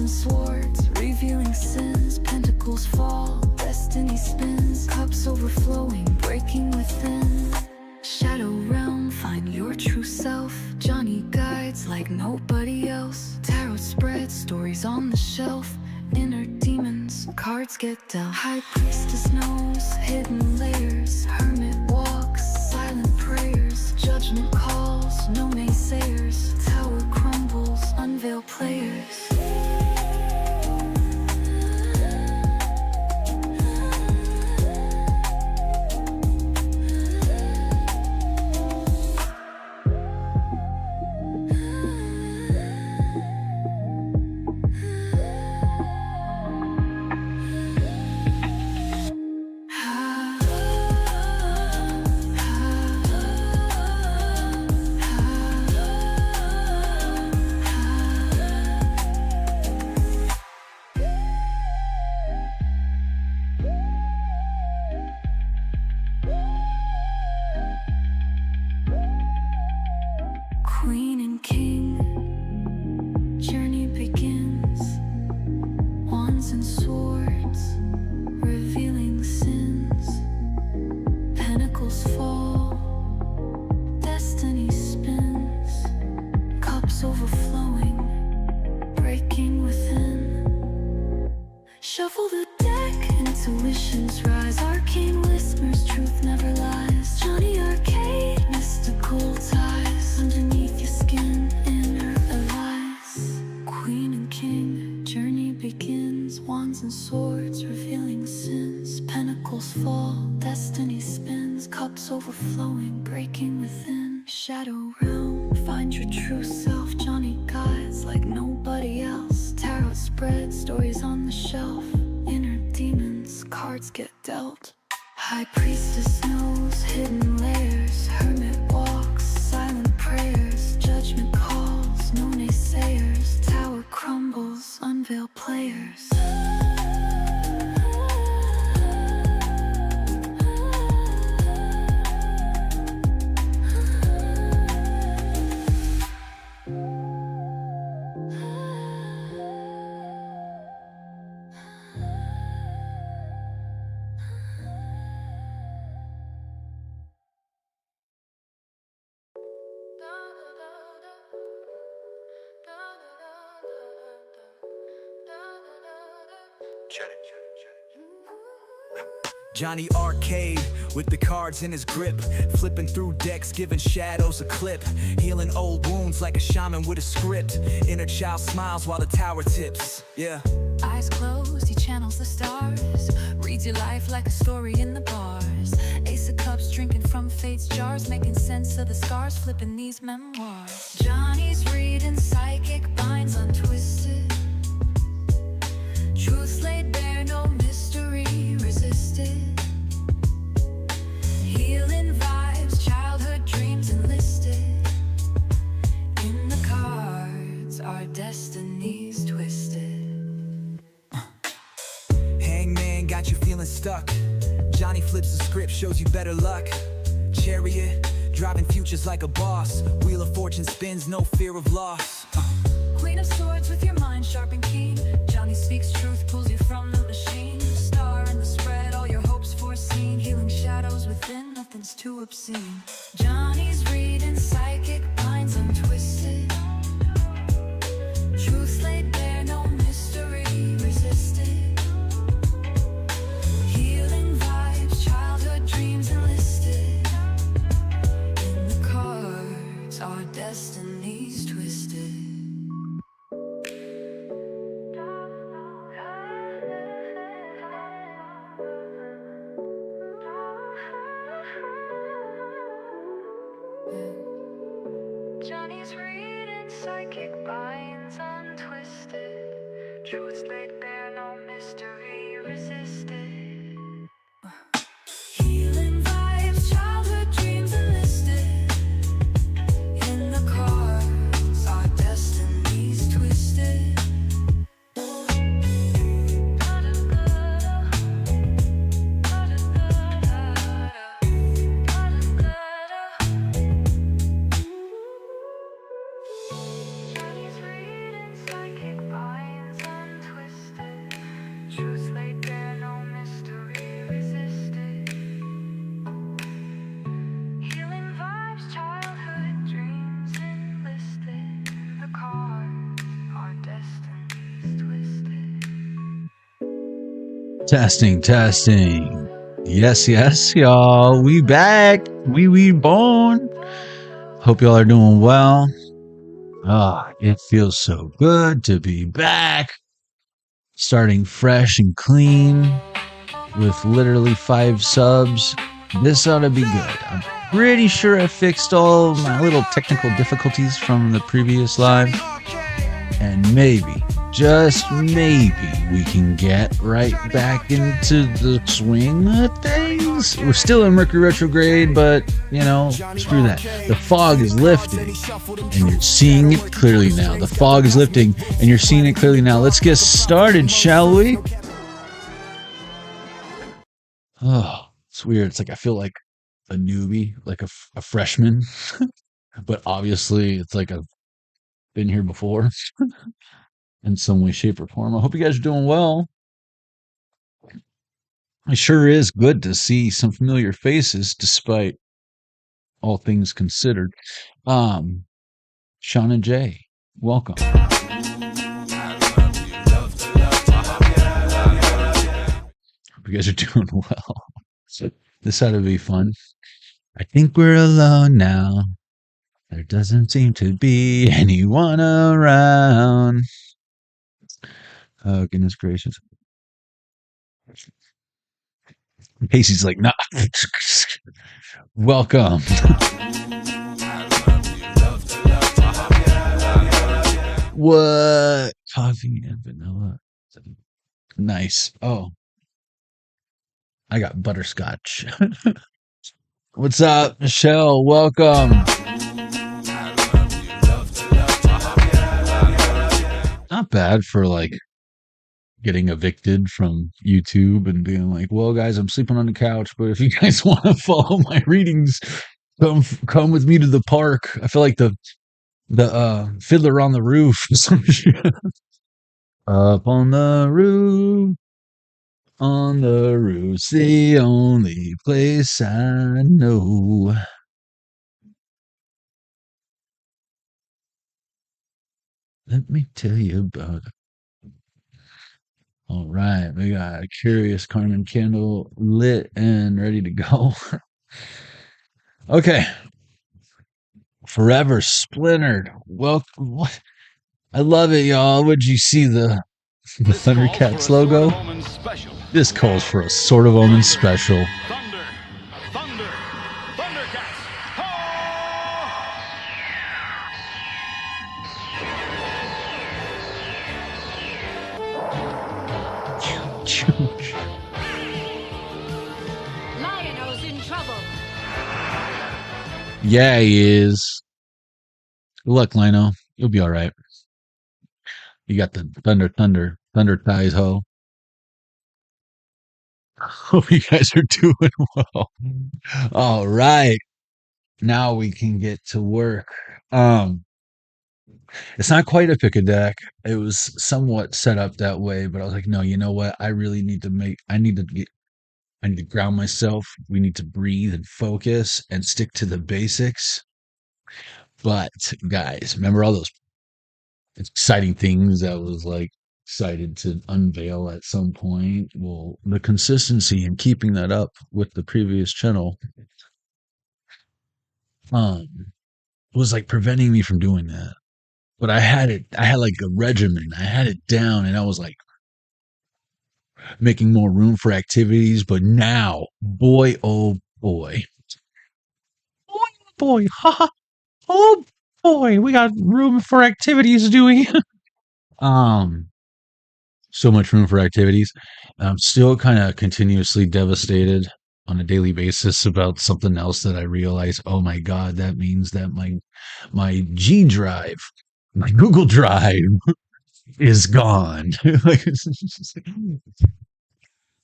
and swords, revealing sins. Pentacles fall, destiny spins. Cups overflowing, breaking within. Shadow realm, find your true self. Jonny guides like nobody else. Tarot spread, stories on the shelf. Inner demons, cards get dealt. High priestess knows hidden layers. Hermit walks, silent prayers. Judgment calls, no naysayers. Tower crumbles, unveil players. Queen and king, journey begins. Wands and swords, revealing sins. Pentacles fall, destiny spins. Cups overflowing, breaking within. Shuffle the deck, intuitions rise. Arcane whispers, truth never lies. Jonny Arkade, mystical ties. Underneath your skin, inner allies. Queen and king, journey begins. Wands and swords, revealing sins. Pentacles fall, destiny spins. Cups overflowing, breaking within. Shadow realm, find your true self. Jonny guides like nobody else. Tarot spread, stories on the shelf. Inner demons, cards get dealt. High priestess knows hidden layers. Hermit walks, silent prayers. Judgment calls, no naysayers. Tower crumbles, unveil players. Jonny Arkade with the cards in his grip, flipping through decks, giving shadows a clip, healing old wounds like a shaman with a script. Inner child smiles while the tower tips. Yeah. Eyes closed, he channels the stars. Reads your life like a story in the bars. Ace of cups, drinking from fate's jars. Making sense of the scars, flipping these memoirs. Jonny's reading psychic binds untwisted. Truths laid bare, no mystery resisted. Healing vibes, childhood dreams enlisted. In the cards, our destinies twisted. Hangman got you feeling stuck. Jonny flips the script, shows you better luck. Chariot, driving futures like a boss. Wheel of fortune spins, no fear of loss. Queen of swords with your mind sharp and keen. Jonny speaks truth, pulls you from the machine. Star in the spread, all your hopes foreseen. Healing shadows within, nothing's too obscene. Jonny's reading psychic minds untwisted. Truth laid bare, no mystery resisted. Healing vibes, childhood dreams enlisted. In the cards, our destinies twisted. Jonny's reading psychic binds untwisted. Truths laid bare, no mystery resisted. Healing vibes, childhood dreams enlisted. In the cards, our destinies twisted. Jonny's reading psychic binds untwisted. Testing, testing. Yes, yes, y'all. We back. We born. Hope y'all are doing well. It feels so good to be back. Starting fresh and clean with literally 5 subs. This ought to be good. I'm pretty sure I fixed all my little technical difficulties from the previous live. And maybe, just maybe, we can get right back into the swing of things. We're still in Mercury retrograde, but, screw that. The fog is lifting, and you're seeing it clearly now. The fog is lifting, and you're seeing it clearly now. Let's get started, shall we? Oh, it's weird. It's like I feel like a newbie, like a freshman. But obviously, it's like I've been here before. In some way, shape, or form. I hope you guys are doing well. It sure is good to see some familiar faces, despite all things considered. Sean and Jay, welcome. Hope you guys are doing well. This ought to be fun. I think we're alone now. There doesn't seem to be anyone around. Oh, goodness gracious. Casey's like, nah. Welcome. What? Coffee and vanilla. Nice. Oh, I got butterscotch. What's up, Michelle? Welcome. Not bad for like getting evicted from YouTube and being like, well, guys, I'm sleeping on the couch, but if you guys want to follow my readings, come with me to the park. I feel like the Fiddler on the Roof or some shit. Up on the roof, it's the only place I know. Let me tell you about it. All right, we got a Curious Carmen candle lit and ready to go. Okay. Forever Splintered. Well, what? I love it, y'all. Would you see the Thundercats logo? This calls for a Sort of Omen special. Thundercats. Lion-O's in trouble. Yeah, he is. Good luck, Lino. You'll be all right. You got the thunder thighs, ho. Hope you guys are doing well. All right. Now we can get to work. It's not quite a pick a deck. It was somewhat set up that way, but I was like, no, you know what? I really need to I need to ground myself. We need to breathe and focus and stick to the basics. But guys, remember all those exciting things that was like excited to unveil at some point? Well, the consistency in keeping that up with the previous channel was like preventing me from doing that. But I had like a regimen. I had it down and I was like making more room for activities. But now, boy, oh boy. Boy, haha. Oh boy, we got room for activities, do we? So much room for activities. I'm still kind of continuously devastated on a daily basis about something else that I realize, oh my God, that means that my G drive, my Google Drive is gone.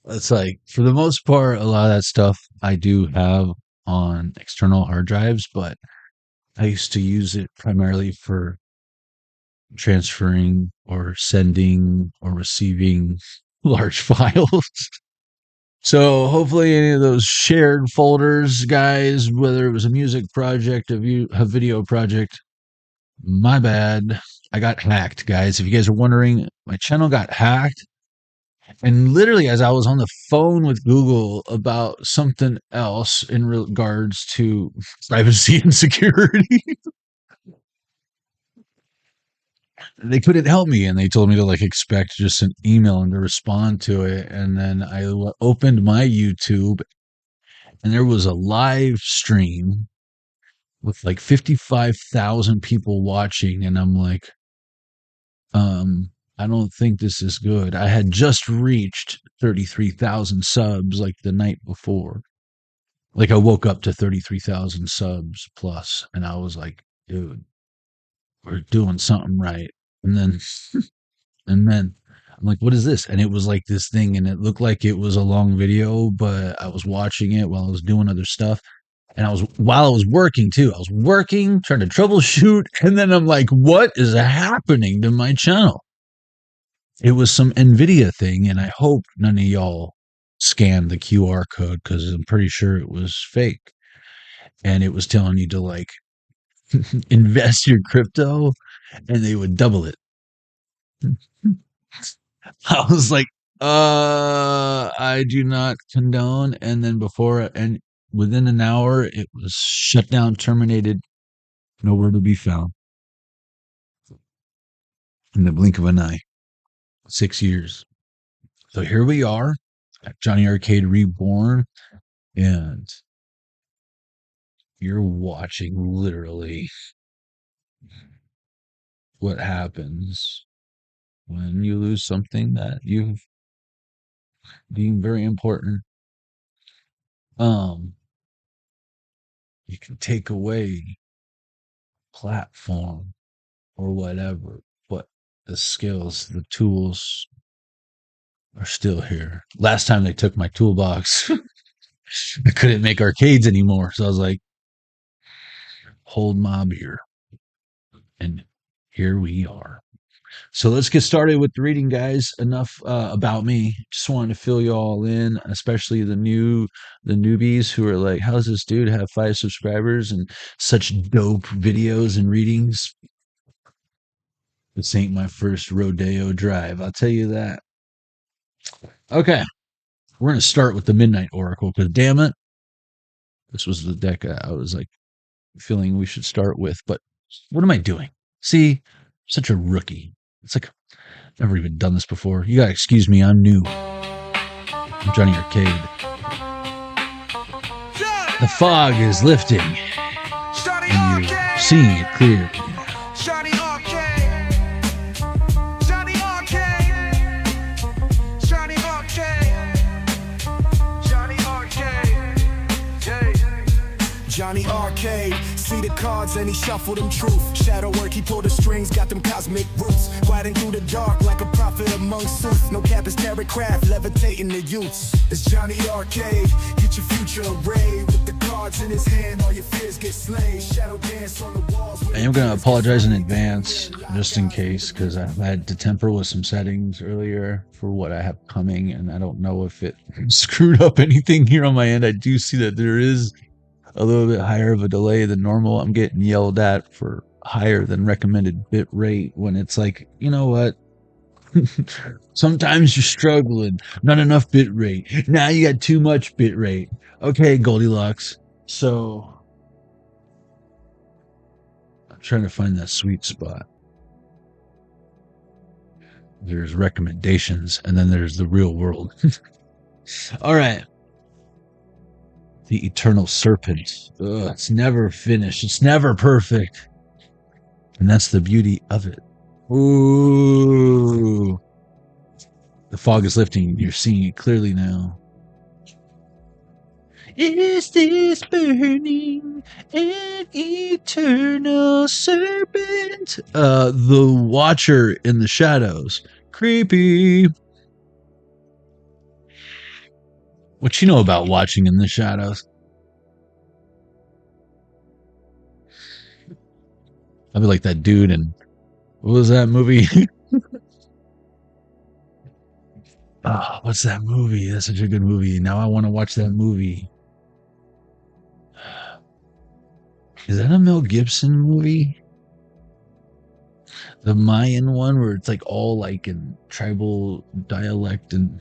It's like, for the most part, a lot of that stuff I do have on external hard drives, but I used to use it primarily for transferring or sending or receiving large files. So hopefully any of those shared folders, guys, whether it was a music project, a video project, my bad. I got hacked, guys. If you guys are wondering, my channel got hacked And literally, as I was on the phone with Google about something else in regards to privacy and security, they couldn't help me, and they told me to like expect just an email and to respond to it. And then I opened my YouTube, and there was a live stream with like 55,000 people watching, and I'm like, I don't think this is good. I had just reached 33,000 subs like the night before. Like I woke up to 33,000 subs plus, and I was like, dude, we're doing something right. And then, and then I'm like, what is this? And it was like this thing, and it looked like it was a long video, but I was watching it while I was doing other stuff. And while I was working too, I was working, trying to troubleshoot. And then I'm like, what is happening to my channel? It was some NVIDIA thing. And I hope none of y'all scanned the QR code because I'm pretty sure it was fake. And it was telling you to like invest your crypto and they would double it. I was like, I do not condone. And then and within an hour, it was shut down, terminated, nowhere to be found. In the blink of an eye. 6 years. So here we are at Jonny Arkade Reborn, and you're watching literally what happens when you lose something that you've deemed very important. You can take away platform or whatever, but the skills, the tools are still here. Last time they took my toolbox, I couldn't make arcades anymore. So I was like, hold my beer. And here we are. So let's get started with the reading, guys. Enough about me. Just wanted to fill you all in, especially the newbies who are like, how's this dude have 5 subscribers and such dope videos and readings? This ain't my first rodeo drive, I'll tell you that. Okay, we're going to start with the Midnight Oracle, because damn it, this was the deck I was like feeling we should start with, but what am I doing? See, such a rookie. It's like I've never even done this before. You gotta excuse me, I'm new. I'm Jonny Arkade. The fog is lifting, and you're seeing it clear. Jonny Arkade, see the cards and he shuffled them truth. Shadow work, he pulled the strings, got them cosmic roots. Riding through the dark like a prophet among suits. No cap is tarot craft, levitating the youths. It's Jonny Arkade, get your future arrayed. With the cards in his hand, all your fears get slain. Shadow dance on the walls. I am going to apologize in advance, just in case, because I had to temper with some settings earlier for what I have coming, and I don't know if it screwed up anything here on my end. I do see that there is a little bit higher of a delay than normal. I'm getting yelled at for higher than recommended bit rate when it's like, you know what? Sometimes you're struggling. Not enough bit rate. Now you got too much bit rate. Okay, Goldilocks. So I'm trying to find that sweet spot. There's recommendations, and then there's the real world. All right. The eternal serpent. Ugh, it's never finished. It's never perfect. And that's the beauty of it. Ooh. The fog is lifting. You're seeing it clearly now. Is this burning an eternal serpent? The watcher in the shadows. Creepy. What you know about watching in the shadows? I'd be like that dude in, what was that movie? Oh, what's that movie? That's such a good movie. Now I want to watch that movie. Is that a Mel Gibson movie? The Mayan one where it's like all like in tribal dialect, and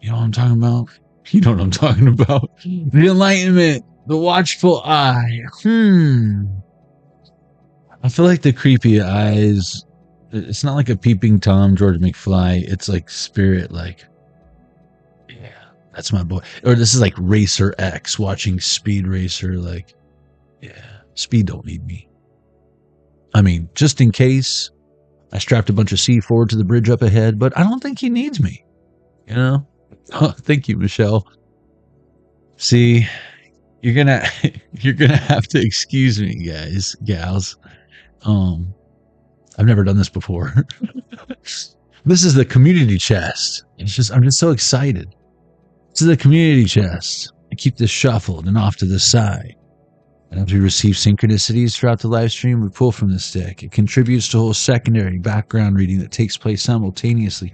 you know what I'm talking about? You know what I'm talking about. The enlightenment, the watchful eye. I feel like the creepy eyes, it's not like a peeping Tom, George McFly. It's like spirit, like, yeah, that's my boy. Or this is like Racer X watching Speed Racer, like, yeah, Speed don't need me. I mean, just in case, I strapped a bunch of C4 to the bridge up ahead, but I don't think he needs me, you know? Oh, thank you, Michelle. See, you're gonna have to excuse me, guys, gals. I've never done this before. This is the community chest. I'm just so excited. This is the community chest. I keep this shuffled and off to the side. And as we receive synchronicities throughout the live stream, we pull from this deck. It contributes to a whole secondary background reading that takes place simultaneously.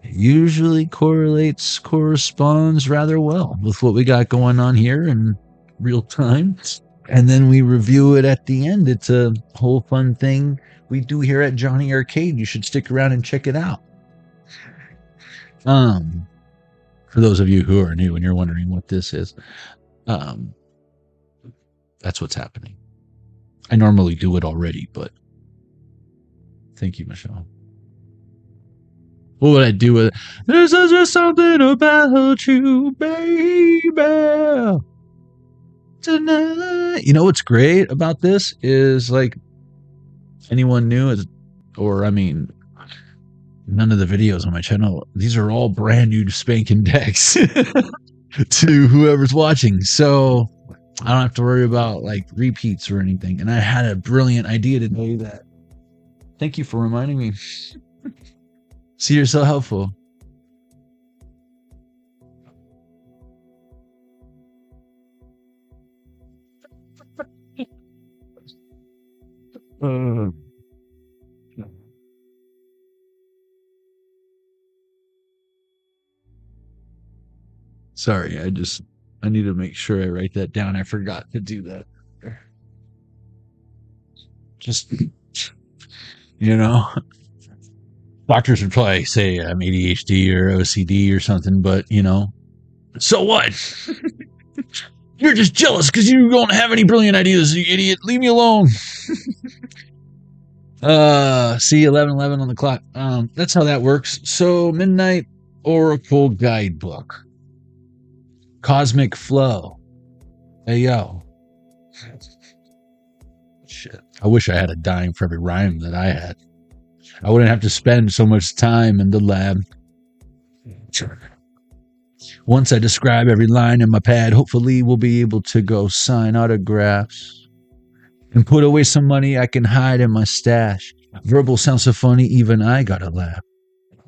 It usually corresponds rather well with what we got going on here in real time. And then we review it at the end. It's a whole fun thing we do here at Jonny Arkade. You should stick around and check it out. For those of you who are new and you're wondering what this is, that's what's happening. I normally do it already, but thank you, Michelle. What would I do with it? There's just something about you, baby. Tonight. You know what's great about this is, like, anyone new is, or I mean, none of the videos on my channel, these are all brand new spanking decks to whoever's watching. So I don't have to worry about like repeats or anything. And I had a brilliant idea today that, thank you for reminding me. See, you're so helpful. Sorry, I need to make sure I write that down. I forgot to do that. Just, you know, doctors would probably say I'm ADHD or OCD or something, but, you know, so what? You're just jealous because you don't have any brilliant ideas, you idiot. Leave me alone. See, 11:11 on the clock. That's how that works. So, Midnight Oracle Guidebook. Cosmic Flow. Hey, yo. Shit. I wish I had a dime for every rhyme that I had. I wouldn't have to spend so much time in the lab. Once I describe every line in my pad, hopefully we'll be able to go sign autographs and put away some money I can hide in my stash. Verbal sounds so funny, even I gotta laugh.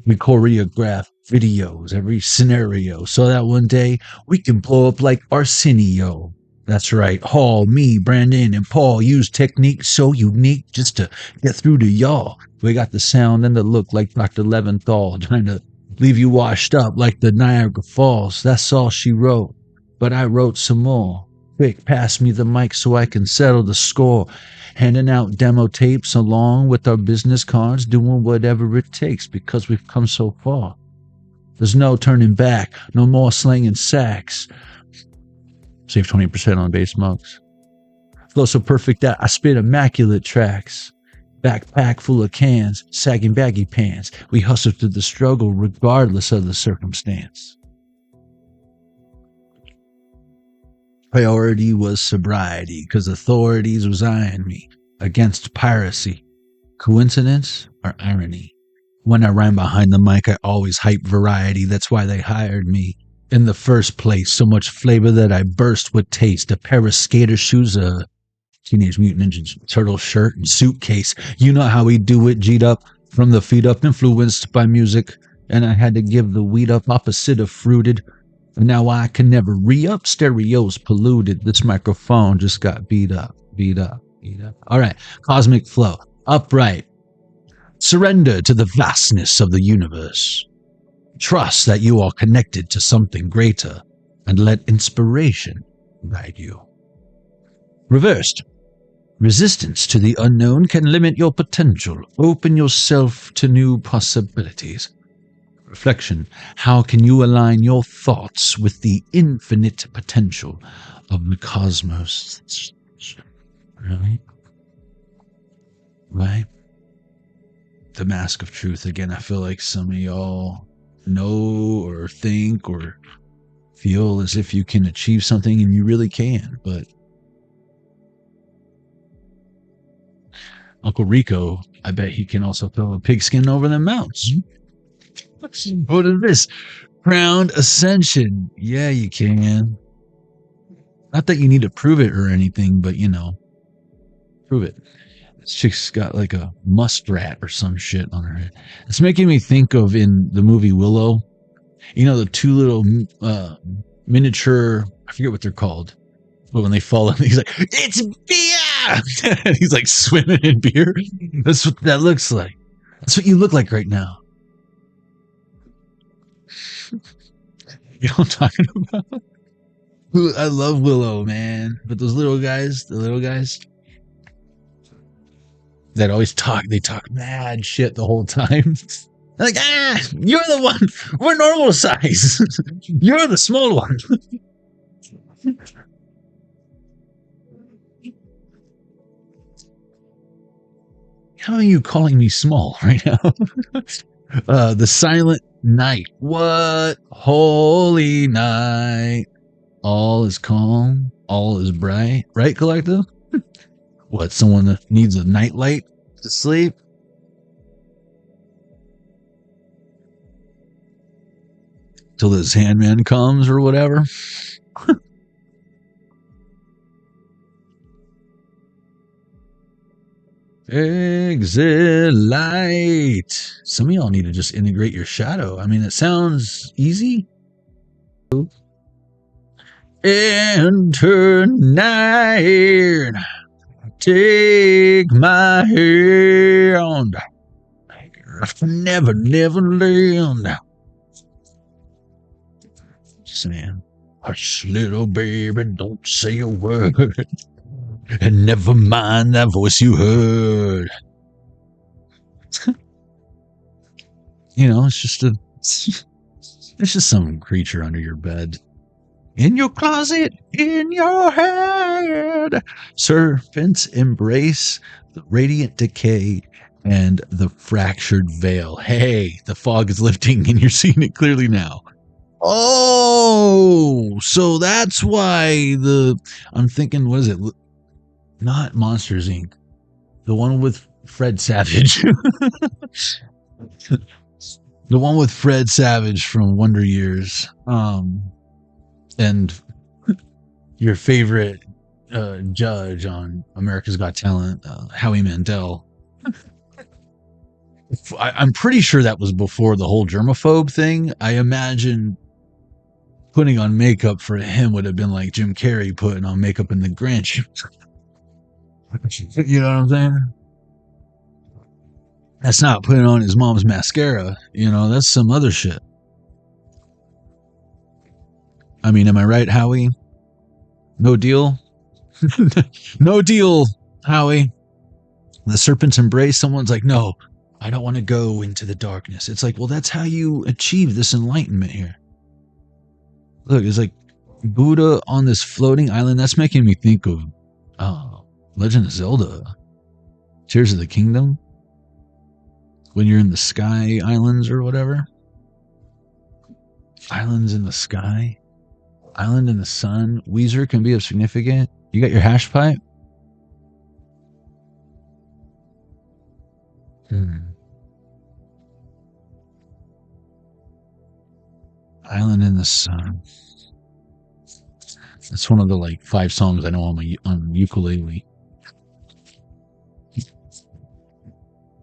We choreograph videos, every scenario, so that one day we can blow up like Arsenio. That's right, Hall, me, Brandon, and Paul use techniques so unique just to get through to y'all. We got the sound and the look like Dr. Leventhal, trying to leave you washed up like the Niagara Falls. That's all she wrote, but I wrote some more. Quick, pass me the mic so I can settle the score. Handing out demo tapes along with our business cards, doing whatever it takes because we've come so far. There's no turning back, no more slinging sacks. Save 20% on base mugs. Flow so perfect that I spit immaculate tracks. Backpack full of cans, sagging baggy pants. We hustle through the struggle regardless of the circumstance. Priority was sobriety, cause authorities was eyeing me against piracy. Coincidence or irony? When I rhyme behind the mic, I always hype variety. That's why they hired me. In the first place, so much flavor that I burst with taste. A pair of skater shoes, a Teenage Mutant Ninja Turtle shirt and suitcase. You know how we do it, G'd up, from the feet up, influenced by music. And I had to give the weed up, opposite of fruited. And now I can never re-up, stereos polluted. This microphone just got beat up. All right, Cosmic Flow, upright. Surrender to the vastness of the universe. Trust that you are connected to something greater, and let inspiration guide you. Reversed. Resistance to the unknown can limit your potential. Open yourself to new possibilities. Reflection. How can you align your thoughts with the infinite potential of the cosmos? Right? Right? The Mask of Truth. Again, I feel like some of y'all know or think or feel as if you can achieve something, and you really can, but Uncle Rico, I bet he can also throw a pigskin over them mounts. What is this? Crowned Ascension. Yeah, you can. Not that you need to prove it or anything, but prove it. This chick's got like a muskrat or some shit on her head. It's making me think of in the movie Willow, the two little miniature, I forget what they're called, but when they fall in, he's like, it's beer! And he's like swimming in beer. That's what that looks like. That's what you look like right now. You know what I'm talking about? I love Willow, man. But those little guys, that always they talk mad shit the whole time. Like, you're the one. We're normal size. You're the small one. How are you calling me small right now? The Silent Night. What? Holy night. All is calm. All is bright. Right, Collective? What, someone that needs a nightlight to sleep? Till this handman comes or whatever? Exit light. Some of y'all need to just integrate your shadow. I mean, it sounds easy. Enter night. Take my hand. Never land. Saying, hush, little baby, don't say a word. And never mind that voice you heard. It's just some creature under your bed. In your closet, in your head. Serpents embrace the radiant decay and the fractured veil. Hey, the fog is lifting and you're seeing it clearly now. Oh, so that's why I'm thinking, what is it? Not Monsters, Inc. The one with Fred Savage. The one with Fred Savage from Wonder Years. And your favorite judge on America's Got Talent, Howie Mandel. I'm pretty sure that was before the whole germaphobe thing. I imagine putting on makeup for him would have been like Jim Carrey putting on makeup in The Grinch. You know what I'm saying? That's not putting on his mom's mascara. That's some other shit. I mean, am I right, Howie? No deal? No deal, Howie. The serpent's embrace, someone's like, no, I don't want to go into the darkness. It's like, well, that's how you achieve this enlightenment here. Look, it's like Buddha on this floating island. That's making me think of Legend of Zelda. Tears of the Kingdom. When you're in the Sky Islands or whatever. Islands in the sky. Island in the sun. Weezer can be of significant. You got your hash pipe? Island in the sun. That's one of the 5 songs I know on ukulele.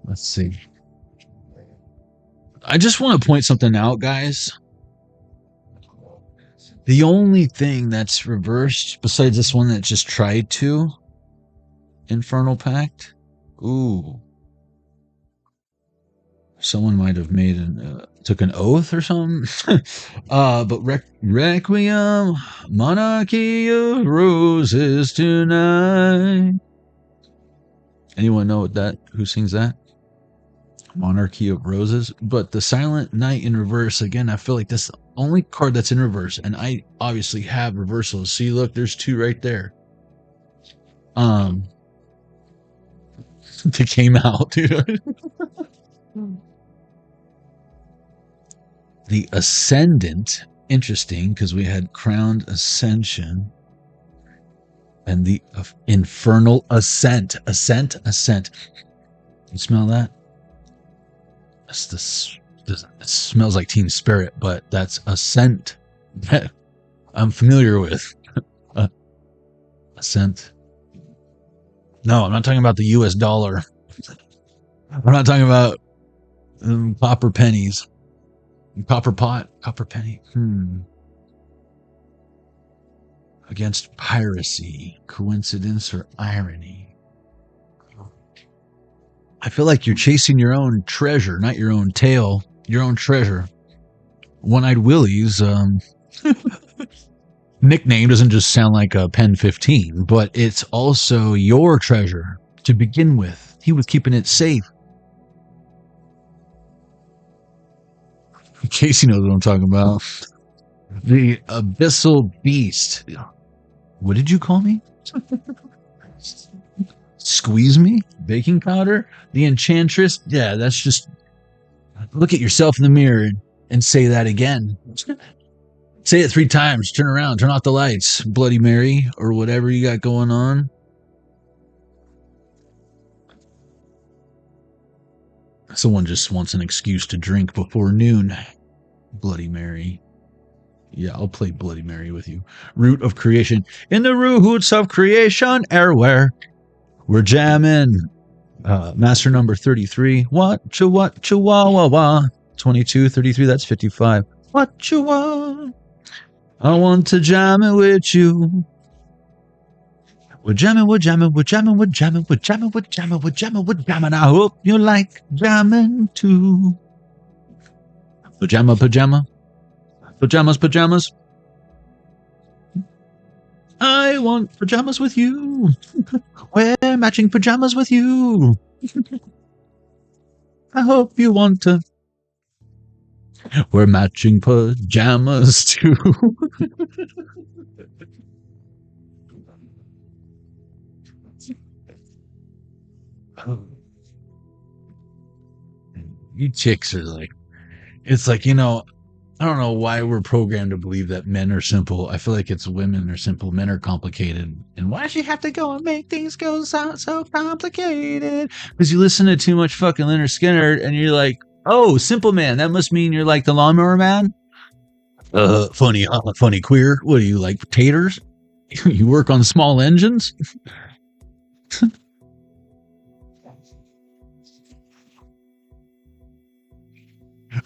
Let's see. I just want to point something out, guys. The only thing that's reversed, besides this one that just tried to, Infernal Pact. Ooh. Someone might have took an oath or something. But Requiem, Monarchy of Roses tonight. Anyone know who sings that? Monarchy of Roses. But the Silent Night in reverse, again, I feel like that's the only card that's in reverse, and I obviously have reversals. See, look, there's 2 right there. They came out, dude. The Ascendant, interesting, because we had Crowned Ascension and the Infernal Ascent. Ascent. You smell that? It smells like Team Spirit, but that's a scent that I'm familiar with. A scent. No, I'm not talking about the US dollar. I'm not talking about copper pennies. Copper pot? Copper penny? Against piracy, coincidence, or irony. I feel like you're chasing your own treasure, not your own tail, your own treasure. One-Eyed Willie's nickname doesn't just sound like a Pen 15, but it's also your treasure to begin with. He was keeping it safe. Casey knows what I'm talking about. The Abyssal Beast. What did you call me? Squeeze me? Baking powder? The Enchantress? Yeah, that's just... Look at yourself in the mirror and say that again. Say it 3 times. Turn around. Turn off the lights. Bloody Mary or whatever you got going on. Someone just wants an excuse to drink before noon. Bloody Mary. Yeah, I'll play Bloody Mary with you. Root of Creation. In the roots of creation, everywhere. We're jamming. Master number 33. What you wah wah wah. 22, 33, that's 55. What you want? I want to jam it with you. We're jamming, we're jamming, we're jamming, we're jamming, we're jamming, we're jamming, we're jamming, we're jamming. I hope you like jamming too. Pajama, pajama. Pajamas, pajamas. I want pajamas with you. Wear matching pajamas with you. I hope you want to. We're matching pajamas too. You chicks are like, it's like, I don't know why we're programmed to believe that men are simple. I feel like it's women are simple, men are complicated. And why does she have to go and make things go so complicated? Because you listen to too much fucking Leonard Skinner and you're like, oh, simple man. That must mean you're like the lawnmower man? Funny queer. What do you like, taters? You work on small engines?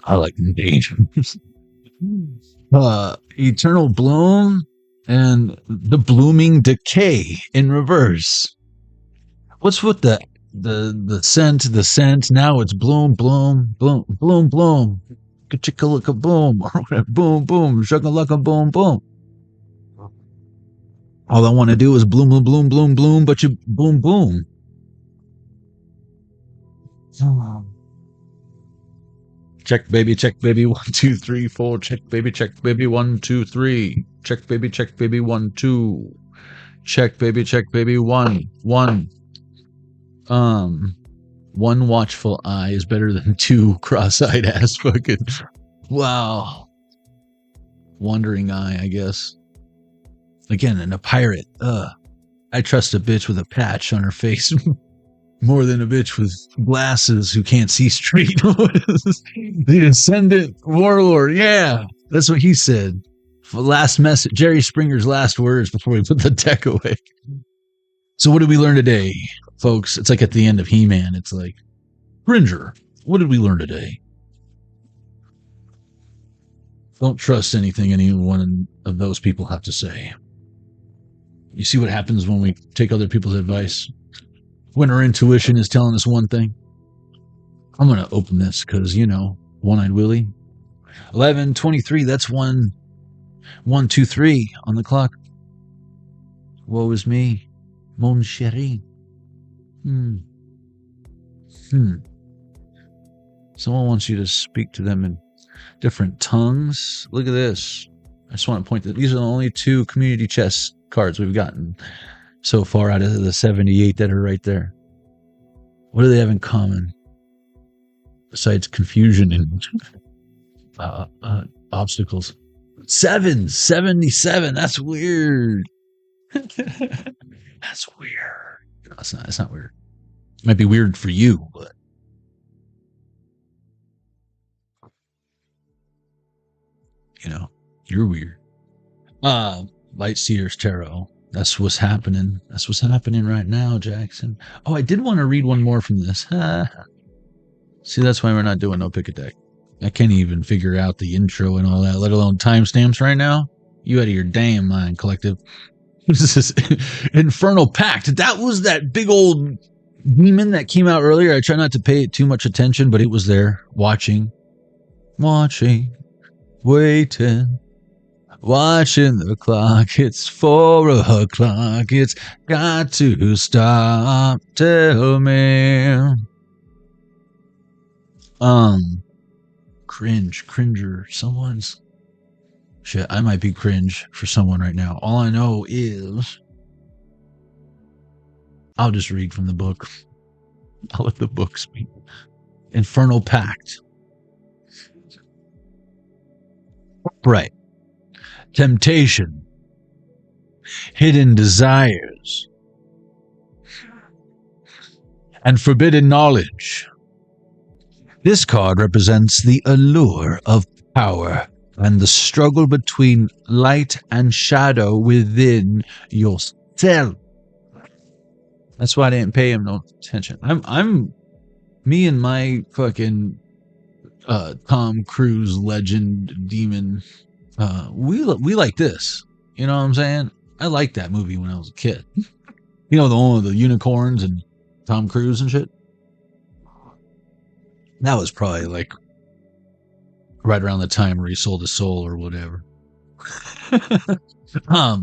I like them dangerous. Eternal Bloom and the Blooming Decay in reverse. What's with the scent? Now it's bloom. Ka-chicka-licka boom. Boom, boom. Shaka-laka boom, boom. All I want to do is bloom, but you boom, boom. Check baby, 1, 2, 3, 4. Check baby, 1, 2, 3. Check baby, 1, 2. Check baby, 1. One watchful eye is better than 2 cross-eyed ass fucking. Wow. Wandering eye, I guess. Again, and a pirate. I trust a bitch with a patch on her face more than a bitch with glasses who can't see straight. The Ascendant Warlord. Yeah, that's what he said. Last message, Jerry Springer's last words before we put the deck away. So what did we learn today, folks? It's like at the end of He-Man. It's like, Gringer, what did we learn today? Don't trust anything any one of those people have to say. You see what happens when we take other people's advice? When our intuition is telling us one thing. I'm going to open this because, One-Eyed Willie. 11:23, that's 1, 2, 3 on the clock. Woe is me. Mon chéri. Someone wants you to speak to them in different tongues. Look at this. I just want to point that these are the only 2 community chest cards we've gotten so far out of the 78 that are right there. What do they have in common? Besides confusion and obstacles. 77. That's weird. That's weird. No, it's not weird. It might be weird for you, but you're weird. Light Seers Tarot. That's what's happening. That's what's happening right now, Jackson. Oh, I did want to read one more from this. See, that's why we're not doing no pick a deck. I can't even figure out the intro and all that, let alone timestamps right now. You out of your damn mind, collective. This is Infernal Pact. That was that big old demon that came out earlier. I try not to pay it too much attention, but it was there, watching, waiting, watching the clock. It's 4 o'clock. It's got to stop. Tell me. Cringer. Someone's shit. I might be cringe for someone right now. All I know is I'll just read from the book. I'll let the book speak. Infernal Pact. Right. Temptation. Hidden desires. And forbidden knowledge. This card represents the allure of power and the struggle between light and shadow within yourself. That's why I didn't pay him no attention. Me and my fucking Tom Cruise legend demon. We like this. You know what I'm saying? I liked that movie when I was a kid. The one with the unicorns and Tom Cruise and shit. That was probably like right around the time where he sold his soul or whatever.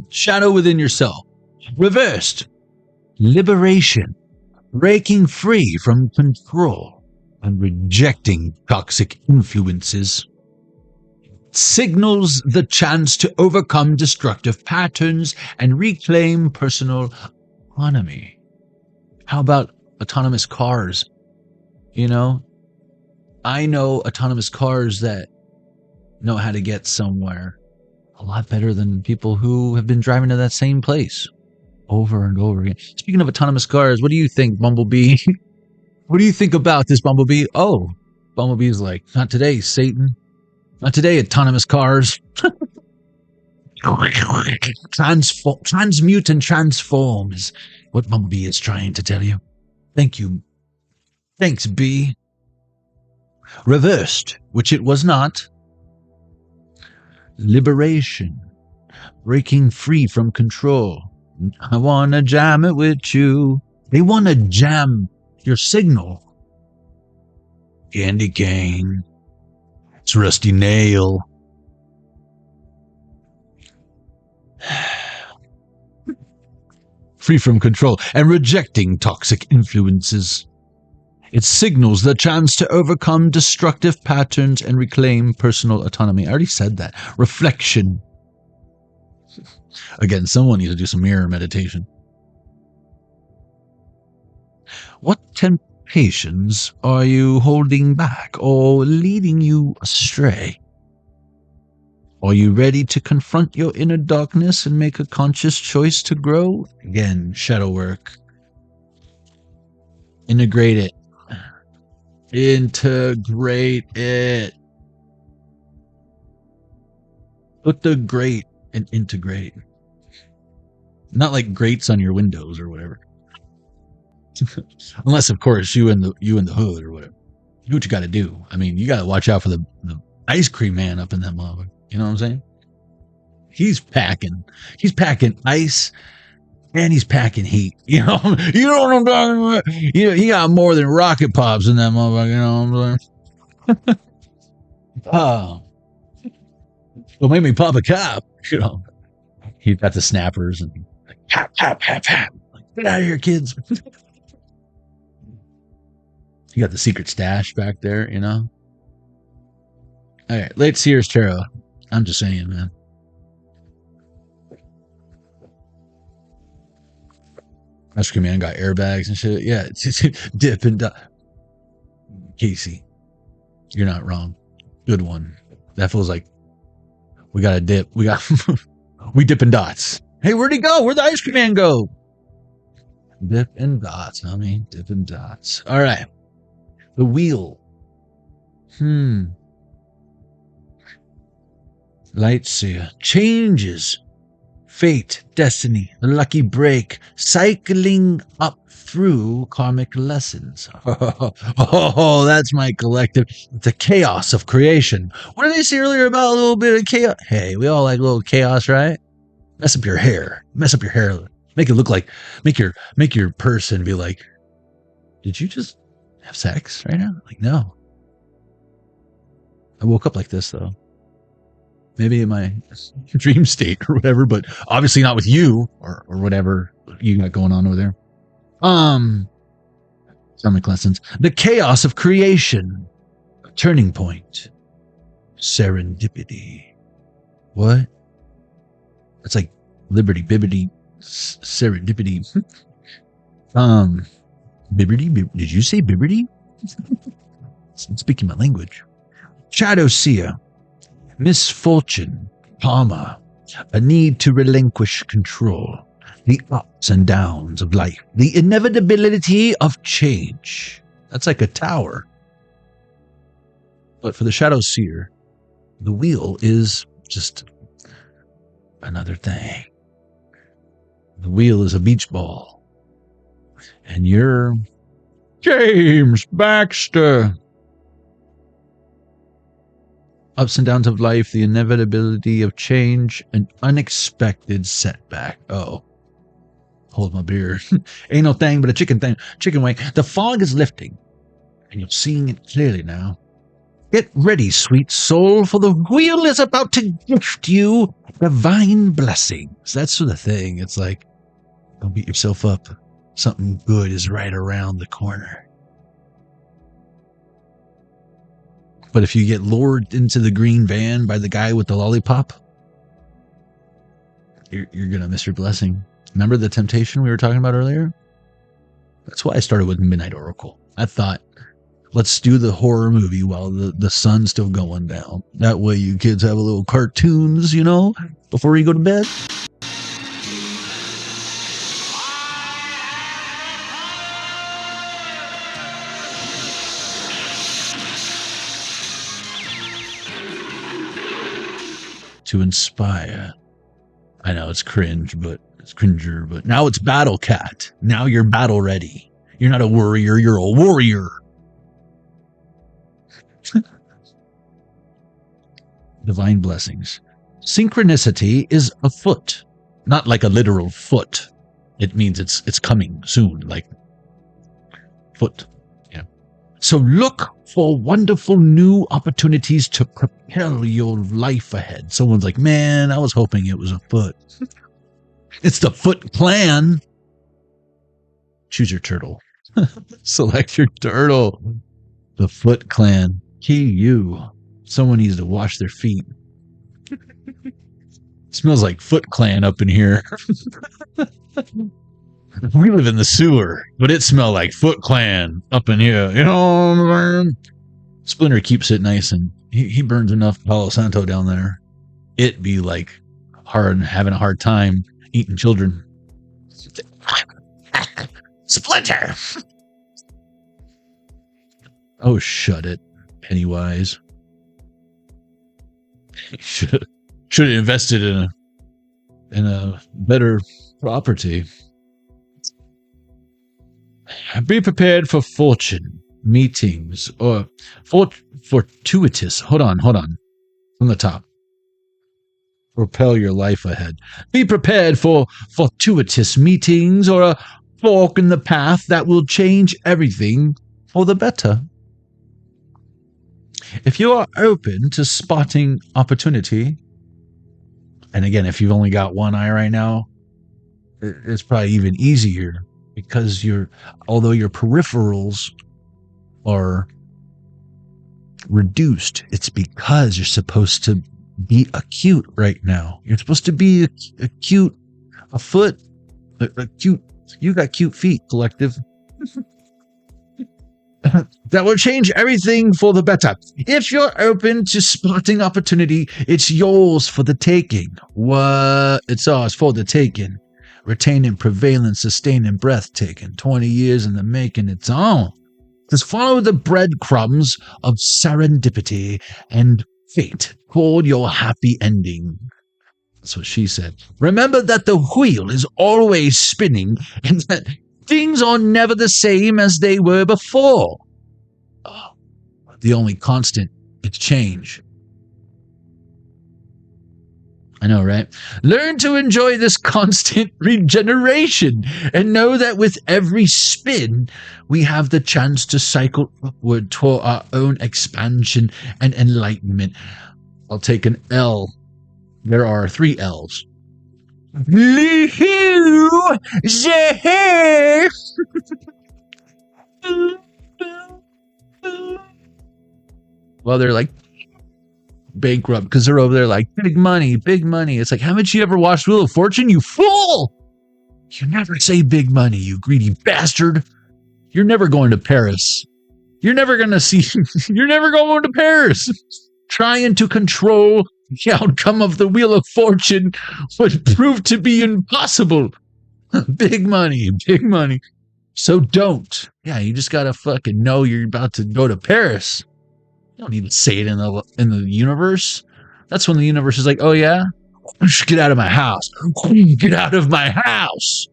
Shadow within yourself. Reversed. Liberation. Breaking free from control and rejecting toxic influences. Signals the chance to overcome destructive patterns and reclaim personal autonomy. How about autonomous cars? I know autonomous cars that know how to get somewhere a lot better than people who have been driving to that same place over and over again. Speaking of autonomous cars, what do you think, Bumblebee? What do you think about this, Bumblebee? Oh, Bumblebee's like, not today, Satan. Not today, autonomous cars. Transmute and transform is what Bumblebee is trying to tell you. Thank you. Thanks, B. Reversed, which it was not. Liberation. Breaking free from control. I want to jam it with you. They want to jam your signal. Candy cane. It's Rusty Nail. Free from control and rejecting toxic influences. It signals the chance to overcome destructive patterns and reclaim personal autonomy. I already said that. Reflection. Again, someone needs to do some mirror meditation. What temptations are you holding back or leading you astray? Are you ready to confront your inner darkness and make a conscious choice to grow? Again, shadow work. Integrate it. Integrate it. Put the grate and integrate. Not like grates on your windows or whatever. Unless, of course, you in the hood or whatever. Do what you got to do. I mean, you got to watch out for the ice cream man up in that motherfucker. You know what I'm saying? He's packing ice and he's packing heat. You know what I'm talking about? He got more than rocket pops in that motherfucker. You know what I'm saying? Don't make me pop a cap. He's got the snappers and like, pap, pap, pap, pap. Like, get out of here, kids. You got the secret stash back there, you know? All right, late Sears Tarot. I'm just saying, man. Ice cream man got airbags and shit. Yeah, dip and Casey, you're not wrong. Good one. That feels like we got a dip. We got we dipping dots. Hey, where'd he go? Where'd the ice cream man go? Dip and dots, homie. Dip and dots. All right. The wheel. Lightseer. Changes. Fate, destiny, the lucky break, cycling up through karmic lessons. Oh, that's my collective. The chaos of creation. What did they say earlier about a little bit of chaos? Hey, we all like a little chaos, right? Mess up your hair. Mess up your hair. Make it look like, make your person be like, did you just have sex right now? Like, no. I woke up like this, though. Maybe in my dream state or whatever, but obviously not with you or whatever you got going on over there. Karmic lessons. The chaos of creation. Turning point. Serendipity. What? It's like liberty, bibbity, serendipity. Bibbity, did you say bibbity? Speaking my language. Shadow seer. Misfortune, karma, a need to relinquish control, the ups and downs of life, the inevitability of change. That's like a tower. But for the Shadow Seer, the wheel is just another thing. The wheel is a beach ball. And you're James Baxter. Ups and downs of life, the inevitability of change, an unexpected setback. Oh, hold my beer. Ain't no thing but a chicken wing. The fog is lifting, and you're seeing it clearly now. Get ready, sweet soul, for the wheel is about to gift you divine blessings. That's the thing. It's like, don't beat yourself up. Something good is right around the corner. But if you get lured into the green van by the guy with the lollipop, you're going to miss your blessing. Remember the temptation we were talking about earlier? That's why I started with Midnight Oracle. I thought, let's do the horror movie while the sun's still going down. That way you kids have a little cartoons, you know, before you go to bed. To inspire. I know it's cringe, but it's cringer, but now it's Battle Cat. Now you're battle ready. You're not a worrier, you're a warrior. Divine blessings. Synchronicity is afoot, not like a literal foot. It means it's coming soon, like foot. Yeah. So look for wonderful new opportunities to propel your life ahead. Someone's like, man, I was hoping it was a foot. It's the Foot Clan. Choose your turtle. Select your turtle. The Foot Clan. Key. Someone needs to wash their feet. Smells like Foot Clan up in here. We live in the sewer, but it smells like Foot Clan up in here. You know what I'm saying? Splinter keeps it nice, and he burns enough Palo Santo down there. It be like having a hard time eating children. Splinter! Oh, shut it, Pennywise. Should have invested in a better property. Be prepared for fortune, meetings, or fortuitous. Hold on. From the top. Propel your life ahead. Be prepared for fortuitous meetings or a fork in the path that will change everything for the better. If you are open to spotting opportunity, and again, if you've only got one eye right now, it's probably even easier because although your peripherals are reduced. It's because you're supposed to be acute right now. You're supposed to be acute, a foot, acute. You got cute feet, collective. That will change everything for the better. If you're open to spotting opportunity, it's yours for the taking. What? It's ours for the taking. Retaining, prevailing, sustaining, breathtaking. 20 years in the making, it's on. Just follow the breadcrumbs of serendipity and fate toward your happy ending. That's what she said. Remember that the wheel is always spinning and that things are never the same as they were before. Oh, the only constant is change. I know, right? Learn to enjoy this constant regeneration and know that with every spin, we have the chance to cycle upward toward our own expansion and enlightenment. I'll take an L. There are 3 L's. Well, they're like bankrupt because they're over there like big money, big money. It's like, haven't you ever watched Wheel of Fortune, you fool? You never say big money, you greedy bastard. You're never going to Paris. You're never going to Paris. Trying to control the outcome of the Wheel of Fortune would prove to be impossible. Big money, big money. So don't. Yeah, you just gotta fucking know you're about to go to Paris. You don't need to say it in the universe. That's when the universe is like, oh yeah? Get out of my house. Get out of my house.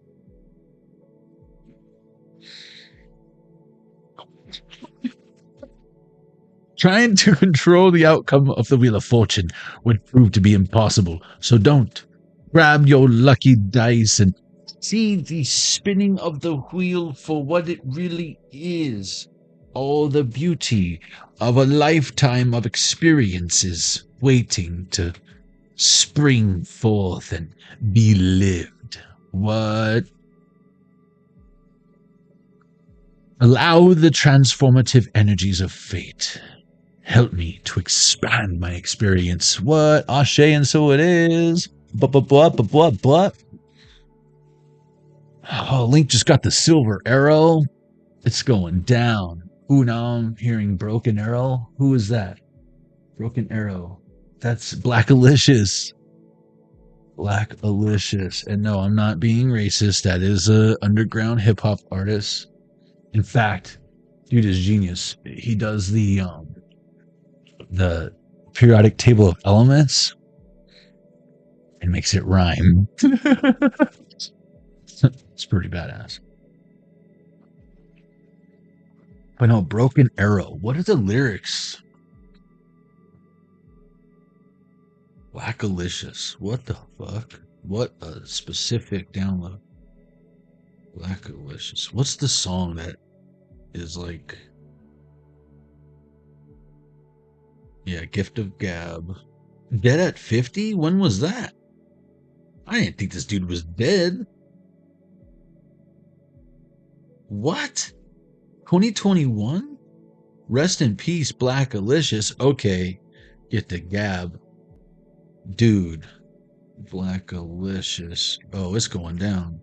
Trying to control the outcome of the Wheel of Fortune would prove to be impossible. So don't. Grab your lucky dice and see the spinning of the wheel for what it really is. All the beauty of a lifetime of experiences waiting to spring forth and be lived. What? Allow the transformative energies of fate. Help me to expand my experience. What? Ashe, and so it is. What? Oh, Link just got the silver arrow. It's going down. Ooh, now I'm hearing Broken Arrow. Who is that? Broken Arrow. That's Blackalicious. Blackalicious. And no, I'm not being racist. That is a underground hip hop artist. In fact, dude is genius. He does the periodic table of elements and makes it rhyme. It's pretty badass. But no, Broken Arrow. What are the lyrics? Blackalicious. What the fuck? What a specific download. Blackalicious. What's the song that is like... Yeah, Gift of Gab. Dead at 50? When was that? I didn't think this dude was dead. What? 2021? Rest in peace, Blackalicious. Okay, get the Gab. Dude. Blackalicious. Oh, it's going down.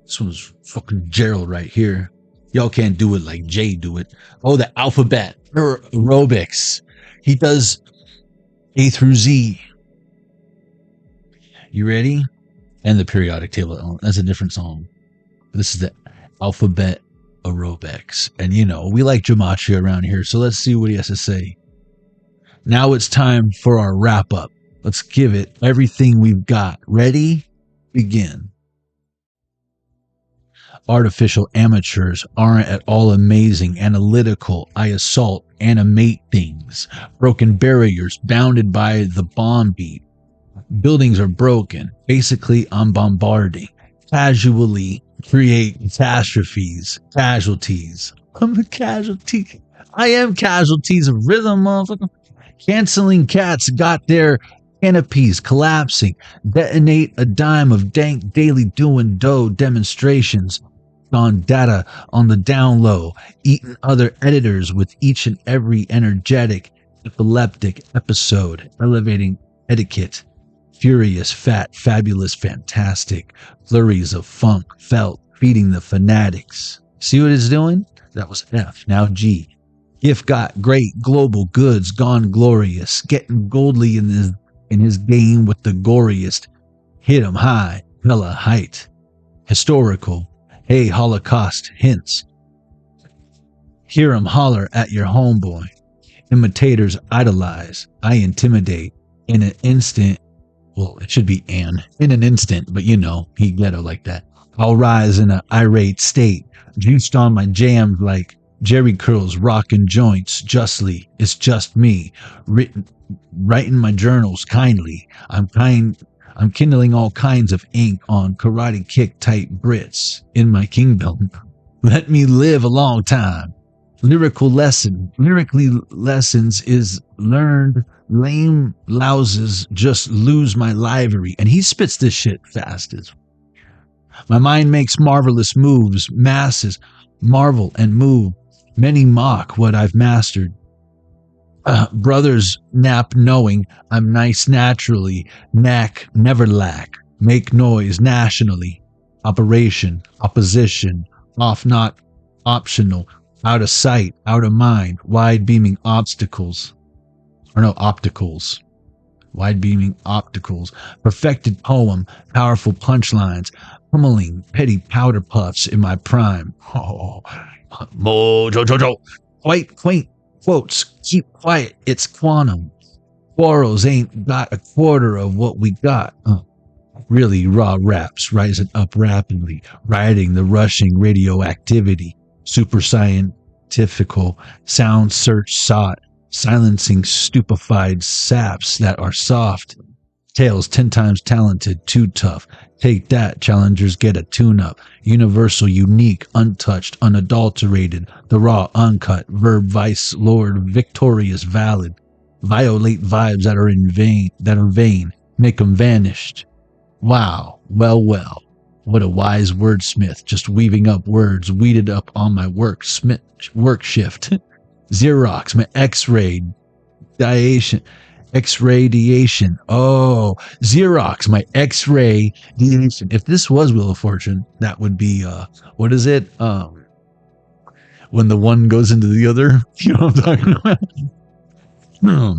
This one's fucking Gerald right here. Y'all can't do it like Jay do it. Oh, the alphabet. Aerobics. He does A through Z. You ready? And the periodic table. That's a different song. This is the alphabet aerobics. And you know, we like gematria around here. So let's see what he has to say. Now it's time for our wrap up. Let's give it everything we've got. Ready? Begin. Artificial amateurs aren't at all amazing, analytical. I assault, animate things. Broken barriers bounded by the bomb beat. Buildings are broken. Basically, I'm bombarding. Casually create catastrophes. Casualties. I'm a casualty. I am casualties of rhythm, motherfucker. Canceling cats got their canopies collapsing. Detonate a dime of dank daily doing dough demonstrations. on data on the down low, eating other editors with each and every energetic, epileptic episode, elevating etiquette, furious, fat, fabulous, fantastic, flurries of funk, felt, feeding the fanatics. See what it's doing? That was F, now G. Gift got great, global goods, gone glorious, getting goldly in his game with the goriest, hit 'em high, hella height, historical, hey Holocaust hints, hear 'em holler at your homeboy, imitators idolize, I intimidate, in an instant, well it should be in an instant, but you know, he ghetto like that, I'll rise in an irate state, juiced on my jams like Jerry curls, rockin' joints, justly, it's just me, writing my journals kindly, I'm kindling all kinds of ink on karate kick type Brits in my kingdom. Let me live a long time. Lyrically lessons is learned, lame louses just lose my livery. And he spits this shit fast as my mind makes marvelous moves, masses marvel and move. Many mock what I've mastered. Brothers nap knowing I'm nice naturally, knack never lack, make noise nationally. Operation, opposition, off not optional, out of sight, out of mind, wide beaming obstacles. Or no, opticals. Wide beaming opticals. Perfected poem, powerful punchlines, pummeling petty powder puffs in my prime. Oh, mojo, quite quaint quotes, keep quiet, it's quantum. Quarrels ain't got a quarter of what we got. Really raw raps rising up rapidly, riding the rushing radioactivity, super scientifical sound search sought, silencing stupefied saps that are soft. Tales 10 times talented, too tough. Take that, challengers get a tune-up. Universal, unique, untouched, unadulterated. The raw, uncut, verb vice lord, victorious, valid. Violate vibes that are vain. Make them vanished. Wow, well. What a wise wordsmith, just weaving up words, weeded up on my work shift. Xerox, my X-ray, X-radiation. Oh, Xerox, my X-ray radiation. If this was Wheel of Fortune, that would be, what is it? When the one goes into the other. You know what I'm talking about?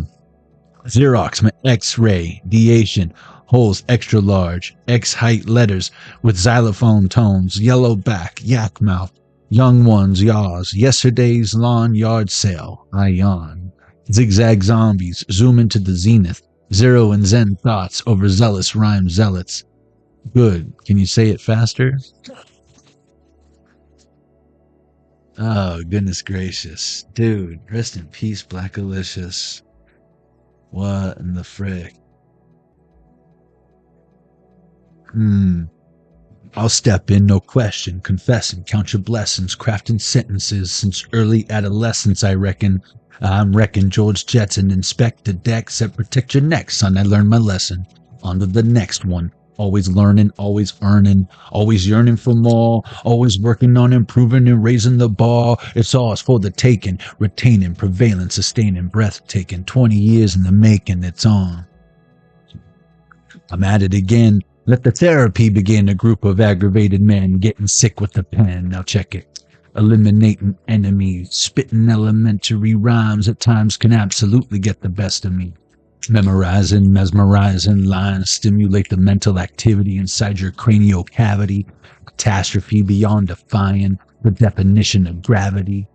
Xerox, my X-ray radiation. Holes extra large, X-height letters with xylophone tones, yellow back, yak mouth, young ones yaws, yesterday's lawn yard sale, I yawn. Zigzag zombies zoom into the zenith, zero and zen thoughts, overzealous rhyme zealots. Good. Can you say it faster? Oh, goodness gracious. Dude, rest in peace, Blackalicious. What in the frick? I'll step in, no question, confessing, count your blessings, crafting sentences since early adolescence, I reckon. I'm wrecking George Jetson, inspect the decks that protect your neck, son. I learned my lesson. On to the next one. Always learning, always earning, always yearning for more, always working on improving and raising the bar. It's ours for the taking, retaining, prevailing, sustaining, breathtaking. 20 years in the making, it's on. I'm at it again. Let the therapy begin. A group of aggravated men getting sick with the pen. Now check it. Eliminating enemies, spitting elementary rhymes at times can absolutely get the best of me. Memorizing, mesmerizing lines stimulate the mental activity inside your cranial cavity. Catastrophe beyond defying the definition of gravity.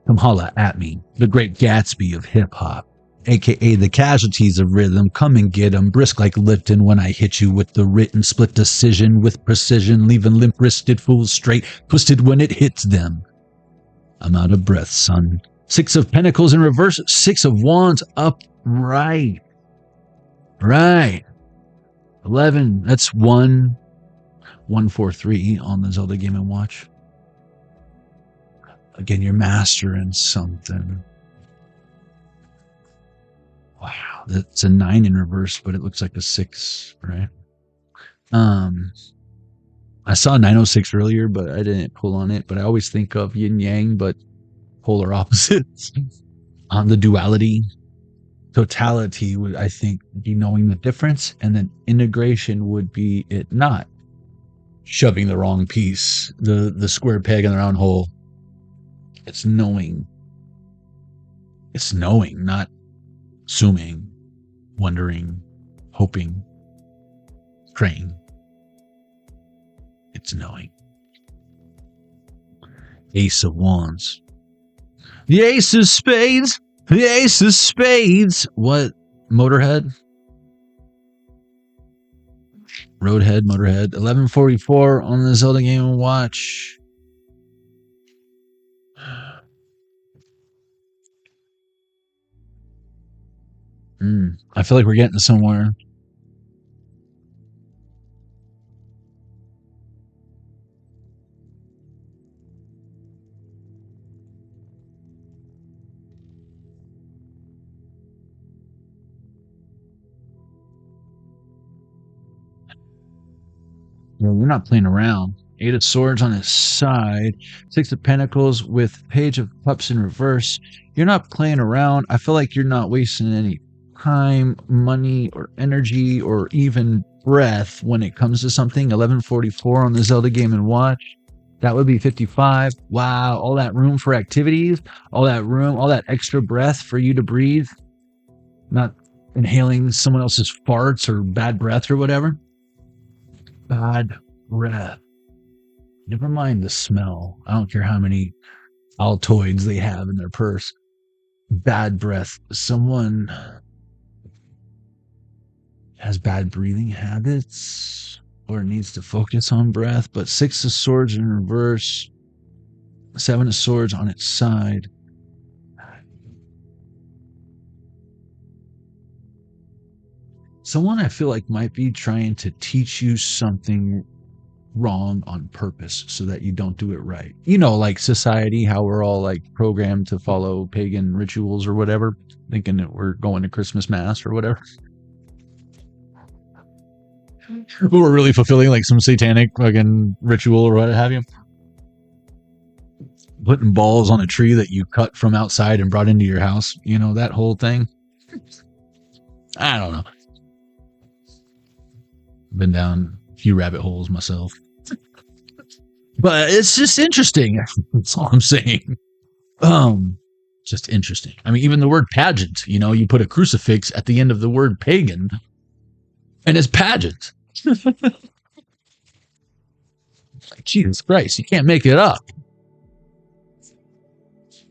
Come holla at me, the great Gatsby of hip-hop. AKA the casualties of rhythm, come and get 'em, brisk like Lipton when I hit you with the written split decision with precision, leaving limp-wristed fools straight, twisted when it hits them. I'm out of breath, son. 6 of Pentacles in reverse, 6 of Wands upright. Right. 11, that's 143 on the Zelda Game & Watch. Again, you're mastering something. Wow, that's a 9 in reverse, but it looks like a 6, right? I saw 906 earlier, but I didn't pull on it. But I always think of yin yang, but polar opposites. On the duality, totality would, I think, be knowing the difference, and then integration would be it not shoving the wrong piece, the square peg in the round hole. It's knowing. It's knowing, not assuming, wondering, hoping, praying. It's knowing. Ace of Wands. The Ace of Spades. The Ace of Spades. What? Motorhead? Roadhead, Motorhead. 11:44 on the Zelda Game & Watch. I feel like we're getting somewhere. Well, we're not playing around. 8 of Swords on his side. 6 of Pentacles with Page of Cups in reverse. You're not playing around. I feel like you're not wasting any time, money, or energy, or even breath when it comes to something. 11:44 on the Zelda Game & Watch. That would be 55. Wow, all that room for activities, all that room, all that extra breath for you to breathe. Not inhaling someone else's farts or bad breath or whatever. Bad breath. Never mind the smell. I don't care how many Altoids they have in their purse. Bad breath. Someone has bad breathing habits or needs to focus on breath. But 6 of Swords in reverse. 7 of Swords on its side. Someone I feel like might be trying to teach you something wrong on purpose so that you don't do it right. You know, like society, how we're all like programmed to follow pagan rituals or whatever, thinking that we're going to Christmas Mass or whatever. But we're really fulfilling like some satanic fucking ritual or what have you. Putting balls on a tree that you cut from outside and brought into your house. You know, that whole thing. I don't know. Been down a few rabbit holes myself. But it's just interesting. That's all I'm saying. Just interesting. I mean, even the word pageant, you know, you put a crucifix at the end of the word pagan, and it's pageant. Like, Jesus Christ, you can't make it up.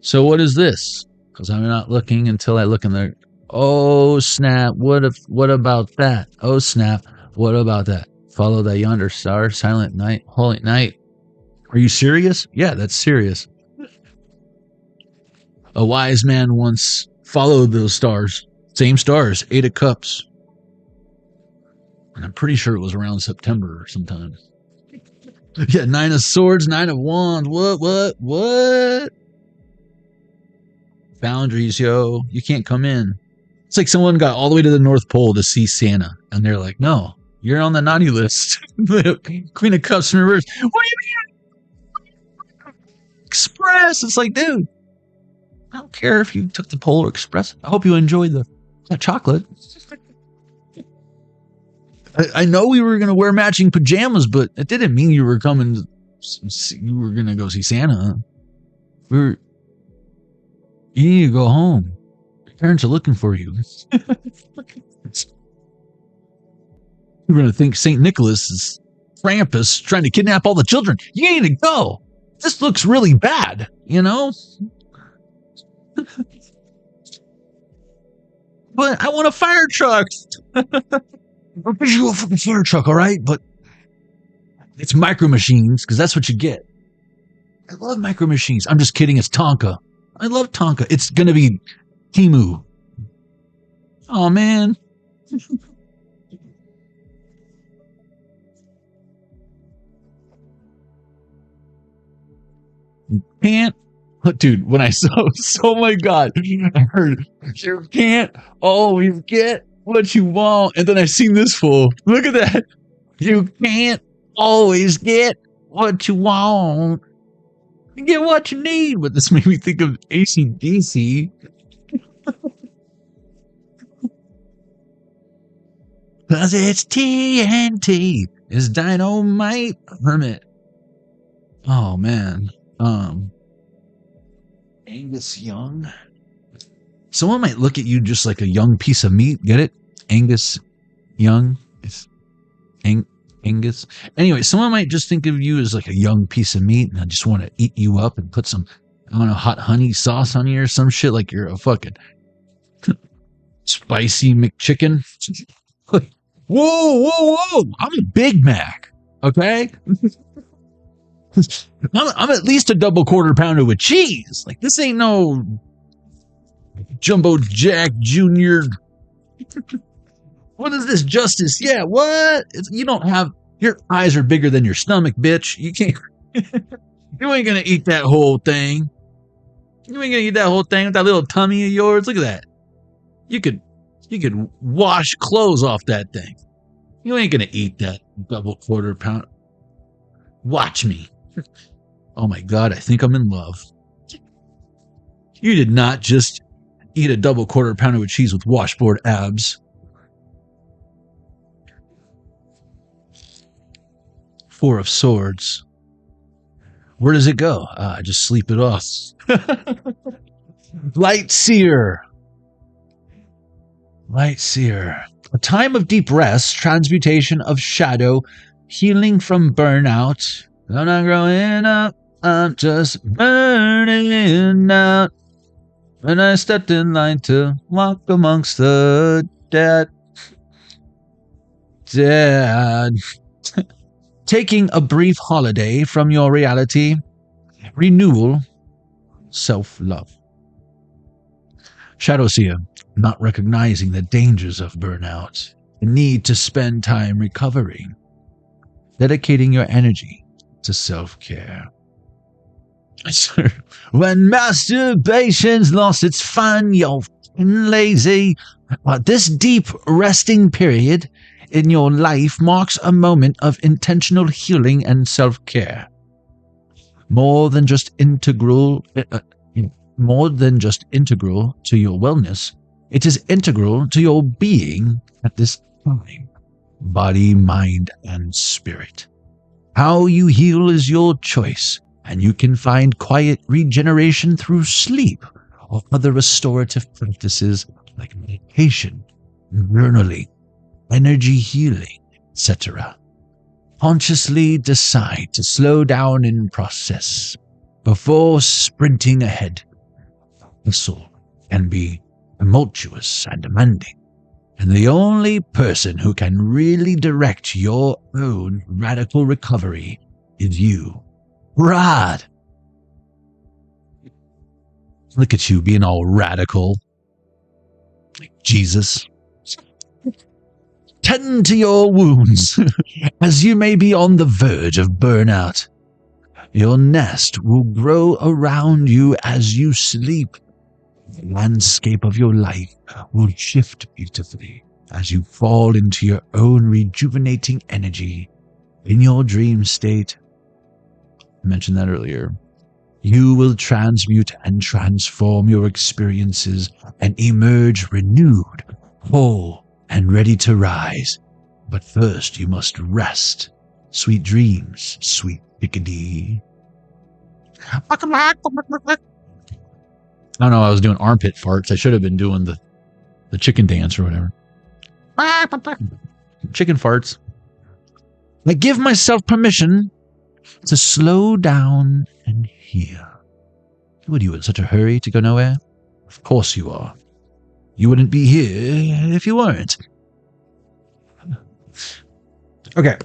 So what is this? Because I'm not looking until I look in there. Oh, snap. What about that? Oh, snap. What about that? Follow that yonder star, silent night, holy night. Are you serious? Yeah, that's serious. A wise man once followed those stars. Same stars, 8 of Cups. And I'm pretty sure it was around September or sometime. Yeah, 9 of Swords, 9 of Wands. What? Boundaries, yo. You can't come in. It's like someone got all the way to the North Pole to see Santa. And they're like, no, you're on the naughty list. Queen of Cups in reverse. What do you mean? Express. It's like, dude, I don't care if you took the Polar Express. I hope you enjoyed that chocolate. I know we were going to wear matching pajamas, but it didn't mean you were coming. You were going to go see Santa. You need to go home. Your parents are looking for you. You're going to think St. Nicholas is Krampus trying to kidnap all the children. You need to go. This looks really bad, you know? But I want a fire truck. I'll give you a fucking fire truck, all right? But it's Micro Machines, because that's what you get. I love Micro Machines. I'm just kidding. It's Tonka. I love Tonka. It's going to be Timu. Oh, man. You can't. Dude, when I saw, oh my God, I heard, you can't always get what you want. And then I seen this fool. Look at that. You can't always get what you want. You get what you need. But this made me think of AC/DC. Cause it's TNT. It's dynamite. Hermit. Oh man. Angus Young. Someone might look at you just like a young piece of meat. Get it? Angus Young. It's Angus. Anyway, someone might just think of you as like a young piece of meat, and I just want to eat you up and put some, I don't know, hot honey sauce on you or some shit, like you're a fucking spicy McChicken. Whoa! I'm a Big Mac, okay? I'm at least a double quarter pounder with cheese. Like, this ain't no Jumbo Jack Jr. What is this, Justice? Yeah, what? You don't have, your eyes are bigger than your stomach, bitch. You can't, you ain't gonna eat that whole thing. You ain't gonna eat that whole thing with that little tummy of yours. Look at that. You could wash clothes off that thing. You ain't gonna eat that double quarter pound. Watch me. Oh my God, I think I'm in love. You did not just eat a double quarter pounder with cheese with washboard abs. Four of Swords. Where does it go? I just sleep it off. Light Seer. A time of deep rest, transmutation of shadow, healing from burnout. I'm not growing up, I'm just burning out. When I stepped in line to walk amongst the dead. Taking a brief holiday from your reality. Renewal. Self-love. Shadowseer, not recognizing the dangers of burnout. The need to spend time recovering. Dedicating your energy to self-care. When masturbation's lost its fun, you're lazy. This deep resting period in your life marks a moment of intentional healing and self-care. More than just integral to your wellness, it is integral to your being at this time. Body, mind, and spirit. How you heal is your choice, and you can find quiet regeneration through sleep or other restorative practices like meditation, journaling, energy healing, etc. Consciously decide to slow down in process before sprinting ahead. The soul can be tumultuous and demanding, and the only person who can really direct your own radical recovery is you. Rad! Look at you being all radical. Like Jesus. Tend to your wounds, as you may be on the verge of burnout. Your nest will grow around you as you sleep. The landscape of your life will shift beautifully as you fall into your own rejuvenating energy. In your dream state, I mentioned that earlier, you will transmute and transform your experiences and emerge renewed, whole, and ready to rise. But first you must rest. Sweet dreams, sweet Piccadilly. I don't know, I was doing armpit farts. I should have been doing the chicken dance or whatever. Chicken farts. I give myself permission to slow down and heal. What are you in such a hurry to go nowhere? Of course you are. You wouldn't be here if you weren't. Okay.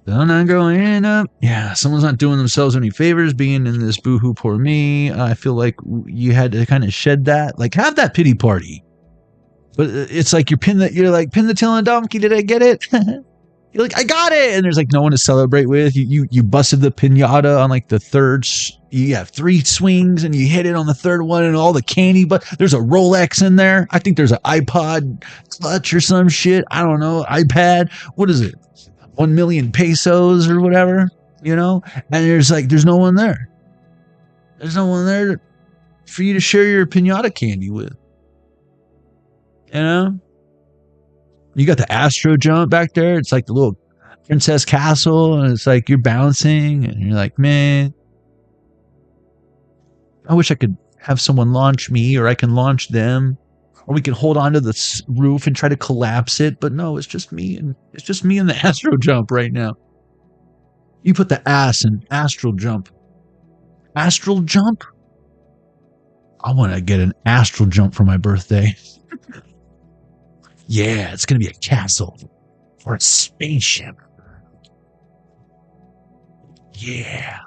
Still not going up. Yeah, someone's not doing themselves any favors being in this boohoo poor me. I feel like you had to kind of shed that. Like, have that pity party. But it's like you're like, pin the tail on donkey. Did I get it? You're like, I got it, and there's like no one to celebrate with. You busted the pinata on like the third. You have 3 swings, and you hit it on the third one, and all the candy. But there's a Rolex in there. I think there's an iPod Clutch or some shit. I don't know. iPad. What is it? 1 million pesos or whatever. You know. And there's no one there. There's no one there for you to share your pinata candy with. You know. You got the Astro Jump back there. It's like the little princess castle, and it's like you're bouncing, and you're like, man, I wish I could have someone launch me, or I can launch them, or we can hold onto the roof and try to collapse it. But no, it's just me and the Astro Jump right now. You put the ass in Astral Jump. Astral Jump? I want to get an Astral Jump for my birthday. Yeah, it's going to be a castle or a spaceship. Yeah.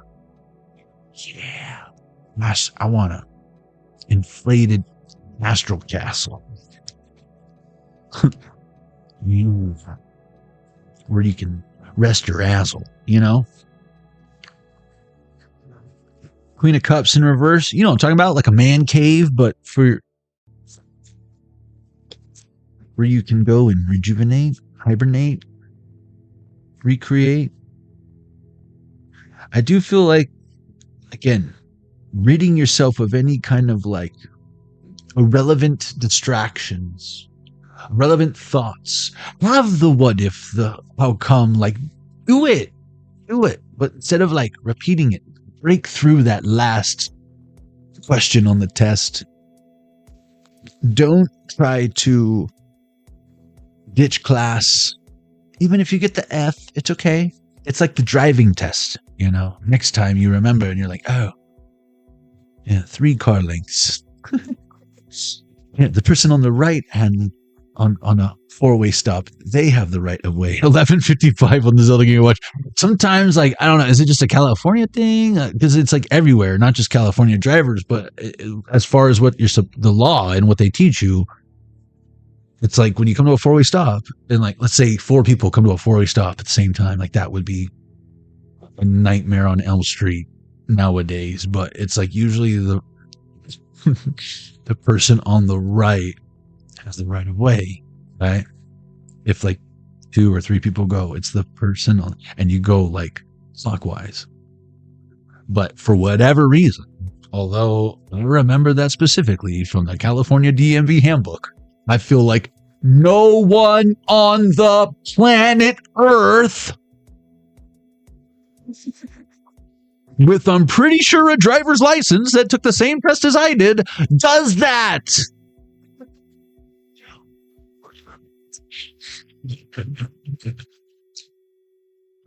Yeah. I want an inflated astral castle. Where you can rest your asshole, you know? Queen of Cups in reverse. You know what I'm talking about? Like a man cave, but for where you can go and rejuvenate, hibernate, recreate. I do feel like, again, ridding yourself of any kind of like irrelevant distractions, relevant thoughts. Have the what if, the how come, like do it. But instead of like repeating it, break through that last question on the test. Don't try to ditch class. Even if you get the F, it's okay. It's like the driving test, you know. Next time you remember and you're like, oh, yeah, 3 car lengths. Yeah, the person on the right hand on a 4-way stop, they have the right of way. 11:55 on this other game you watch. Sometimes, like, I don't know, is it just a California thing? Because it's like everywhere, not just California drivers, but as far as what the law and what they teach you. It's like when you come to a 4-way stop, and like, let's say 4 people come to a 4-way stop at the same time, like that would be a nightmare on Elm Street nowadays. But it's like usually the the person on the right has the right of way, right? If like 2 or 3 people go, it's the person on, and you go like clockwise. But for whatever reason, although I remember that specifically from the California DMV handbook, I feel like no one on the planet Earth with, I'm pretty sure, a driver's license that took the same test as I did does that.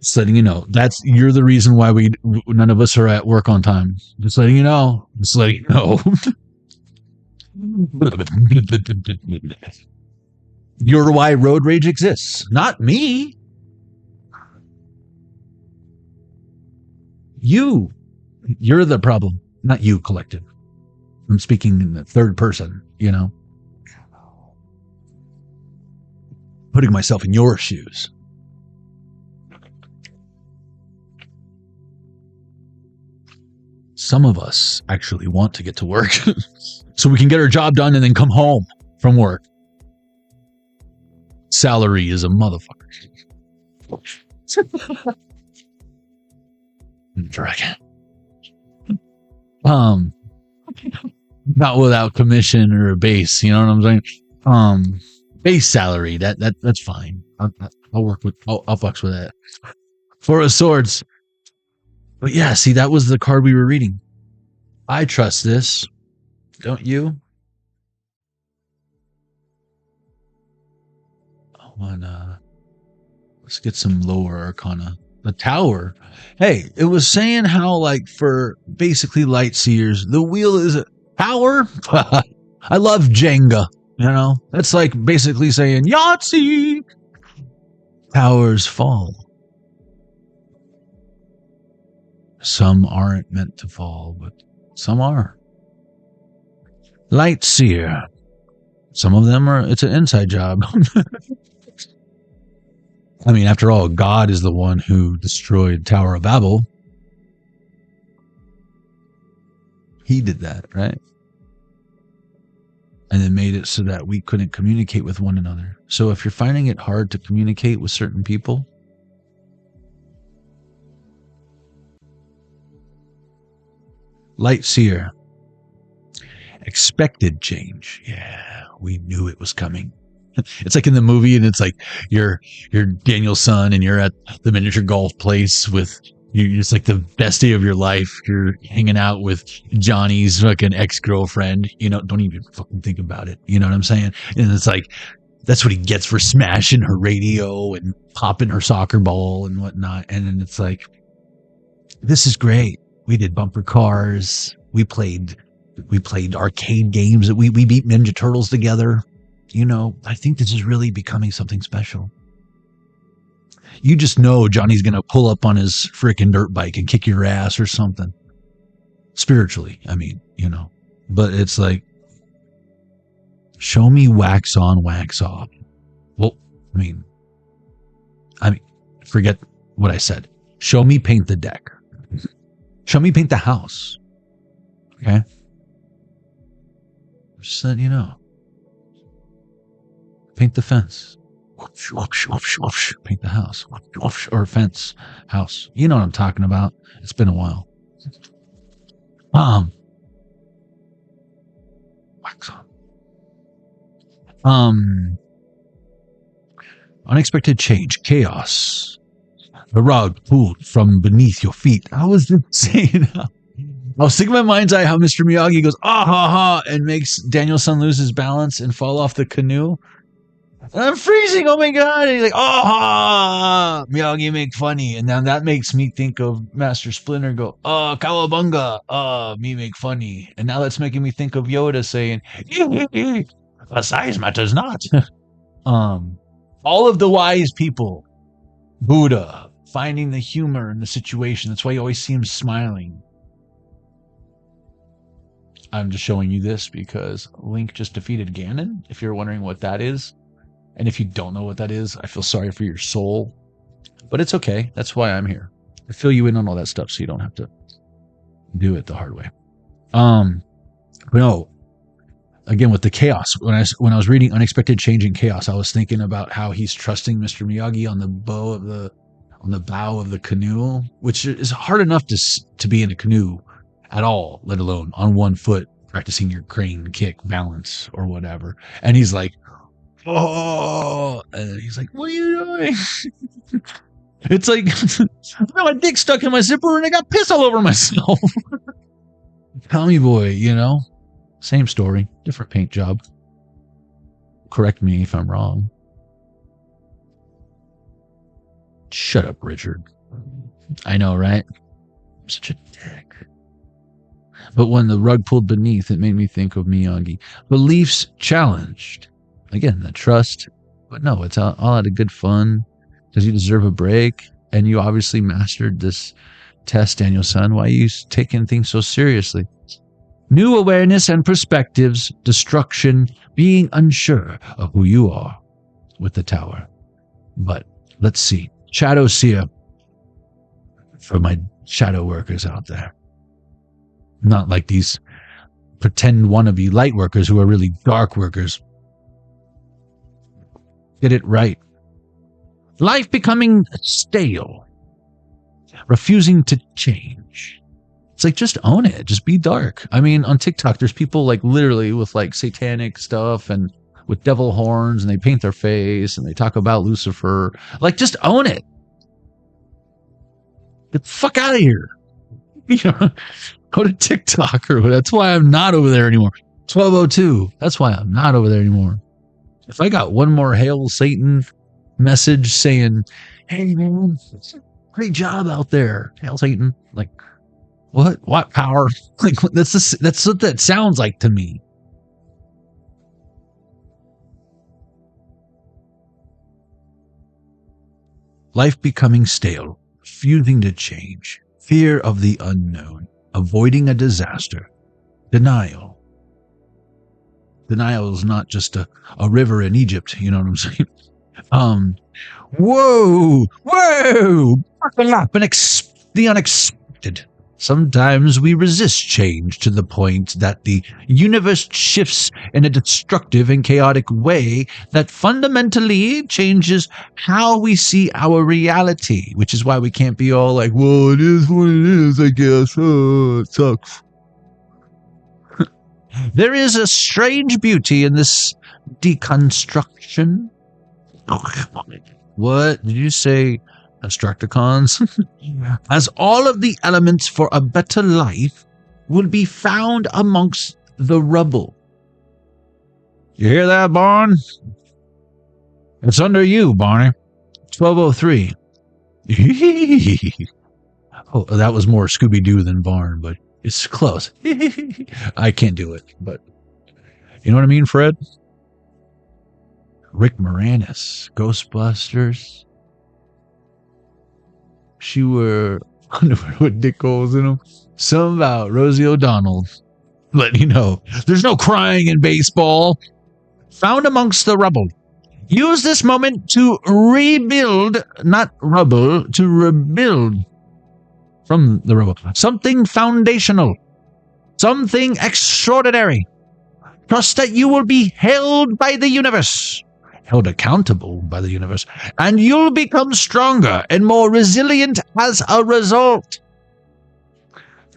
Just letting you know, you're the reason why none of us are at work on time. Just letting you know. You're why road rage exists, not me. You're the problem, not you, collective. I'm speaking in the third person, you know, putting myself in your shoes. Some of us actually want to get to work so we can get our job done and then come home from work. Salary is a motherfucker. Dragon. Not without commission or a base, you know what I'm saying? Base salary, that's fine. I'll work with, I'll fucks with that. 4 of Swords. But yeah, see, that was the card we were reading. I trust this. Don't you? Let's get some lower arcana. The Tower. Hey, it was saying how, like, for basically light seers, the wheel is a power. I love Jenga, you know? That's like basically saying Yahtzee. Towers fall. Some aren't meant to fall, but some are. Light seer. Some of them are, it's an inside job. I mean, after all, God is the one who destroyed Tower of Babel. He did that, right? And then made it so that we couldn't communicate with one another. So if you're finding it hard to communicate with certain people, Light Seer, expected change. Yeah, we knew it was coming. It's like in the movie, and it's like you're Daniel's son, and you're at the miniature golf place with you. It's like the best day of your life. You're hanging out with Johnny's fucking ex-girlfriend. You know, don't even fucking think about it. You know what I'm saying? And it's like that's what he gets for smashing her radio and popping her soccer ball and whatnot. And then it's like, this is great. We did bumper cars. We played arcade games. We beat Ninja Turtles together. You know, I think this is really becoming something special. You just know Johnny's going to pull up on his freaking dirt bike and kick your ass or something. Spiritually, I mean, you know. But it's like, show me wax on, wax off. Well, I mean, forget what I said. Show me paint the deck. Show me paint the house. Okay? Just that, you know. Paint the fence. Paint the house. Or fence, house. You know what I'm talking about. It's been a while. Wax on. Unexpected change. Chaos. The rug pulled from beneath your feet. I was just saying. I was thinking in my mind's eye how Mr. Miyagi goes, ah ha ha, and makes Daniel's son lose his balance and fall off the canoe. And I'm freezing, oh my god. And he's like, oh ha, Miyagi make funny. And now that makes me think of Master Splinter go, oh, cowabunga, me make funny. And now that's making me think of Yoda saying, size matters not. All of the wise people, Buddha, finding the humor in the situation. That's why you always see him smiling. I'm just showing you this because Link just defeated Ganon, if you're wondering what that is. And if you don't know what that is, I feel sorry for your soul. But it's okay. That's why I'm here. I fill you in on all that stuff so you don't have to do it the hard way. No. Again, with the chaos, when I was reading Unexpected Change in Chaos, I was thinking about how he's trusting Mr. Miyagi on the bow of the canoe, which is hard enough to be in a canoe at all, let alone on one foot, practicing your crane kick balance or whatever. And he's like, oh, and he's like, what are you doing? It's like, I got my dick stuck in my zipper and I got piss all over myself. Tommy boy, you know, same story, different paint job. Correct me if I'm wrong. Shut up, Richard. I know, right? I'm such a dick. But when the rug pulled beneath, it made me think of Miyagi. Beliefs challenged. Again, the trust. But no, it's all out of good fun. Does you deserve a break? And you obviously mastered this test, Daniel's son. Why are you taking things so seriously? New awareness and perspectives, destruction, being unsure of who you are with the tower. But let's see. Shadow Seer. For my shadow workers out there. Not like these pretend wannabe light workers who are really dark workers. Get it right. Life becoming stale. Refusing to change. It's like, just own it. Just be dark. I mean, on TikTok, there's people like literally with like satanic stuff and with devil horns, and they paint their face and they talk about Lucifer. Like, just own it. Get the fuck out of here. You know, go to TikTok or that's why I'm not over there anymore. 1202. That's why I'm not over there anymore. If I got one more Hail Satan message saying, hey man, great job out there, Hail Satan. Like, what power? Like, that's what that sounds like to me. Life becoming stale, refusing to change, fear of the unknown, avoiding a disaster, denial. Denial is not just a river in Egypt, you know what I'm saying? Whoa! Whoa! Buckle up and the unexpected. Sometimes we resist change to the point that the universe shifts in a destructive and chaotic way that fundamentally changes how we see our reality, which is why we can't be all like, well, it is what it is, I guess. Oh, it sucks. There is a strange beauty in this deconstruction. What did you say? Constructicons? As all of the elements for a better life will be found amongst the rubble. You hear that, Barn? It's under you, Barney. 1203. Oh, that was more Scooby-Doo than Barn, but it's close. I can't do it, but you know what I mean, Fred? Rick Moranis, Ghostbusters. She wore underwear with dick holes in them. Something about Rosie O'Donnell. Let you know, there's no crying in baseball. Found amongst the rubble. Use this moment to rebuild, not rubble, to rebuild from the rubble. Something foundational. Something extraordinary. Trust that you will be held by the universe. Held accountable by the universe, and you'll become stronger and more resilient as a result.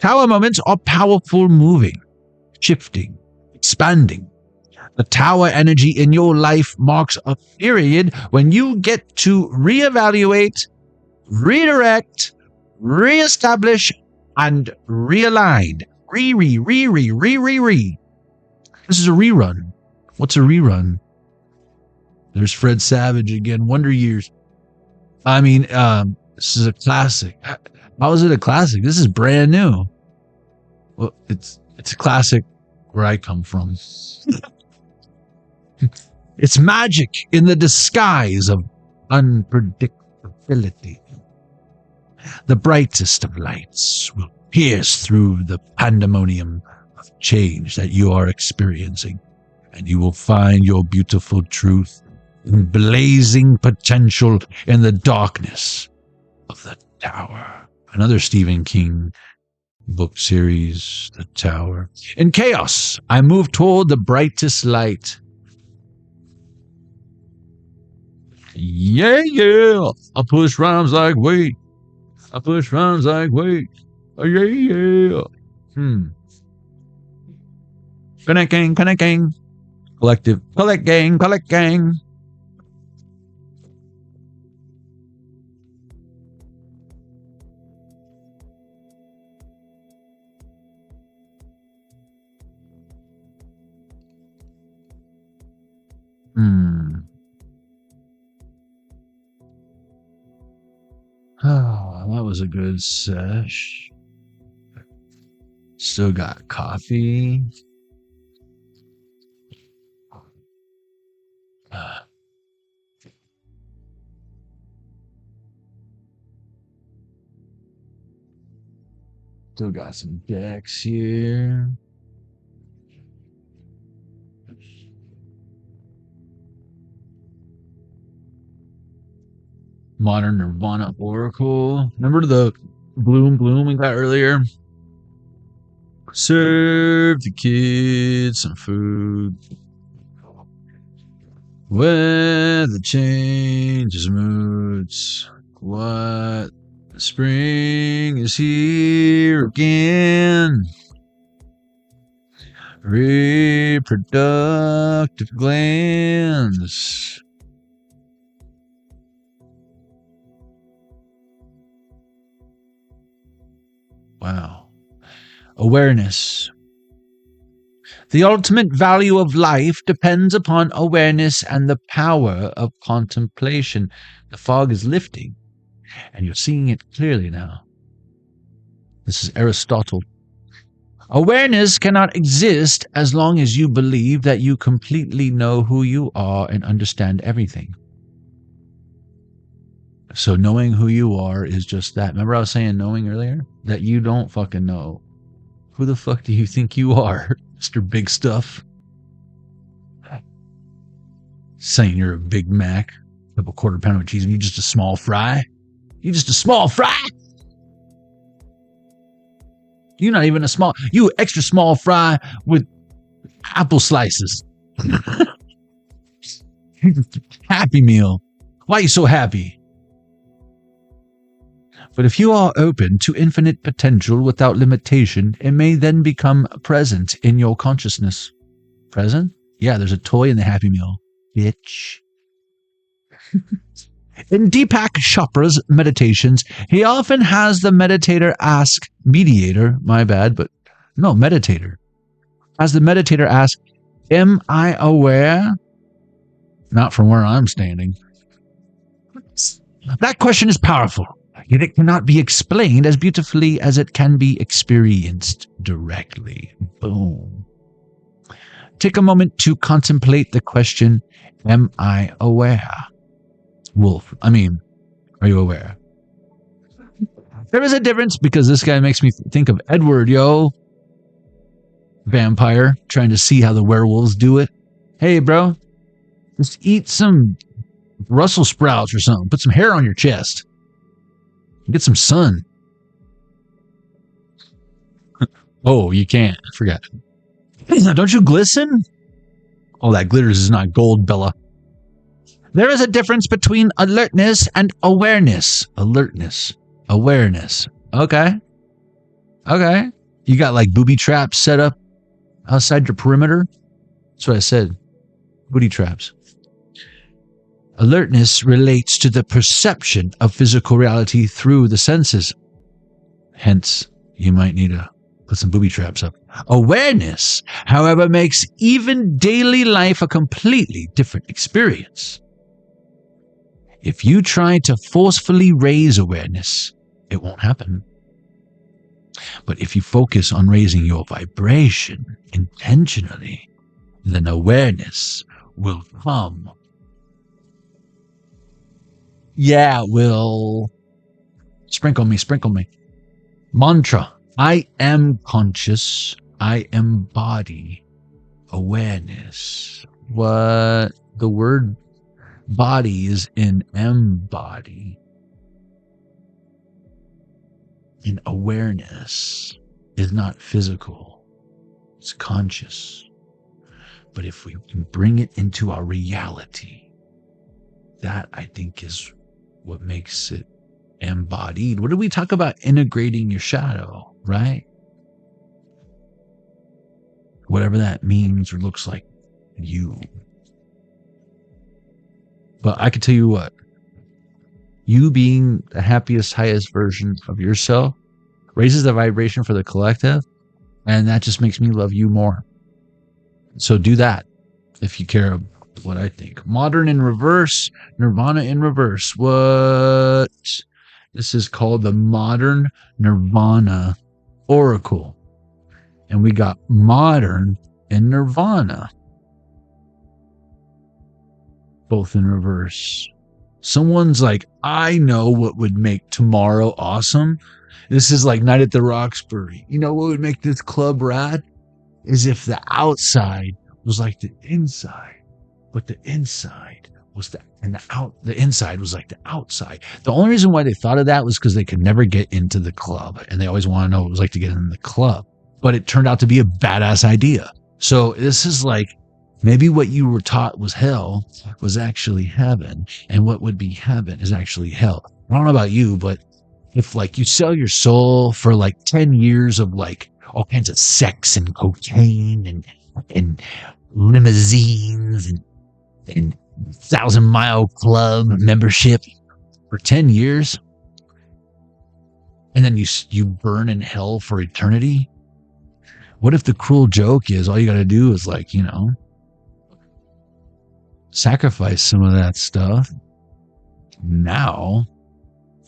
Tower moments are powerful, moving, shifting, expanding. The tower energy in your life marks a period when you get to reevaluate, redirect, reestablish, and realign. Re. This is a rerun. What's a rerun? There's Fred Savage again. Wonder Years. I mean, this is a classic. How is it a classic? This is brand new. Well, it's a classic where I come from. It's magic in the disguise of unpredictability. The brightest of lights will pierce through the pandemonium of change that you are experiencing, and you will find your beautiful truth and blazing potential in the darkness of the tower. Another Stephen King book series, The Tower. In chaos, I move toward the brightest light. Yeah. I push rhymes like weight. I push rhymes like weight. Oh, yeah. Connect gang. Collective. Collect gang. Oh, that was a good sesh. Still got coffee. Still got some decks here. Modern Nirvana Oracle. Remember the bloom we got earlier? Serve the kids some food. Weather changes moods. What? Spring is here again. Reproductive glands. Wow. Awareness. The ultimate value of life depends upon awareness and the power of contemplation. The fog is lifting, and you're seeing it clearly now. This is Aristotle. Awareness cannot exist as long as you believe that you completely know who you are and understand everything. So knowing who you are is just that. Remember I was saying knowing earlier? That you don't fucking know. Who the fuck do you think you are, Mr. Big Stuff? Saying you're a Big Mac. Double quarter pounder with cheese, and you just a small fry. You just a small fry. You're not even a small. You extra small fry with apple slices. Happy Meal. Why are you so happy? But if you are open to infinite potential without limitation, it may then become present in your consciousness. Present? Yeah, there's a toy in the Happy Meal. Bitch. In Deepak Chopra's meditations, he often has the meditator ask, meditator, has the meditator ask, am I aware? Not from where I'm standing. That question is powerful, yet it cannot be explained as beautifully as it can be experienced directly. Boom. Take a moment to contemplate the question, am I aware? Wolf, are you aware? There is a difference, because this guy makes me think of Edward, vampire, trying to see how the werewolves do it. Hey, bro, just eat some Brussels sprouts or something. Put some hair on your chest. Get some sun. Oh, you can't. I forgot. Don't you glisten? All that glitters is not gold, Bella. There is a difference between alertness and awareness. Alertness. Awareness. Okay. You got like booby traps set up outside your perimeter? That's what I said. Booby traps. Alertness relates to the perception of physical reality through the senses. Hence, you might need to put some booby traps up. Awareness, however, makes even daily life a completely different experience. If you try to forcefully raise awareness, it won't happen. But if you focus on raising your vibration intentionally, then awareness will come. Yeah, it will. Sprinkle me. Mantra. I am conscious. I embody awareness. What? The word body is in embody. And awareness is not physical. It's conscious. But if we can bring it into our reality, that I think is what makes it embodied. What did we talk about? Integrating your shadow, right? Whatever that means or looks like you. But I can tell you what, you being the happiest, highest version of yourself raises the vibration for the collective, and that just makes me love you more. So do that if you care what I think. Modern in reverse, Nirvana in reverse. What? This is called the Modern Nirvana Oracle. And we got modern and Nirvana. Both in reverse. Someone's like, I know what would make tomorrow awesome. This is like Night at the Roxbury. You know what would make this club rad? Is if the outside was like the inside. But the inside was the inside was like the outside. The only reason why they thought of that was because they could never get into the club. And they always want to know what it was like to get in the club. But it turned out to be a badass idea. So this is like, maybe what you were taught was hell was actually heaven. And what would be heaven is actually hell. I don't know about you, but if like you sell your soul for like 10 years of like all kinds of sex and cocaine and limousines and 1,000-mile club membership for 10 years, and then you burn in hell for eternity. What if the cruel joke is all you got to do is like, sacrifice some of that stuff now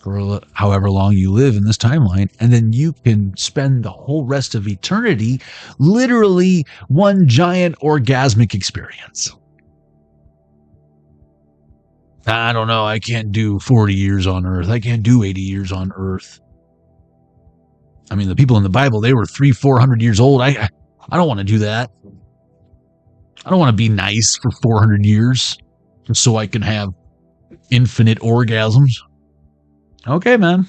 for however long you live in this timeline, and then you can spend the whole rest of eternity literally one giant orgasmic experience. I don't know. I can't do 40 years on Earth. I can't do 80 years on Earth. I mean, the people in the Bible, they were 300-400 years old. I don't want to do that. I don't want to be nice for 400 years just so I can have Infinite orgasms. Okay, man.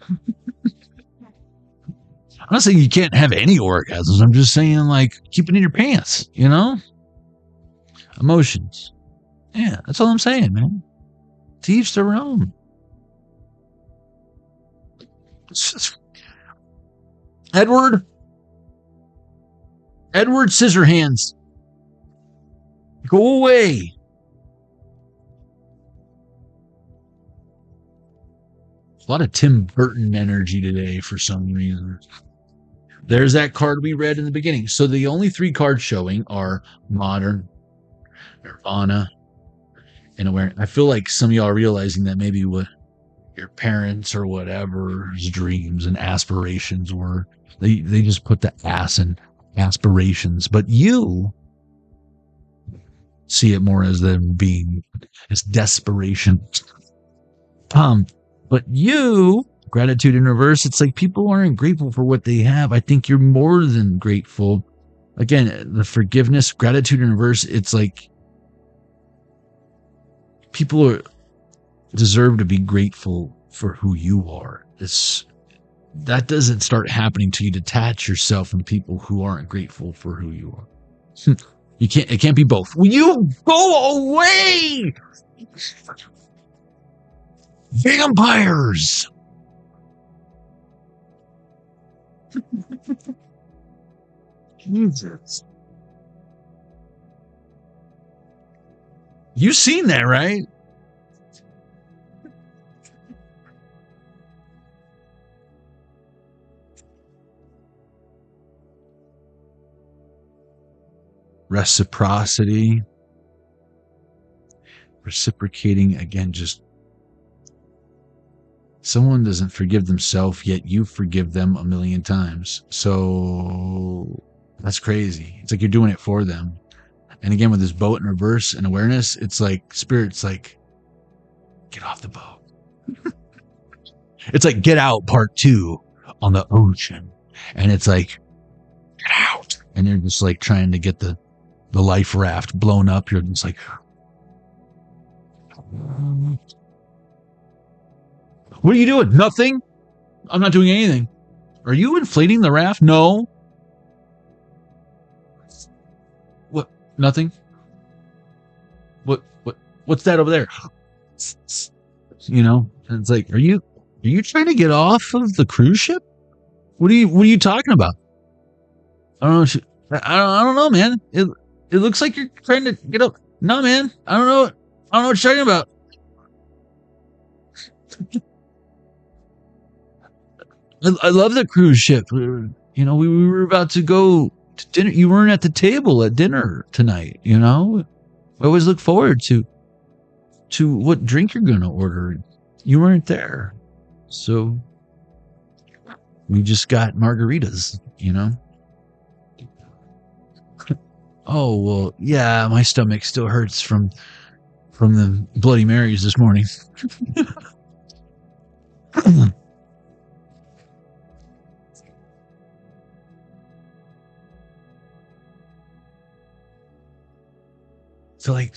I'm not saying you can't have any orgasms. I'm just saying, like, keep it in your pants, you know? Emotions. Yeah, that's all I'm saying, man. To each their own. Edward Scissorhands. Go away. A lot of Tim Burton energy today for some reason. There's that card we read in the beginning. So the only 3 cards showing are Modern, Nirvana, and Awareness. I feel like some of y'all are realizing that maybe what your parents or whatever's dreams and aspirations were, they just put the ass in aspirations. But you see it more as them being as desperation. But you, gratitude in reverse, it's like people aren't grateful for what they have. I think you're more than grateful. Again, the forgiveness, gratitude in reverse, it's like people deserve to be grateful for who you are. That doesn't start happening till you detach yourself from people who aren't grateful for who you are. It can't be both. Will you go away? Vampires! Jesus. You've seen that, right? Reciprocity. Reciprocating, again, just someone doesn't forgive themselves, yet you forgive them 1,000,000 times. So that's crazy. It's like you're doing it for them. And again, with this boat in reverse and awareness, it's like Spirit's like, get off the boat. It's like Get Out Part 2 on the ocean. And it's like, get out. And you're just like trying to get the life raft blown up. You're just like, what are you doing? Nothing? I'm not doing anything. Are you inflating the raft? No. What? Nothing? What's that over there? You know? And it's like, are you trying to get off of the cruise ship? What are you talking about? I don't know. I don't know, man. It looks like you're trying to get up. No, man. I don't know what you're talking about. I love the cruise ship. You know, we were about to go to dinner. You weren't at the table at dinner tonight, you know? I always look forward to what drink you're going to order. You weren't there. So we just got margaritas, you know? Oh, well, yeah, my stomach still hurts from the Bloody Marys this morning. So like,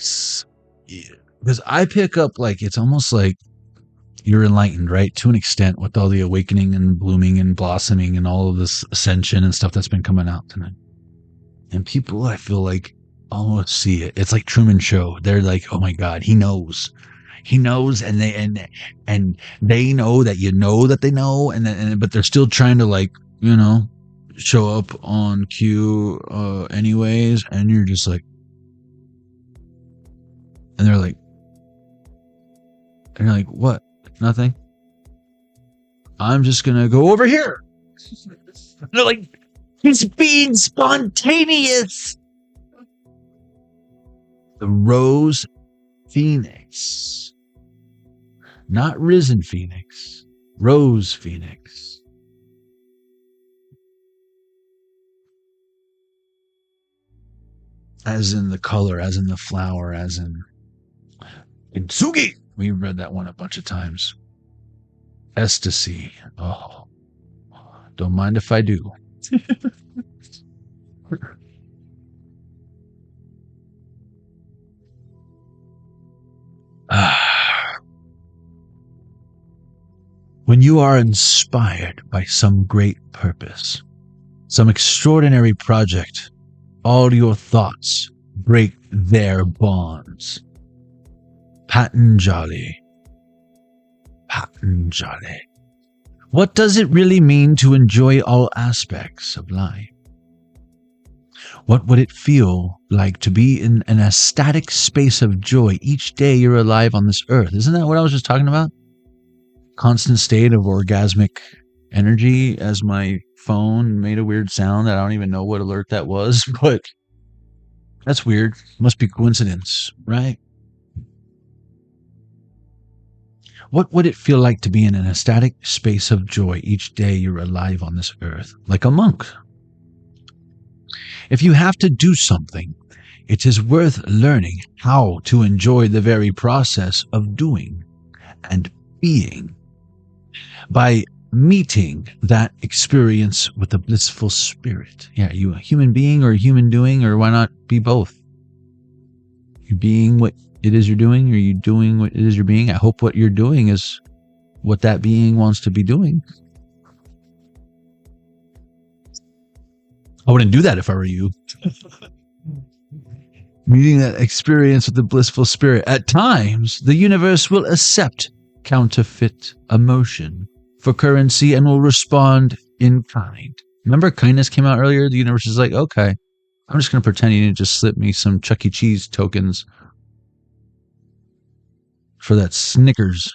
because I pick up like, it's almost like you're enlightened, right? To an extent with all the awakening and blooming and blossoming and all of this ascension and stuff that's been coming out tonight. And people, I feel like, almost see it. It's like Truman Show. They're like, oh my God, he knows. He knows, and they know that you know that they know, but they're still trying to, like, you know, show up on cue anyways, and you're just like, and they're like, what? Nothing? I'm just gonna go over here. And they're like, he's being spontaneous. The Rose Phoenix. Not Risen Phoenix. Rose Phoenix. As in the color, as in the flower, as in Kintsugi. We've read that one a bunch of times. Ecstasy. Oh, don't mind if I do. When you are inspired by some great purpose, some extraordinary project, all your thoughts break their bonds. Patanjali. Patanjali. What does it really mean to enjoy all aspects of life? What would it feel like to be in an ecstatic space of joy each day you're alive on this earth? Isn't that what I was just talking about? Constant state of orgasmic energy, as my phone made a weird sound. I don't even know what alert that was, but that's weird. Must be coincidence, right? What would it feel like to be in an ecstatic space of joy each day you're alive on this earth, like a monk? If you have to do something, it is worth learning how to enjoy the very process of doing and being. By meeting that experience with a blissful spirit. Yeah, are you a human being or a human doing, or why not be both? You're being what it is you're doing, or are you doing what it is you're being? I hope what you're doing is what that being wants to be doing. I wouldn't do that if I were you. Meeting that experience with the blissful spirit. At times, the universe will accept counterfeit emotion for currency and will respond in kind. Remember kindness came out earlier? The universe is like, okay, I'm just going to pretend you need to just slip me some Chuck E. Cheese tokens for that Snickers.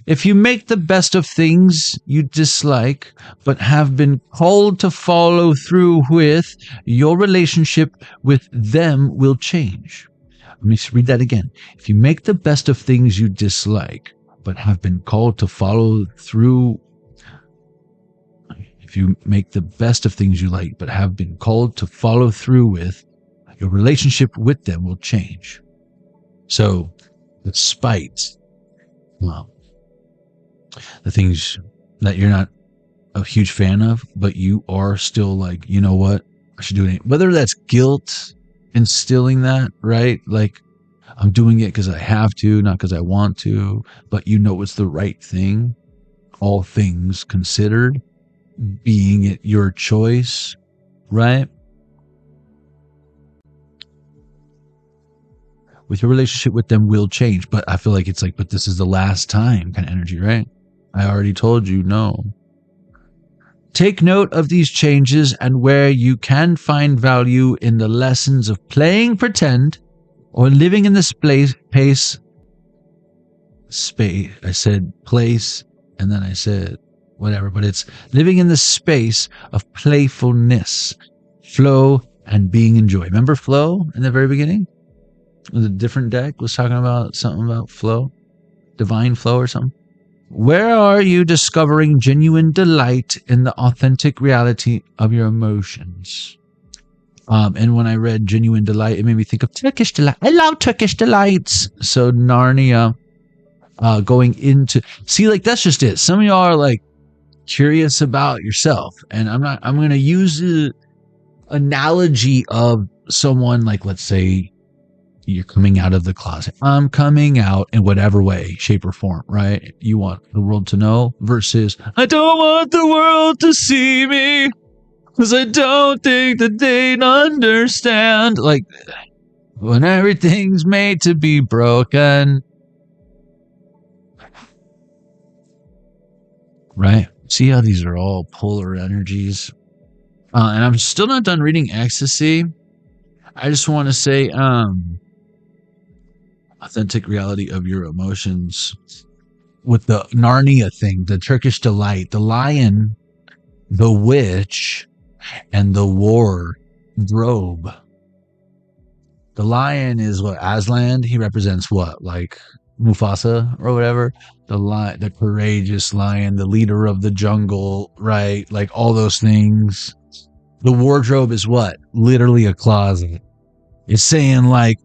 If you make the best of things you dislike, but have been called to follow through with, your relationship with them will change. Let me read that again. If you make the best of things you dislike, but have been called to follow through. If you make the best of things you like, but have been called to follow through with, your relationship with them will change. So, despite, well, the things that you're not a huge fan of, but you are still like, you know what, I should do it. Whether that's guilt instilling that, right? Like, I'm doing it because I have to, not because I want to, but you know it's the right thing. All things considered, being it your choice, right? With your relationship with them will change, but I feel like it's like, but this is the last time kind of energy, right? I already told you no. Take note of these changes and where you can find value in the lessons of playing pretend or living in this space. I said place, and then I said whatever, but it's living in the space of playfulness, flow, and being in joy. Remember flow in the very beginning? The different deck was talking about something about flow, divine flow or something. Where are you discovering genuine delight in the authentic reality of your emotions? And when I read genuine delight, it made me think of Turkish delight. I love Turkish delights. So Narnia, going into, see, like that's just it. Some of y'all are like curious about yourself, and I'm going to use the analogy of someone like, let's say you're coming out of the closet. I'm coming out in whatever way, shape, or form, right? You want the world to know versus I don't want the world to see me because I don't think that they'd understand. Like when everything's made to be broken. Right? See how these are all polar energies? And I'm still not done reading Ecstasy. I just want to say, authentic reality of your emotions with the Narnia thing, the Turkish delight, the lion, the witch, and the wardrobe. The lion is what? Aslan. He represents what? Like Mufasa or whatever. The courageous lion, the leader of the jungle, right? Like all those things. The wardrobe is what? Literally a closet. It's saying like,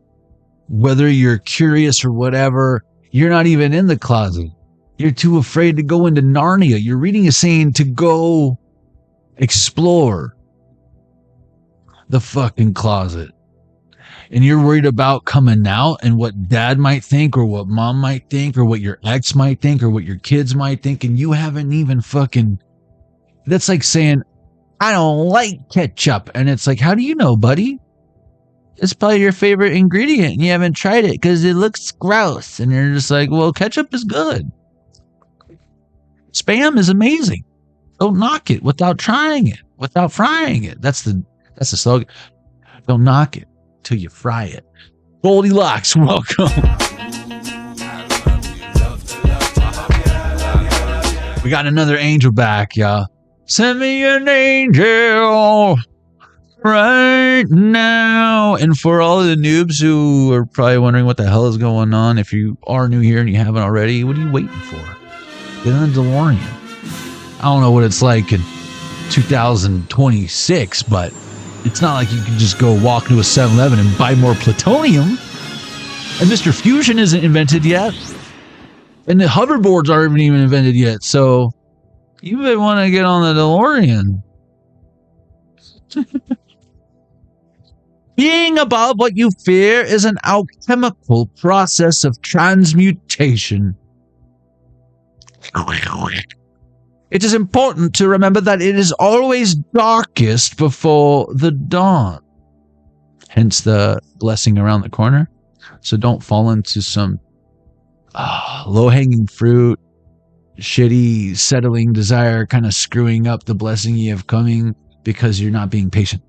whether you're curious or whatever, you're not even in the closet. You're too afraid to go into Narnia. Your reading is saying to go explore the fucking closet. and you're worried about coming out and what dad might think or what mom might think or what your ex might think or what your kids might think, and you haven't even fucking, that's like saying, I don't like ketchup. And it's like, how do you know, buddy? It's probably your favorite ingredient and you haven't tried it because it looks gross. And you're just like, well, ketchup is good. Spam is amazing. Don't knock it without trying it, without frying it. That's the slogan. Don't knock it till you fry it. Goldilocks, welcome. We got another angel back, y'all. Send me an angel right now. And for all the noobs who are probably wondering what the hell is going on, if you are new here and you haven't already, what are you waiting for? Get in the DeLorean. I don't know what it's like in 2026, but it's not like you can just go walk to a 7-Eleven and buy more plutonium. And Mr. Fusion isn't invented yet. And the hoverboards aren't even invented yet. So you may want to get on the DeLorean. Being above what you fear is an alchemical process of transmutation. It is important to remember that it is always darkest before the dawn. Hence the blessing around the corner. So don't fall into some low-hanging fruit, shitty, settling desire, kind of screwing up the blessing you have coming because you're not being patient.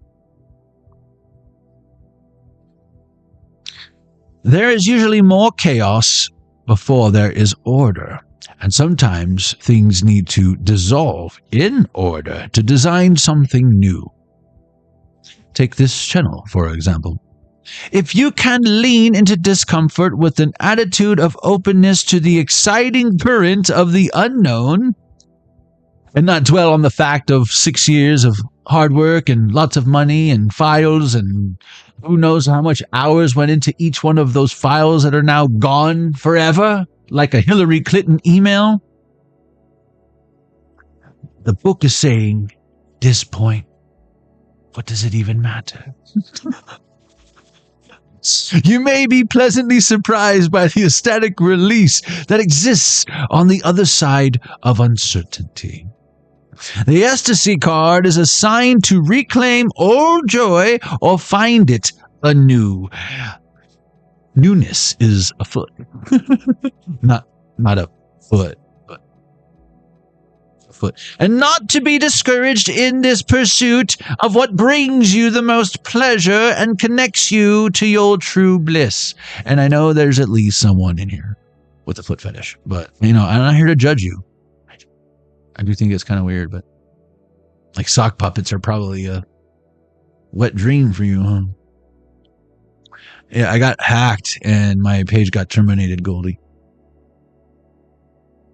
There is usually more chaos before there is order. And sometimes things need to dissolve in order to design something new. Take this channel, for example. If you can lean into discomfort with an attitude of openness to the exciting current of the unknown, and not dwell on the fact of 6 years of hard work and lots of money and files and who knows how much hours went into each one of those files that are now gone forever, like a Hillary Clinton email. The book is saying, at this point, what does it even matter? You may be pleasantly surprised by the ecstatic release that exists on the other side of uncertainty. The ecstasy card is a sign to reclaim old joy or find it anew. Newness is afoot. not a foot, but a foot. And not to be discouraged in this pursuit of what brings you the most pleasure and connects you to your true bliss. And I know there's at least someone in here with a foot fetish, but I'm not here to judge you. I do think it's kind of weird, but like sock puppets are probably a wet dream for you, huh? Yeah, I got hacked and my page got terminated, Goldie.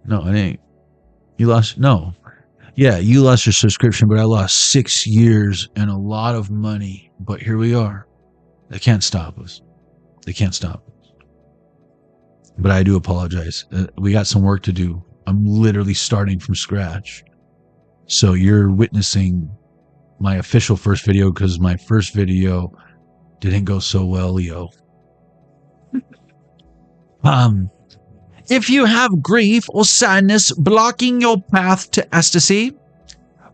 No, it ain't. You lost? No. Yeah, you lost your subscription, but I lost 6 years and a lot of money. But here we are. They can't stop us. They can't stop us. But I do apologize. We got some work to do. I'm literally starting from scratch. So you're witnessing my official first video because my first video didn't go so well, Leo. If you have grief or sadness blocking your path to ecstasy,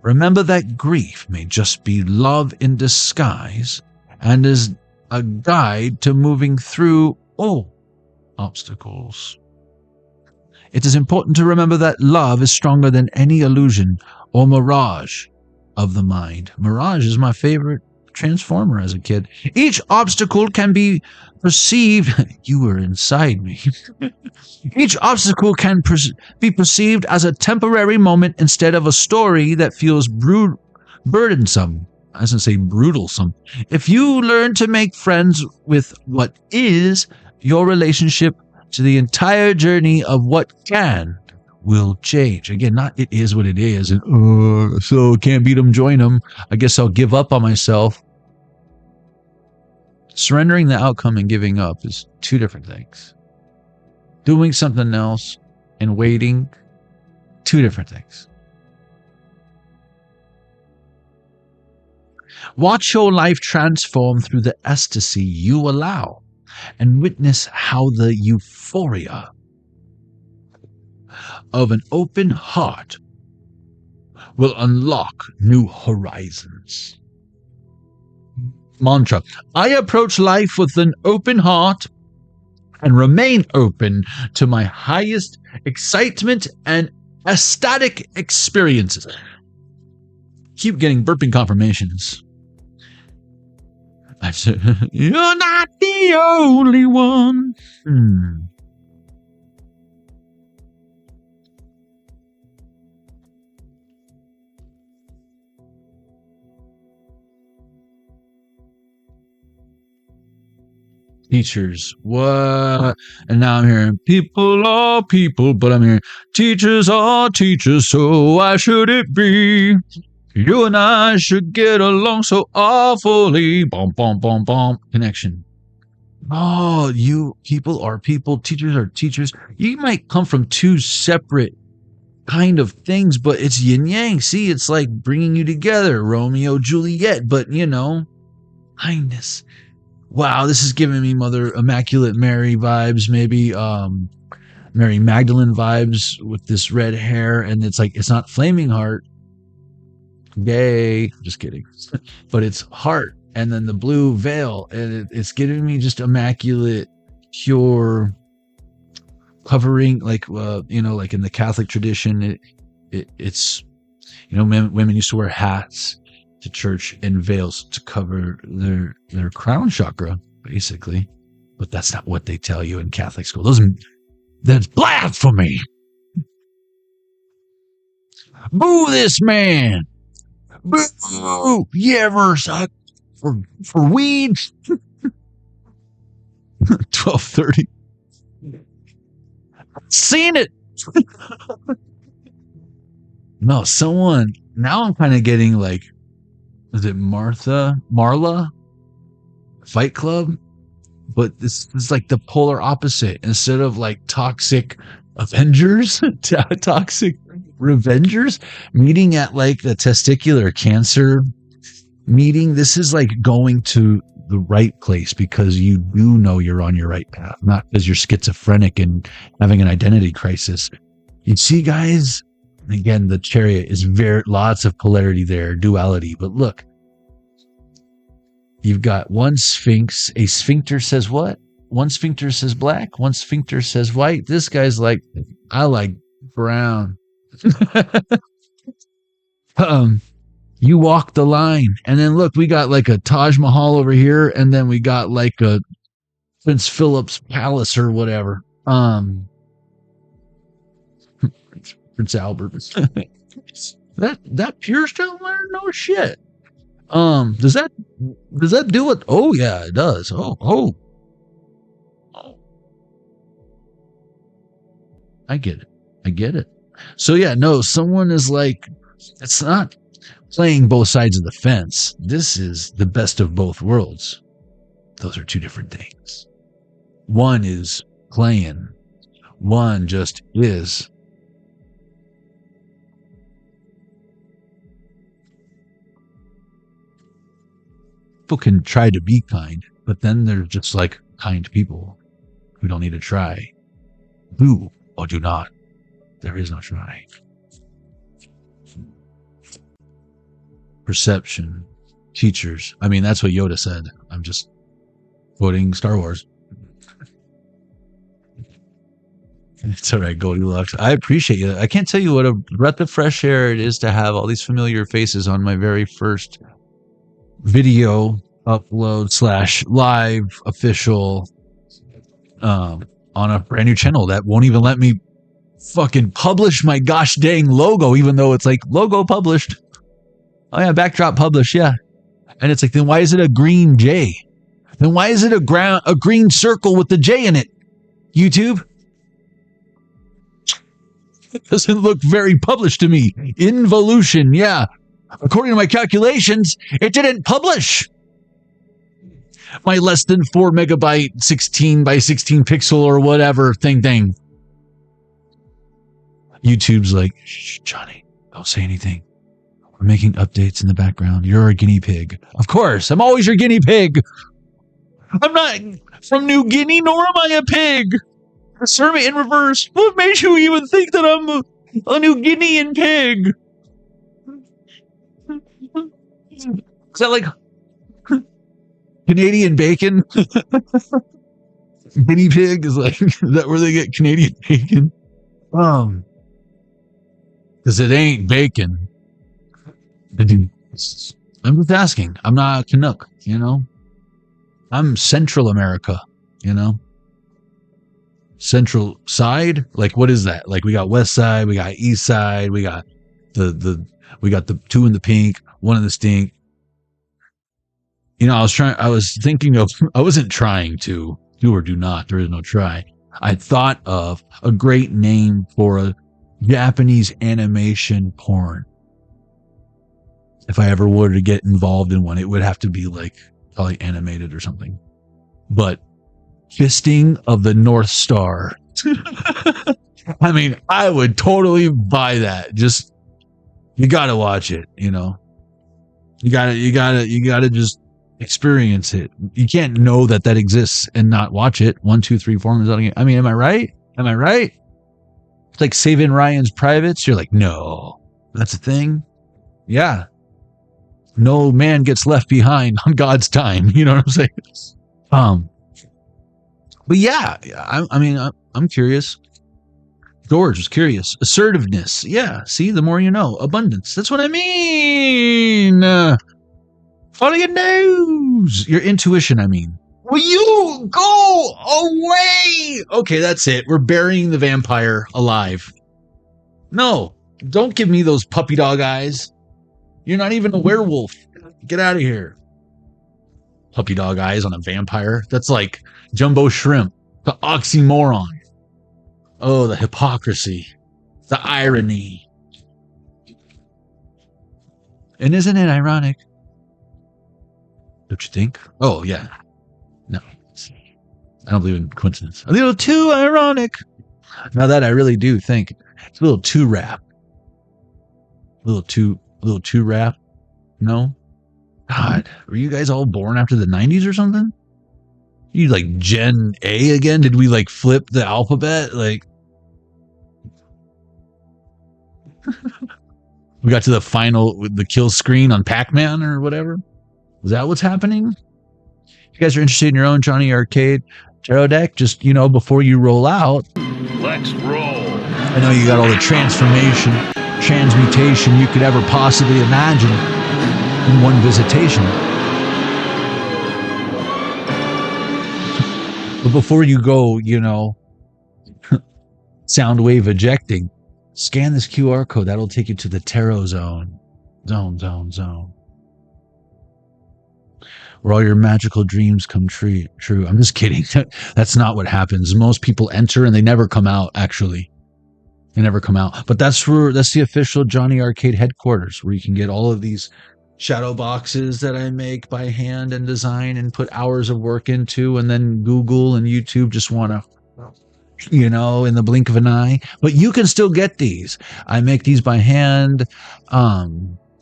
remember that grief may just be love in disguise and is a guide to moving through all obstacles. It is important to remember that love is stronger than any illusion or mirage of the mind. Mirage is my favorite Transformer as a kid. Each obstacle can be perceived. You were inside me. Each obstacle can be perceived as a temporary moment instead of a story that feels burdensome. I was going to say brutalsome. If you learn to make friends with what is, your relationship to the entire journey of what can will change. Again, not it is what it is, and so can't beat them, join them. I guess I'll give up on myself. Surrendering the outcome and giving up is two different things. Doing something else and waiting, two different things. Watch your life transform through the ecstasy you allow, and witness how the euphoria of an open heart will unlock new horizons. Mantra: I approach life with an open heart and remain open to my highest excitement and ecstatic experiences. Keep getting burping confirmations. I've said, you're not the only one. Teachers, what? And now I'm hearing people are people, but I'm hearing teachers are teachers, so why should it be? You and I should get along so awfully. Bom, bom, bom, bom. Connection. Oh, you people are people, teachers are teachers. You might come from two separate kind of things, but it's yin yang. See, it's like bringing you together, Romeo, Juliet, but kindness. Wow, this is giving me Mother Immaculate Mary vibes, maybe Mary Magdalene vibes with this red hair, and it's like, it's not flaming heart. Gay, just kidding. But it's heart, and then the blue veil, and it's giving me just immaculate, pure covering, like like in the Catholic tradition, it's women used to wear hats to church and veils to cover their crown chakra, basically. But that's not what they tell you in Catholic school. That's blasphemy. Boo this man. Boo. You ever suck for weed? 12:30. Seen it. No, someone. Now I'm kind of getting like, is it Marla? Fight Club? But this is like the polar opposite. Instead of like toxic Avengers, toxic Revengers meeting at like a testicular cancer meeting, this is like going to the right place because you do know you're on your right path, not because you're schizophrenic and having an identity crisis. You see, guys, again, the Chariot is lots of polarity there, duality. But look, you've got one sphinx. A sphincter says what? One sphincter says black. One sphincter says white. This guy's like, I like brown. You walk the line. And then look, we got like a Taj Mahal over here. And then we got like a Prince Philip's Palace or whatever. Prince Albert. that pure stone there? No shit. Does that do it? Oh yeah, it does. Oh. I get it. So yeah, no, someone is like, it's not playing both sides of the fence. This is the best of both worlds. Those are two different things. One is playing. One just is. People can try to be kind, but then they're just like kind people who don't need to try. Do or do not. There is no try. Perception. Teachers. I mean, that's what Yoda said. I'm just quoting Star Wars. It's all right, Goldilocks. I appreciate you. I can't tell you what a breath of fresh air it is to have all these familiar faces on my very first video upload / live official on a brand new channel that won't even let me fucking publish my gosh dang logo, even though it's like logo published. Oh yeah, backdrop published, yeah. And it's like, then why is it a green J? Then why is it a green circle with the J in it? YouTube? It doesn't look very published to me. Involution, yeah. According to my calculations, it didn't publish. My less than 4 megabyte, 16 by 16 pixel or whatever thing. YouTube's like, shh, Johnny, don't say anything. We're making updates in the background. You're a guinea pig. Of course, I'm always your guinea pig. I'm not from New Guinea, nor am I a pig. Survey in reverse. What made you even think that I'm a New Guinean pig? Is that like Canadian bacon? Guinea pig is like, is that where they get Canadian bacon? Because it ain't bacon. I'm just asking. I'm not a Canuck, you know? I'm Central America, you know? Central side? Like, what is that? Like, we got West Side, we got East Side, we got we got the two in the pink, one in the stink. You know, I wasn't trying to, do or do not, there is no try. I thought of a great name for a Japanese animation porn. If I ever were to get involved in one, it would have to be like probably animated or something. But Fisting of the North Star. I mean, I would totally buy that. Just, you gotta watch it, you know. You gotta just experience it. You can't know that exists and not watch it. 1, 2, 3, 4. I mean, am I right? Am I right? It's like Saving Ryan's Privates. You're like, no, that's a thing. Yeah. No man gets left behind on God's time. You know what I'm saying? But yeah, I'm curious. George was curious. Assertiveness. Yeah. See, the more you know. Abundance. That's what I mean. Follow your nose. Your intuition, I mean. Will you go away? Okay, that's it. We're burying the vampire alive. No, don't give me those puppy dog eyes. You're not even a werewolf. Get out of here. Puppy dog eyes on a vampire. That's like jumbo shrimp. The oxymoron. Oh, the hypocrisy. The irony. And isn't it ironic? Don't you think? Oh, yeah. No. I don't believe in coincidence. A little too ironic. Now that I really do think it's a little too rap. A little too rap. No? God, were you guys all born after the 90s or something? You like Gen A again? Did we like flip the alphabet? Like, we got to the final with the kill screen on Pac-Man or whatever? Was that what's happening? If you guys are interested in your own Jonny Arkade tarot deck, just, you know, before you roll out. Let's roll. I know you got all the transformation, transmutation you could ever possibly imagine in one visitation. But before you go, you know, sound wave ejecting, scan this QR code. That'll take you to the tarot zone. Zone. Where all your magical dreams come true. I'm just kidding. That's not what happens. Most people enter and they never come out, actually. They never come out. But that's the official Jonny Arkade headquarters, where you can get all of these shadow boxes that I make by hand and design and put hours of work into, and then Google and YouTube just want to, you know, in the blink of an eye. But you can still get these. I make these by hand.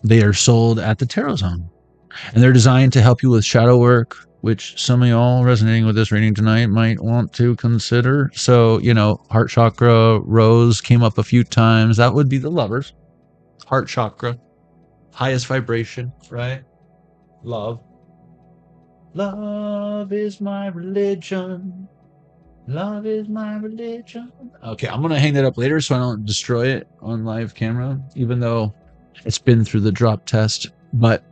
They are sold at the Tarot Zone. And they're designed to help you with shadow work, which some of y'all resonating with this reading tonight might want to consider. So, you know, heart chakra, rose came up a few times. That would be the lovers. Heart chakra. Highest vibration, right? Love. Love is my religion. Love is my religion. Okay, I'm going to hang that up later so I don't destroy it on live camera, even though it's been through the drop test. But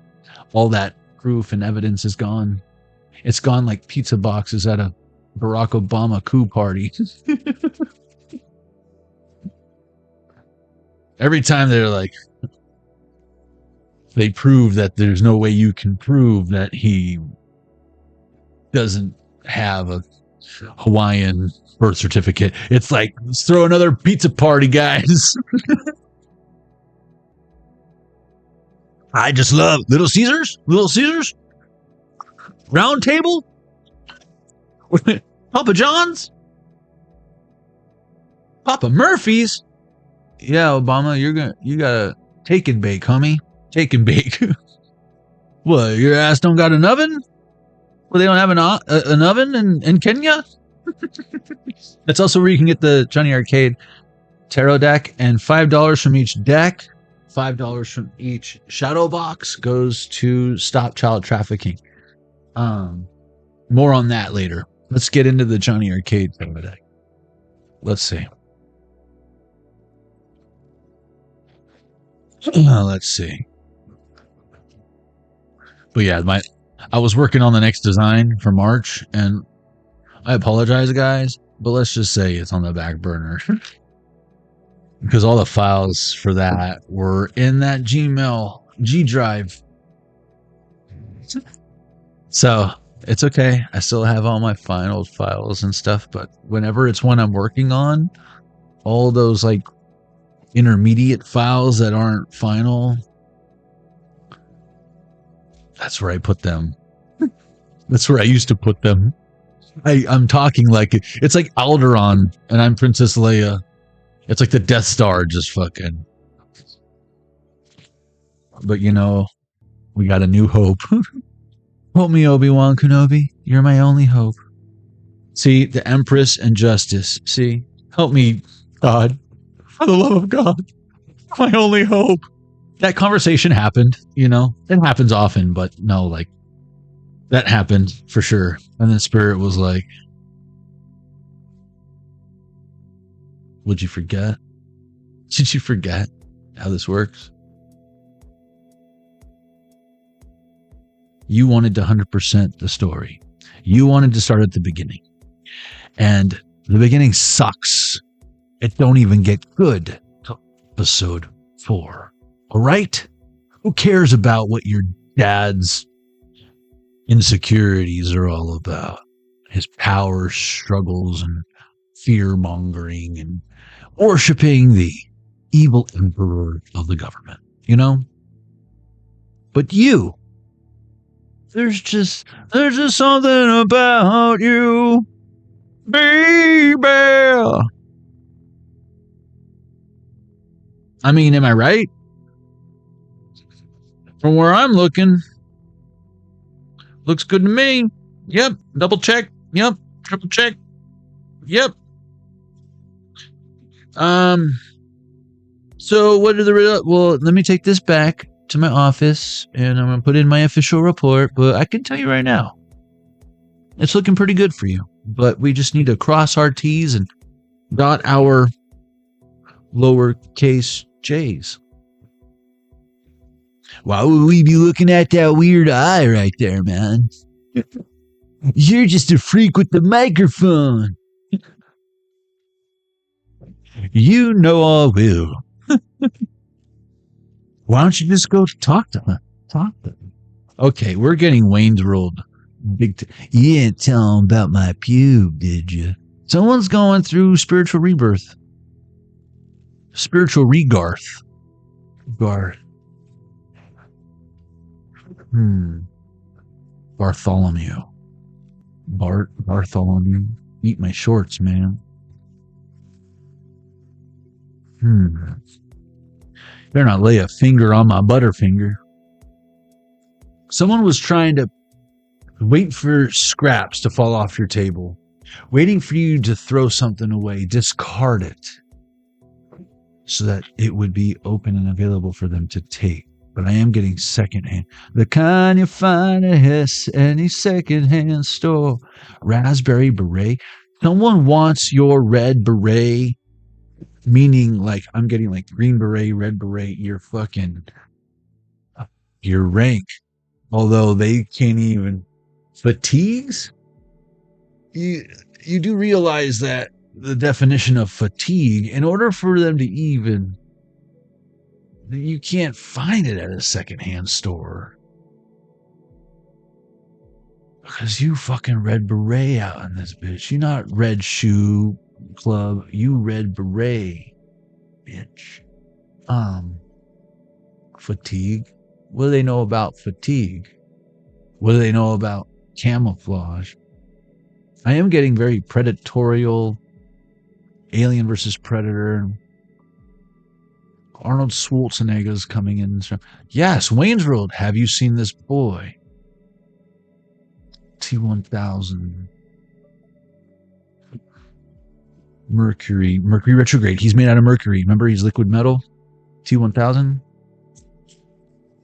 all that proof and evidence is gone. It's gone like pizza boxes at a Barack Obama coup party. Every time they're like, they prove that there's no way you can prove that he doesn't have a Hawaiian birth certificate. It's like, let's throw another pizza party, guys. I just love Little Caesars, Round Table, Papa John's, Papa Murphy's. Yeah, Obama, you got a take and bake, homie. Take and bake. What, your ass don't got an oven? Well, they don't have an oven in Kenya? That's also where you can get the Jonny Arkade tarot deck, and $5 from each deck, $5 from each shadow box goes to stop child trafficking. More on that later. Let's get into the Jonny Arkade tarot deck. Let's see. Let's see. But yeah, I was working on the next design for March, and I apologize, guys, but let's just say it's on the back burner. Because all the files for that were in that Gmail G drive. So it's okay. I still have all my final files and stuff, but whenever it's one I'm working on, all those like intermediate files that aren't final, that's where I put them. That's where I used to put them. I'm talking like it's like Alderaan and I'm Princess Leia. It's like the Death Star just fucking. But you know, we got a new hope. Help me, Obi-Wan Kenobi. You're my only hope. See, the Empress and Justice. See? Help me, God. For the love of God. My only hope. That conversation happened, you know? It happens often, but no, like, that happened for sure. And then Spirit was like, would you forget? Did you forget how this works? You wanted to 100% the story. You wanted to start at the beginning. And the beginning sucks. It don't even get good till episode 4. All right? Who cares about what your dad's insecurities are all about? His power struggles and fear-mongering and worshiping the evil emperor of the government, you know? But you, there's just something about you, baby. I mean, am I right? From where I'm looking, looks good to me. Yep. Double check. Yep. Triple check. Yep. So what are the well, let me take this back to my office and I'm going to put in my official report, but I can tell you right now, it's looking pretty good for you, but we just need to cross our T's and dot our lowercase J's. Why would we be looking at that weird eye right there, man? You're just a freak with the microphone. You know I will. Why don't you just go talk to her? Talk to her. Okay, we're getting Wayne's World. You didn't tell him about my pube, did you? Someone's going through spiritual rebirth. Spiritual regarth. Garth. Bartholomew. Bartholomew. Eat my shorts, man. Better not lay a finger on my butterfinger. Someone was trying to wait for scraps to fall off your table, waiting for you to throw something away, discard it, so that it would be open and available for them to take. But I am getting secondhand. The kind you find at any secondhand store. Raspberry beret. Someone wants your red beret. Meaning, like, I'm getting like green beret, red beret, your rank. Although they can't even. Fatigues? You do realize that the definition of fatigue, in order for them to even, you can't find it at a secondhand store. Because you fucking red beret out in this bitch. You're not red shoe club, you red beret, bitch. Fatigue. What do they know about fatigue? What do they know about camouflage? I am getting very predatorial, Alien versus Predator, Arnold Schwarzenegger's coming in. Yes, Wayne's World. Have you seen this boy? T1000. Mercury retrograde. He's made out of mercury. Remember, he's liquid metal. T1000.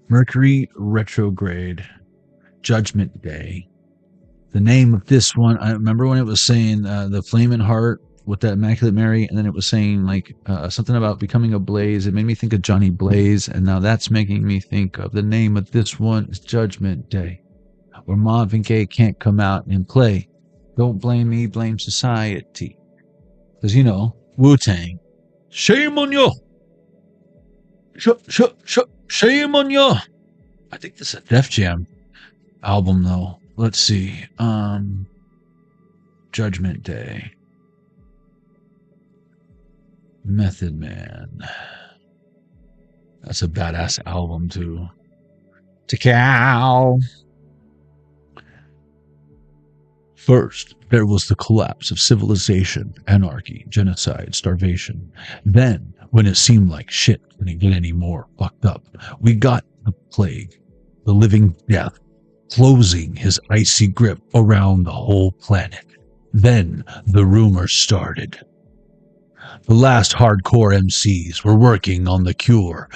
Mercury retrograde. Judgment Day. The name of this one, I remember when it was saying the Flaming Heart with that Immaculate Mary, and then it was saying like something about becoming a blaze. It made me think of Johnny Blaze, and now that's making me think of the name of this one is Judgment Day, where Marvin Gaye can't come out and play. Don't blame me, blame society. Because, you know, Wu-Tang. Shame on you! Shame on you! I think this is a Def Jam album, though. Let's see. Judgment Day. Method Man. That's a badass album, too. Cow. First, there was the collapse of civilization, anarchy, genocide, starvation. Then, when it seemed like shit couldn't get any more fucked up, we got the plague, the living death, closing his icy grip around the whole planet. Then, the rumors started. The last hardcore MCs were working on the cure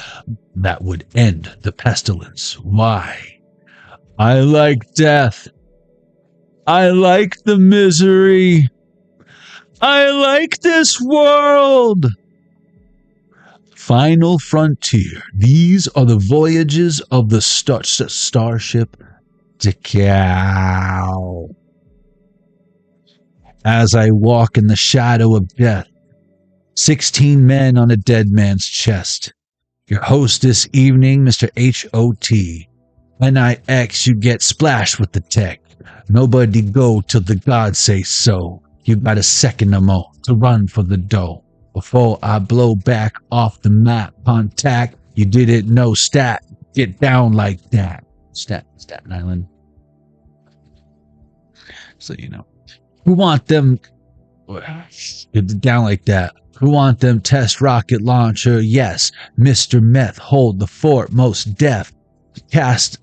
that would end the pestilence. Why? I like death. I like the misery. I like this world. Final frontier. These are the voyages of the starship Cow. As I walk in the shadow of death, 16 men on a dead man's chest. Your host this evening, Mr. H.O.T. NIX, you get splashed with the tech. Nobody go till the gods say so. You got a second or more to run for the dough. Before I blow back off the map, contact, you didn't know stat. Get down like that. Staten Island. So, you know. Who want them... Get down like that. Who want them test rocket launcher? Yes. Mr. Meth, hold the fort, most deaf. Cats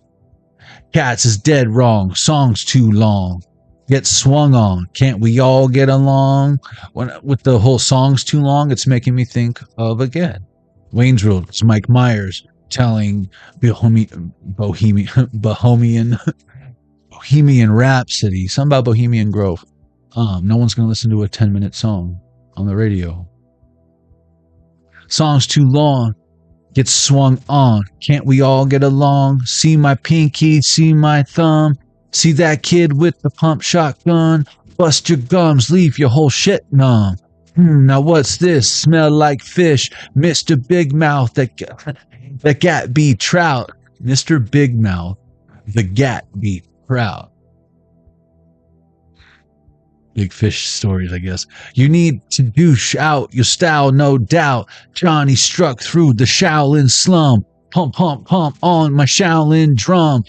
is dead wrong. Song's too long. Get swung on. Can't we all get along? With the whole song's too long, it's making me think of, again, Wayne's World. It's Mike Myers telling Bohemian Rhapsody. Something about Bohemian Grove. No one's going to listen to a 10-minute song on the radio. Song's too long. Get swung on. Can't we all get along? See my pinky, see my thumb. See that kid with the pump shotgun? Bust your gums, leave your whole shit numb. Now what's this? Smell like fish. Mr. Big Mouth, that gat be trout. Mr. Big Mouth, the gat be trout. Big fish stories, I guess. You need to douche out your style, no doubt. Johnny struck through the Shaolin slum. Pump, pump, pump on my Shaolin drum.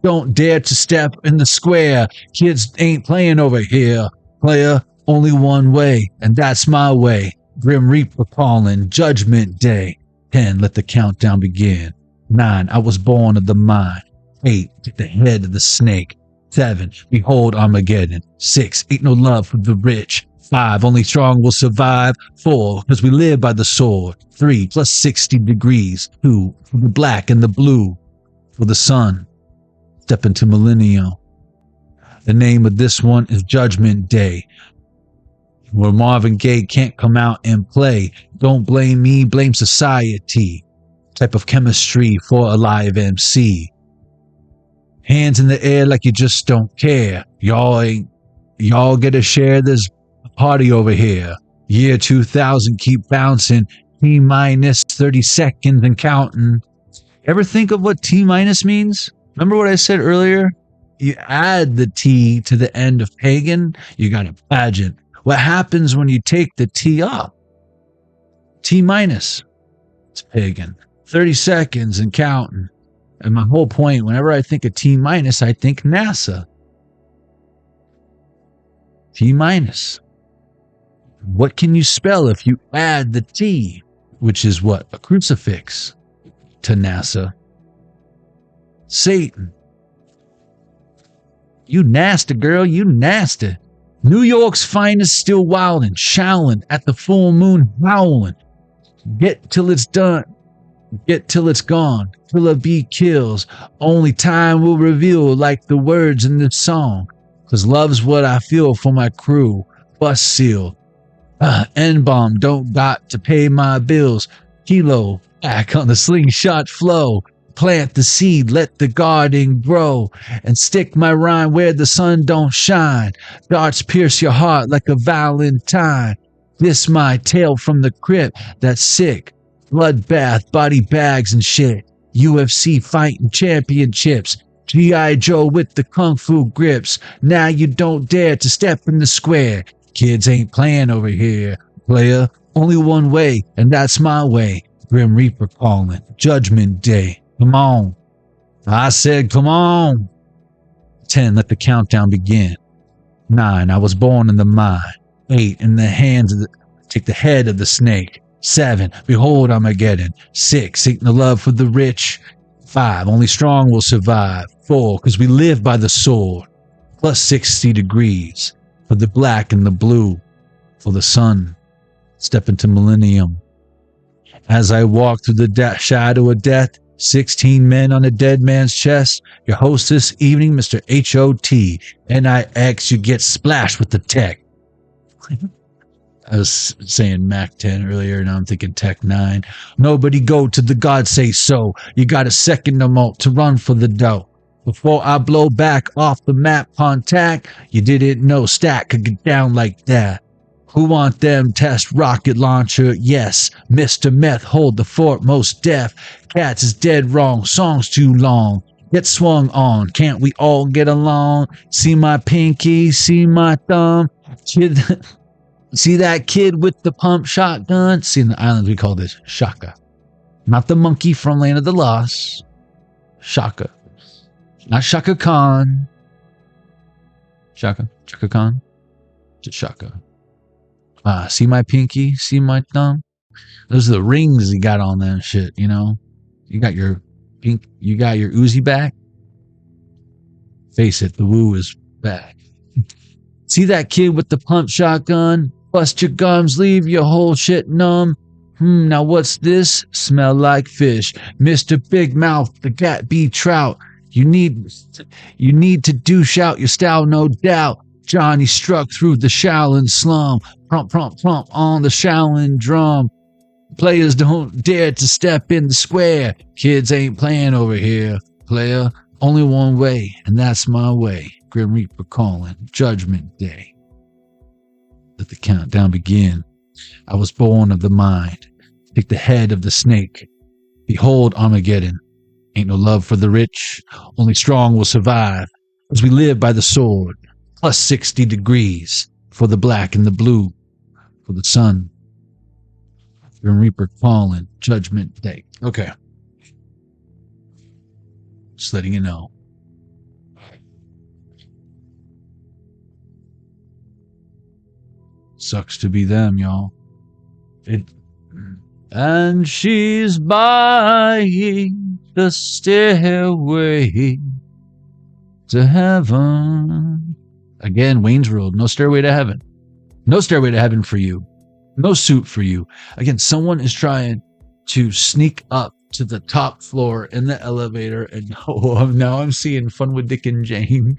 Don't dare to step in the square. Kids ain't playing over here. Player, only one way, and that's my way. Grim Reaper calling, Judgment Day. 10, let the countdown begin. 9, I was born of the mind. 8, get the head of the snake. 7, behold Armageddon. 6, ain't no love for the rich. 5, only strong will survive. 4, because we live by the sword. 3, plus 60 degrees. 2, for the black and the blue. For the sun. Step into millennium. The name of this one is Judgment Day, where Marvin Gaye can't come out and play. Don't blame me, blame society. Type of chemistry for a live MC. Hands in the air like you just don't care. Y'all get a share. There's a party over here. Year 2000, keep bouncing. T minus 30 seconds and counting. Ever think of what T minus means? Remember what I said earlier? You add the T to the end of pagan, you got a pageant. What happens when you take the T off? T minus. It's pagan. 30 seconds and counting. And my whole point, whenever I think of T minus, I think NASA. T minus. What can you spell if you add the T? which is what? A crucifix to NASA. Satan. You nasty, girl, you nasty. New York's finest still wildin', showlin' at the full moon, howlin'. Get till it's done. Get till it's gone. Killer bee kills. Only time will reveal, like the words in this song. 'Cause love's what I feel for my crew. Bus seal. N-bomb, don't got to pay my bills. Kilo, back on the slingshot flow. Plant the seed, let the garden grow. And stick my rhyme where the sun don't shine. Darts pierce your heart like a valentine. This my tale from the crypt that's sick. Bloodbath, body bags and shit. UFC fighting championships. G.I. Joe with the kung fu grips. Now you don't dare to step in the square. Kids ain't playing over here. Player, only one way, and that's my way. Grim Reaper calling. Judgment Day. Come on. I said come on. 10, let the countdown begin. 9, I was born in the mine. 8, in the hands of the... Take the head of the snake. 7, behold Armageddon. 6, ain't no love for the rich. 5, only strong will survive. 4, 'cause we live by the sword. Plus 60 degrees. For the black and the blue. For the sun. Step into millennium. As I walk through the shadow of death, 16 men on a dead man's chest. Your host this evening, Mr. H.O.T. N-I-X, you get splashed with the tech. I was saying Mac 10 earlier, now I'm thinking Tech 9. Nobody go to the God say so. You got a second or to run for the dough. Before I blow back off the map contact, you didn't know Stack could get down like that. Who want them test rocket launcher? Yes. Mr. Meth hold the fort most deaf. Cats is dead wrong, song's too long. Get swung on, can't we all get along? See my pinky, see my thumb. Kid, see that kid with the pump shotgun? See, in the islands we call this Shaka. Not the monkey from Land of the Lost. Shaka. Not Shaka Khan. Shaka Khan. Just Shaka. See my pinky, see my thumb. Those are the rings he got on that shit, you know. You got your Uzi back. Face it, the woo is back. See that kid with the pump shotgun? Bust your gums, leave your whole shit numb. Now what's this? Smell like fish. Mr. Big Mouth, the cat be trout. You need to douche out your style, no doubt. Johnny struck through the Shaolin slum. Prompt on the Shaolin drum. Players don't dare to step in the square. Kids ain't playing over here. Player, only one way, and that's my way. Grim Reaper calling. Judgment Day. Let the countdown begin. I was born of the mind. Take the head of the snake. Behold Armageddon. Ain't no love for the rich. Only strong will survive. As we live by the sword. Plus 60 degrees. For the black and the blue. For the sun. Grim Reaper calling. Judgment Day. Okay. Just letting you know. Sucks to be them, y'all. And she's buying the stairway to heaven. Again, Wayne's World. No stairway to heaven. No stairway to heaven for you. No suit for you. Again, someone is trying to sneak up to the top floor in the elevator, and now I'm seeing Fun with Dick and Jane.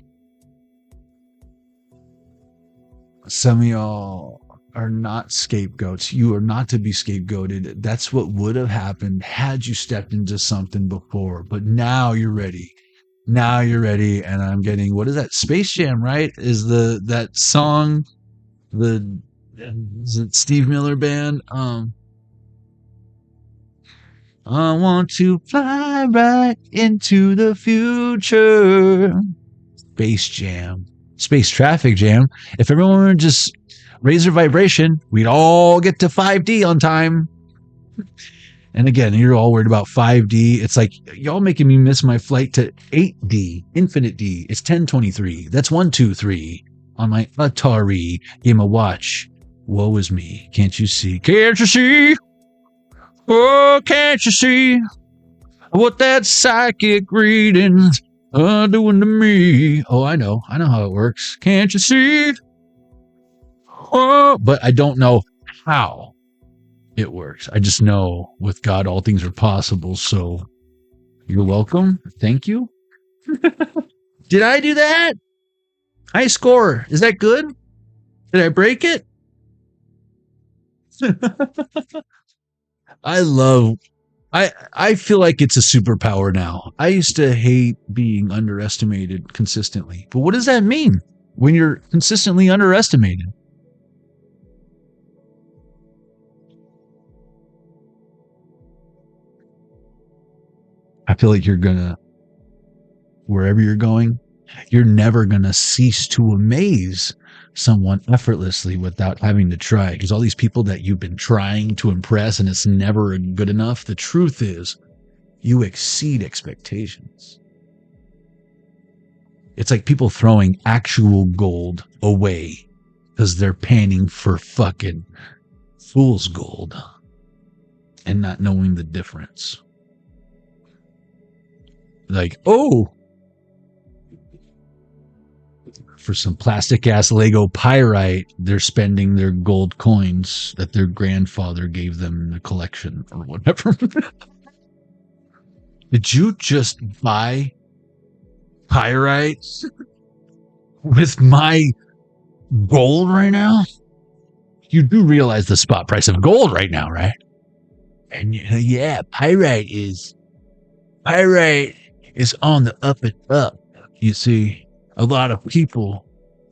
Some of y'all are not scapegoats. You are not to be scapegoated. That's what would have happened had you stepped into something before. But now you're ready. Now you're ready. And I'm getting, what is that? Space Jam, right? Is that song, is it Steve Miller Band? I want to fly right into the future. Space Jam. Space Traffic Jam. If everyone would just raise their vibration, we'd all get to 5D on time. And again, you're all worried about 5D. It's like, y'all making me miss my flight to 8D, Infinite D. It's 1023. That's 123 on my Atari Game of Watch. Woe is me. Can't you see? Can't you see? Oh, can't you see what that psychic reading's doing to me? Oh, I know how it works. Can't you see? Oh, but I don't know how it works. I just know with God, all things are possible. So you're welcome. Thank you. Did I do that? High score. Is that good? Did I break it? I feel like it's a superpower now. I used to hate being underestimated consistently. But what does that mean when you're consistently underestimated? I feel like wherever you're going, you're never gonna cease to amaze someone effortlessly without having to try. Because all these people that you've been trying to impress and it's never good enough, the truth is you exceed expectations. It's like people throwing actual gold away because they're panning for fucking fool's gold and not knowing the difference. Like, oh, for some plastic ass Lego pyrite, they're spending their gold coins that their grandfather gave them in the collection or whatever. Did you just buy pyrite with my gold right now? You do realize the spot price of gold right now, right? And yeah, pyrite is on the up and up. You see, a lot of people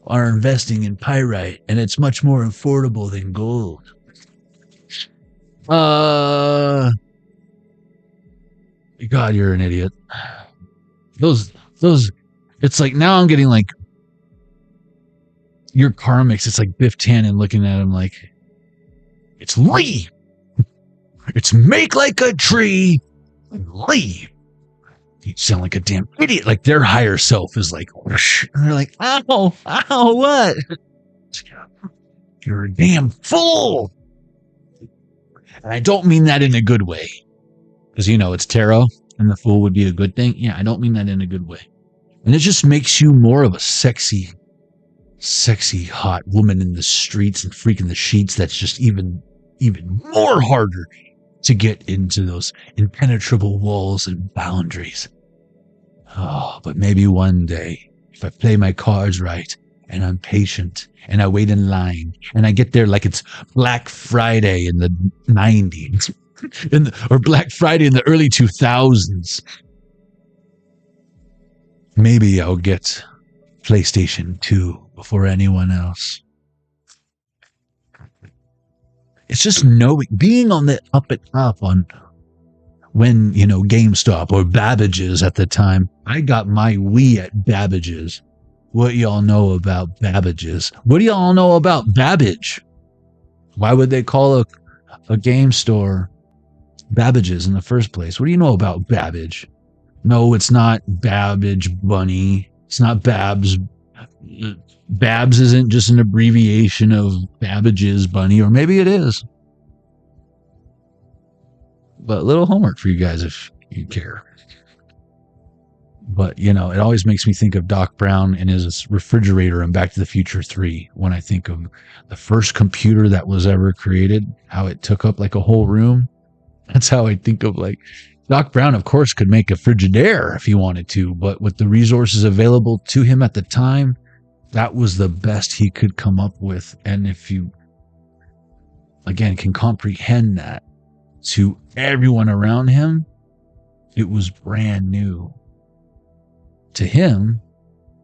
are investing in pyrite, and it's much more affordable than gold. God, you're an idiot. Those, it's like now I'm getting like your karmics. It's like Biff Tannen looking at him like, it's leave. It's make like a tree and leave. You sound like a damn idiot. Like their higher self is like, whoosh. And they're like, ow, what? You're a damn fool. And I don't mean that in a good way. Because, it's tarot and the fool would be a good thing. Yeah, I don't mean that in a good way. And it just makes you more of a sexy, hot woman in the streets and freaking the sheets. That's just even more harder to get into those impenetrable walls and boundaries. Oh, but maybe one day, if I play my cards right, and I'm patient, and I wait in line, and I get there like it's Black Friday in the 90s, or Black Friday in the early 2000s, maybe I'll get PlayStation 2 before anyone else. It's just being on the up and up on when, GameStop or Babbage's at the time. I got my Wii at Babbage's. What y'all know about Babbage's? What do y'all know about Babbage? Why would they call a game store Babbage's in the first place? What do you know about Babbage? No, it's not Babbage Bunny. It's not Babs. Babs isn't just an abbreviation of Babbage's Bunny, or maybe it is. But a little homework for you guys if you care. But, it always makes me think of Doc Brown and his refrigerator in Back to the Future 3 when I think of the first computer that was ever created, how it took up like a whole room. That's how I think of like Doc Brown, of course, could make a Frigidaire if he wanted to, but with the resources available to him at the time, that was the best he could come up with. And if you, again, can comprehend that to everyone around him, it was brand new. To him,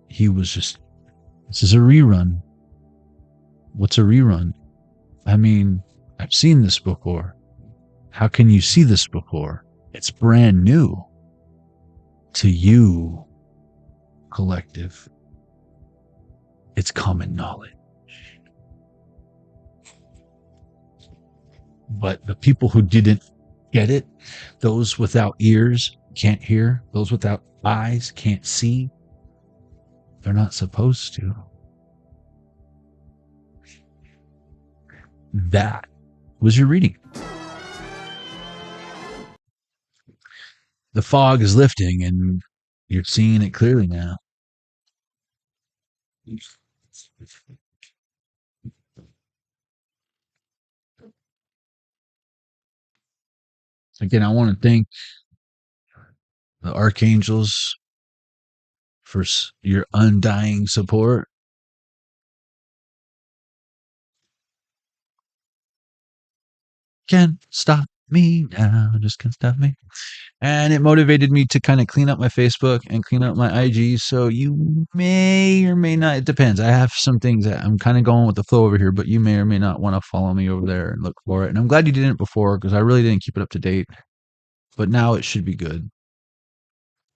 he was just, this is a rerun. What's a rerun? I mean, I've seen this before. How can you see this before? It's brand new to you, collective. It's common knowledge. But the people who didn't get it, those without ears can't hear, those without eyes can't see, they're not supposed to. That was your reading. the fog is lifting and you're seeing it clearly now. Again, I want to thank the archangels for your undying support. Can't stop me now, just can't stop me. And it motivated me to kind of clean up my Facebook and clean up my IG. So you may or may not, it depends. I have some things that I'm kind of going with the flow over here, but you may or may not want to follow me over there and look for it. And I'm glad you didn't before because I really didn't keep it up to date. But now it should be good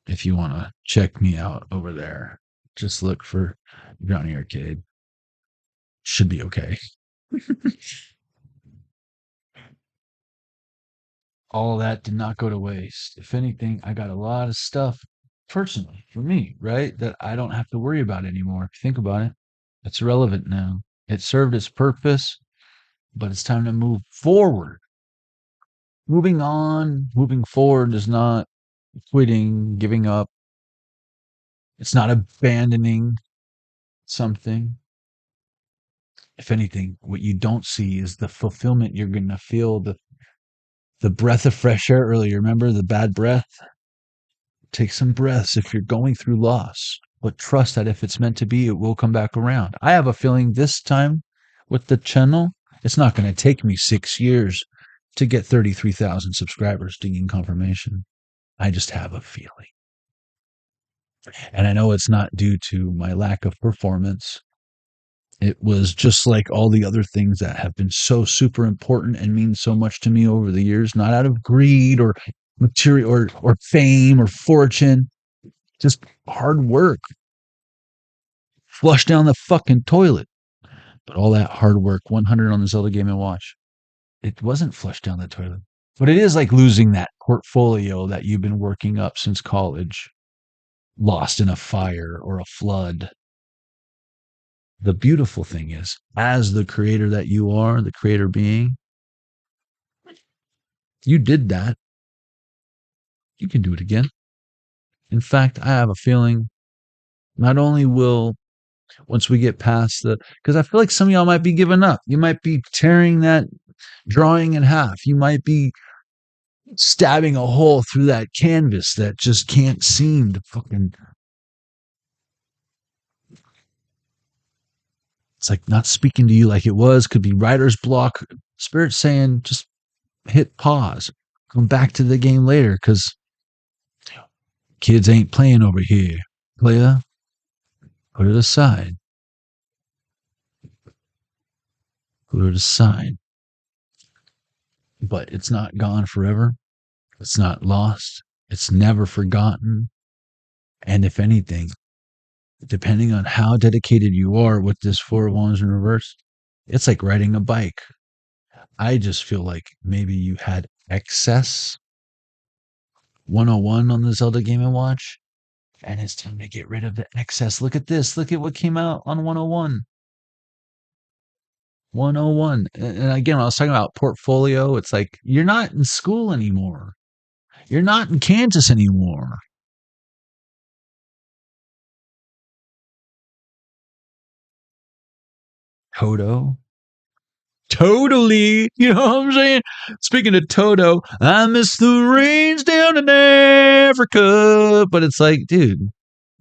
if you want to check me out over there. Just look for Jonny Arkade. Should be okay. All that did not go to waste. If anything, I got a lot of stuff personally for me, right? That I don't have to worry about anymore. If you think about it, it's irrelevant now. It served its purpose, but it's time to move forward. Moving on, moving forward is not quitting, giving up. It's not abandoning something. If anything, what you don't see is the fulfillment you're going to feel, the breath of fresh air earlier. Remember the bad breath? Take some breaths if you're going through loss, but trust that if it's meant to be, it will come back around. I have a feeling this time with the channel, it's not going to take me 6 years to get 33,000 subscribers to gain confirmation. I just have a feeling. And I know it's not due to my lack of performance. It was just like all the other things that have been so super important and mean so much to me over the years, not out of greed or material or fame or fortune, just hard work. Flush down the fucking toilet. But all that hard work, 100 on the Zelda Game & Watch, it wasn't flushed down the toilet. But it is like losing that portfolio that you've been working up since college, lost in a fire or a flood. The beautiful thing is, as the creator that you are, the creator being, you did that. You can do it again. In fact, I have a feeling not only will, once we get past because I feel like some of y'all might be giving up. You might be tearing that drawing in half. You might be stabbing a hole through that canvas that just can't seem to fucking. It's like not speaking to you like it was. Could be writer's block. Spirit saying just hit pause. Come back to the game later because kids ain't playing over here. Player, put it aside. Put it aside. But it's not gone forever. It's not lost. It's never forgotten. And if anything, depending on how dedicated you are with this 4 of Wands in reverse, it's like riding a bike. I just feel like maybe you had excess 101 on the Zelda Game & Watch, and it's time to get rid of the excess. Look at this. Look at what came out on 101. 101. And again, when I was talking about portfolio, it's like you're not in school anymore. You're not in Kansas anymore. Toto. Totally. You know what I'm saying? Speaking of Toto, I miss the rains down in Africa. But it's like, dude,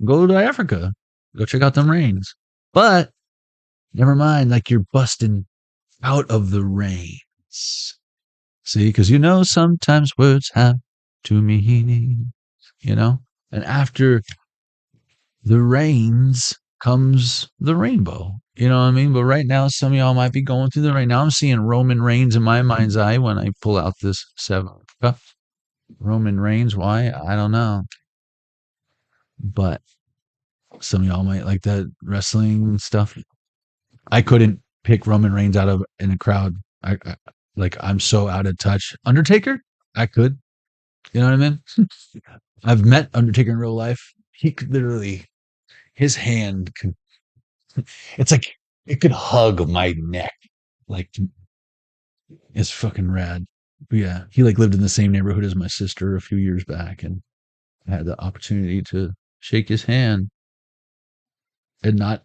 go to Africa. Go check out them rains. But never mind, like you're busting out of the rains. See, because sometimes words have two meanings, and after the rains comes the rainbow. You know what I mean? But right now, some of y'all might be going through the rain. Now I'm seeing Roman Reigns in my mind's eye when I pull out this 7 of Cups. Roman Reigns, why? I don't know. But some of y'all might like that wrestling stuff. I couldn't pick Roman Reigns out of in a crowd. I'm so out of touch. Undertaker, I could. You know what I mean? I've met Undertaker in real life. He could literally, his hand could. It's like it could hug my neck. Like it's fucking rad. But yeah, he like lived in the same neighborhood as my sister a few years back, and I had the opportunity to shake his hand and not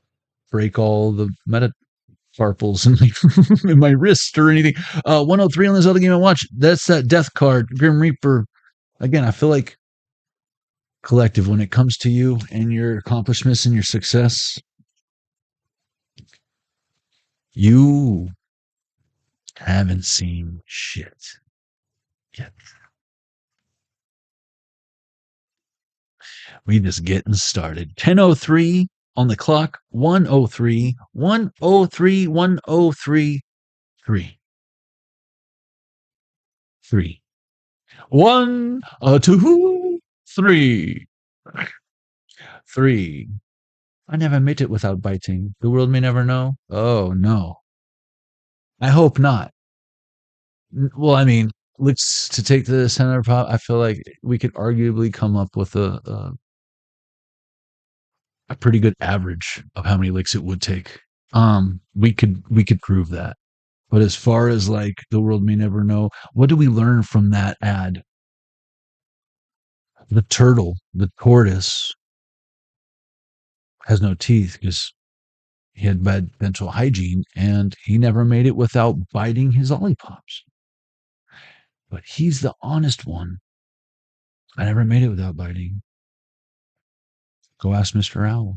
break all the metacarpals in in my wrist or anything. 103 on this other game I watch. That's that death card, Grim Reaper. Again, I feel like collective when it comes to you and your accomplishments and your success, you haven't seen shit yet. We just getting started. 10:03 on the clock. 103, 103, 103, 3, 3. 1, 2, 3, 3. I never made it without biting. The world may never know. Oh no. I hope not. Well, I mean, let's to take the center pop. I feel like we could arguably come up with a pretty good average of how many licks it would take. We could prove that. But as far as like the world may never know, what do we learn from that ad? The turtle, the tortoise, has no teeth because he had bad dental hygiene and he never made it without biting his lollipops. But he's the honest one. I never made it without biting. Go ask Mr. Owl,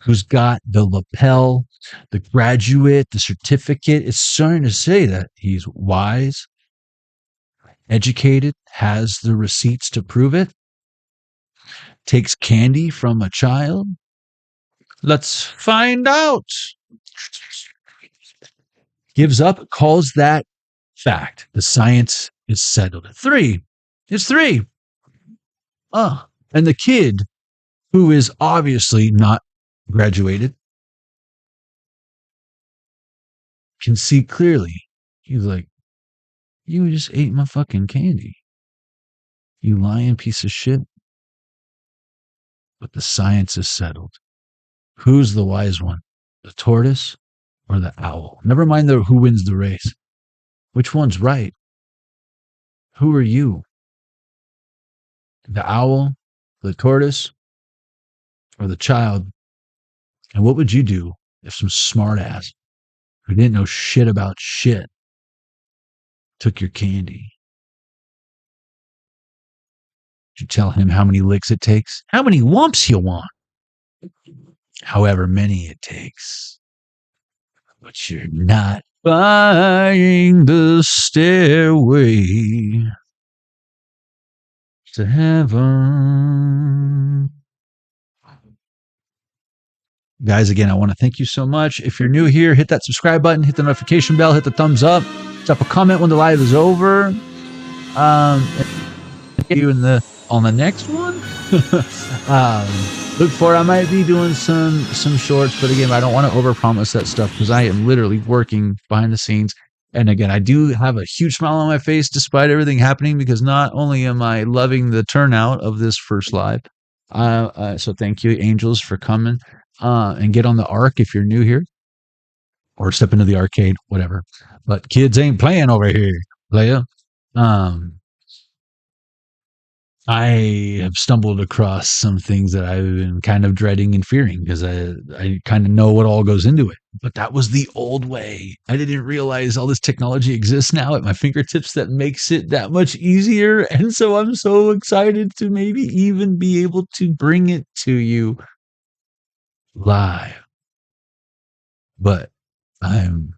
who's got the lapel, the graduate, the certificate. It's starting to say that he's wise, educated, has the receipts to prove it, takes candy from a child. Let's find out. Gives up, calls that fact. The science is settled. 3. It's 3. And the kid, who is obviously not graduated, can see clearly. He's like, you just ate my fucking candy. You lying piece of shit. But the science is settled. Who's the wise one? The tortoise or the owl? Never mind who wins the race. Which one's right? Who are you? The owl, the tortoise, or the child? And what would you do if some smartass who didn't know shit about shit took your candy? Did you tell him how many licks it takes? How many wumps you want? However many it takes. But you're not buying the stairway to heaven. Guys, again, I want to thank you so much. If you're new here, hit that subscribe button, hit the notification bell, hit the thumbs up, drop a comment when the live is over. You on the next one. Look for, I might be doing some shorts, but again, I don't want to overpromise that stuff because I am literally working behind the scenes. And again, I do have a huge smile on my face despite everything happening, because not only am I loving the turnout of this first live, so thank you, angels, for coming. And get on the arc if you're new here, or step into the arcade, whatever. But kids ain't playing over here, playa. I have stumbled across some things that I've been kind of dreading and fearing because I kind of know what all goes into it. But that was the old way. I didn't realize all this technology exists now at my fingertips that makes it that much easier. And so I'm so excited to maybe even be able to bring it to you live. But I'm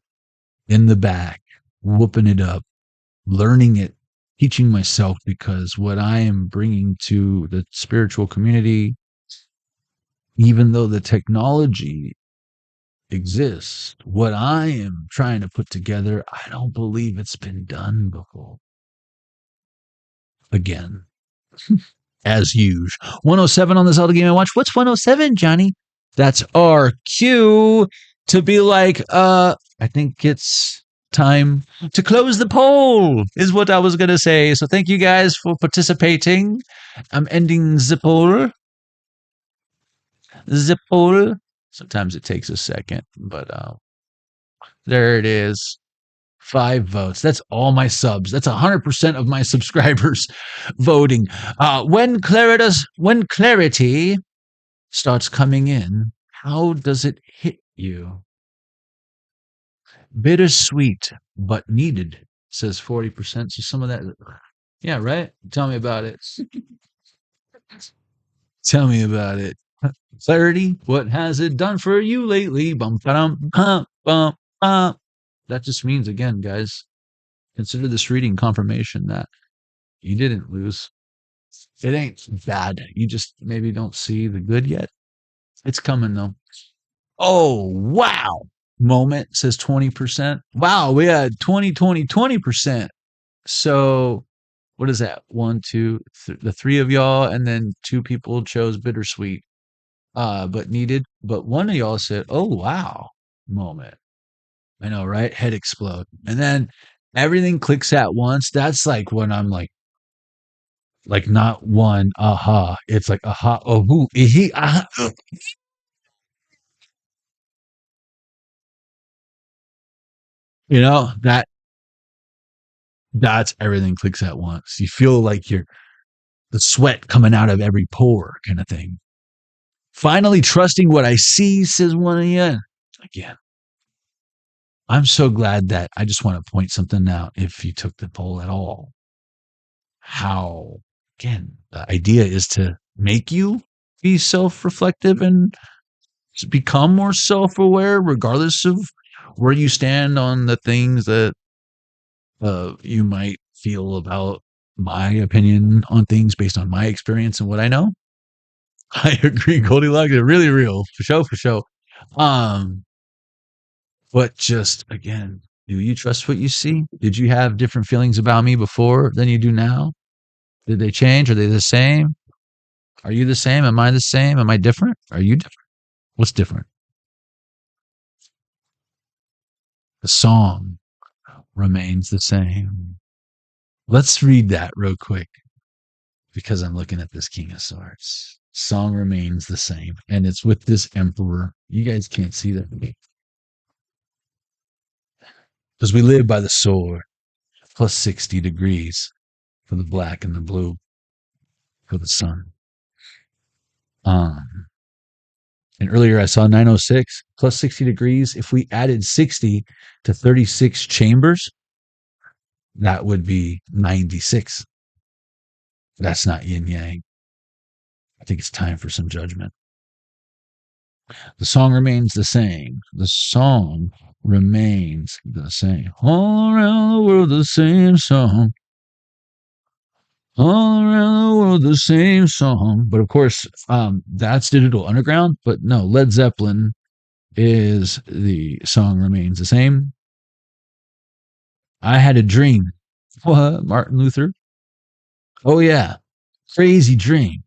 in the back, whooping it up, learning it, teaching myself, because what I am bringing to the spiritual community, even though the technology exists, what I am trying to put together, I don't believe it's been done before. Again, as usual. 107 on this other game I watch. What's 107, Johnny? That's our cue to be like, I think it's time to close the poll, is what I was going to say. So thank you guys for participating. I'm ending the poll. The poll. Sometimes it takes a second, but there it is. 5 votes. That's all my subs. That's 100% of my subscribers voting. When clarity starts coming in, how does it hit you? Bittersweet, but needed, says 40%. So some of that, yeah, right? Tell me about it. Tell me about it. Clarity, what has it done for you lately? Bum, bum, bum, bum, bum. That just means, again, guys, consider this reading confirmation that you didn't lose. It ain't bad. You just maybe don't see the good yet. It's coming though. Oh, wow. Moment says 20%. Wow, we had 20%. So what is that? One, two, the three of y'all, and then two people chose bittersweet, but needed. But one of y'all said, "Oh wow, moment." I know, right? Head explode, and then everything clicks at once. That's like when I'm like not one aha. It's like aha, oh, who, he, aha. You know that's everything clicks at once. You feel like you're the sweat coming out of every pore, kind of thing. Finally trusting what I see, says one of you. Again, I'm so glad that I just want to point something out if you took the poll at all. How, again, the idea is to make you be self reflective and become more self aware, regardless of where you stand on the things that you might feel about my opinion on things based on my experience and what I know. I agree, Goldilocks is really real, for sure. But just again, do you trust what you see? Did you have different feelings about me before than you do now? Did they change? Are they the same? Are you the same? Am I the same? Am I different? Are you different? What's different? The song remains the same. Let's read that real quick because I'm looking at this King of Swords. Song remains the same, and it's with this Emperor. You guys can't see that because we live by the sword. Plus 60 degrees for the black and the blue for the sun. And earlier I saw 906 plus 60 degrees. If we added 60 to 36 chambers, that would be 96. That's not yin yang. I think it's time for some judgment. The song remains the same. The song remains the same. All around the world, the same song. All around the world, the same song. But of course, that's Digital Underground. But no, Led Zeppelin is the song remains the same. I had a dream. What? Martin Luther? Oh, yeah. Crazy dream.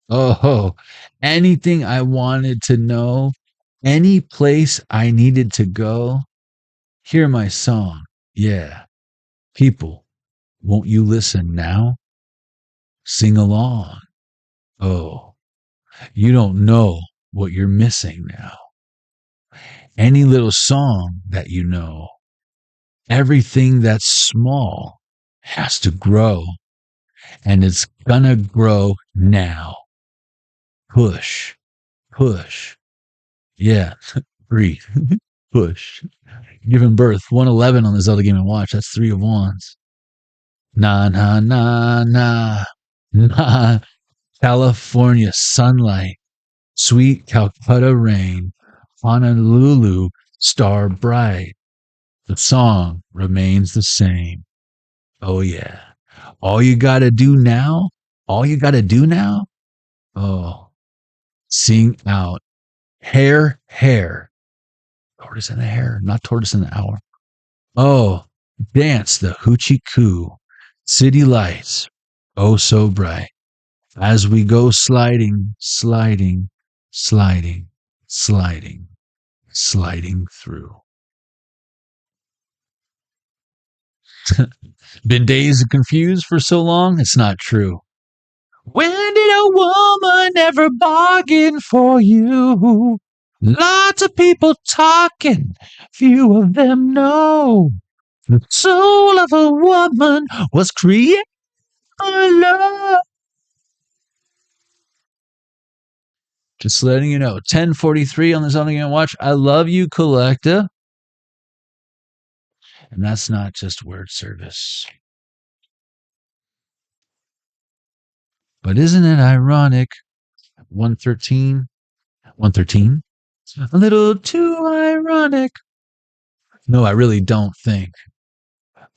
Oh, anything I wanted to know, any place I needed to go, hear my song. Yeah. People, won't you listen now? Sing along. Oh, you don't know what you're missing now. Any little song that you know, everything that's small has to grow, and it's gonna grow now. Push, push. Yeah, breathe, push. Giving birth, 111 on the Zelda Game & Watch. That's 3 of Wands. Nah, nah, nah, nah, nah. California sunlight, sweet Calcutta rain, Honolulu star bright. The song remains the same. Oh, yeah. All you got to do now, oh, sing out. Hair, hair. Tortoise in the hair, not tortoise in the hour. Oh, dance the hoochie coo. City lights, oh so bright. As we go sliding, sliding, sliding, sliding, sliding through. Been dazed and confused for so long? It's not true. When did a woman ever bargain for you? Lots of people talking, few of them know. The soul of a woman was created for love. Just letting you know, 1043 on the Zoning and Watch. I love you, Collecta. And that's not just word service. But isn't it ironic? 113. 113. A little too ironic. No, I really don't think.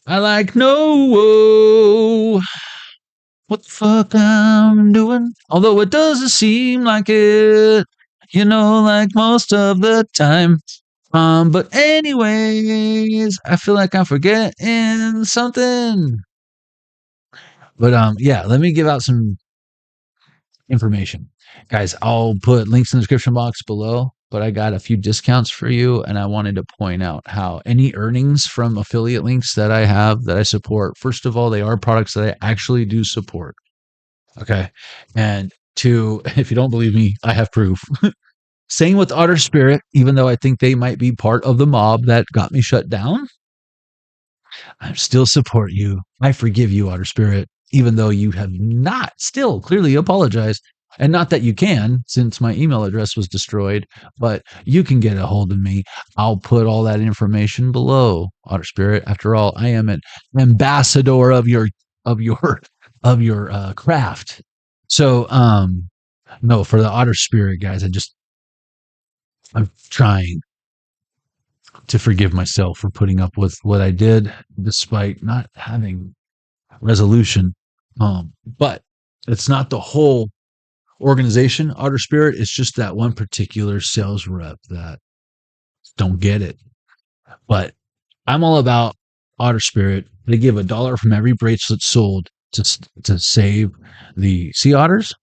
I like no. What the fuck I'm doing? Although it doesn't seem like it, like most of the time. But anyways, I feel like I'm forgetting something. But yeah, let me give out some information. Guys, I'll put links in the description box below, but I got a few discounts for you, and I wanted to point out how any earnings from affiliate links that I have that I support, first of all, they are products that I actually do support. Okay. And two, if you don't believe me, I have proof. Same with Otter Spirit, even though I think they might be part of the mob that got me shut down. I still support you. I forgive you, Otter Spirit, even though you have not still clearly apologized. And not that you can, since my email address was destroyed, but you can get a hold of me. I'll put all that information below, Otter Spirit. After all, I am an ambassador of your craft. So no, for the Otter Spirit guys, I'm trying to forgive myself for putting up with what I did despite not having resolution. But it's not the whole organization, Otter Spirit. It's just that one particular sales rep that don't get it. But I'm all about Otter Spirit. They give $1 from every bracelet sold to save the sea otters,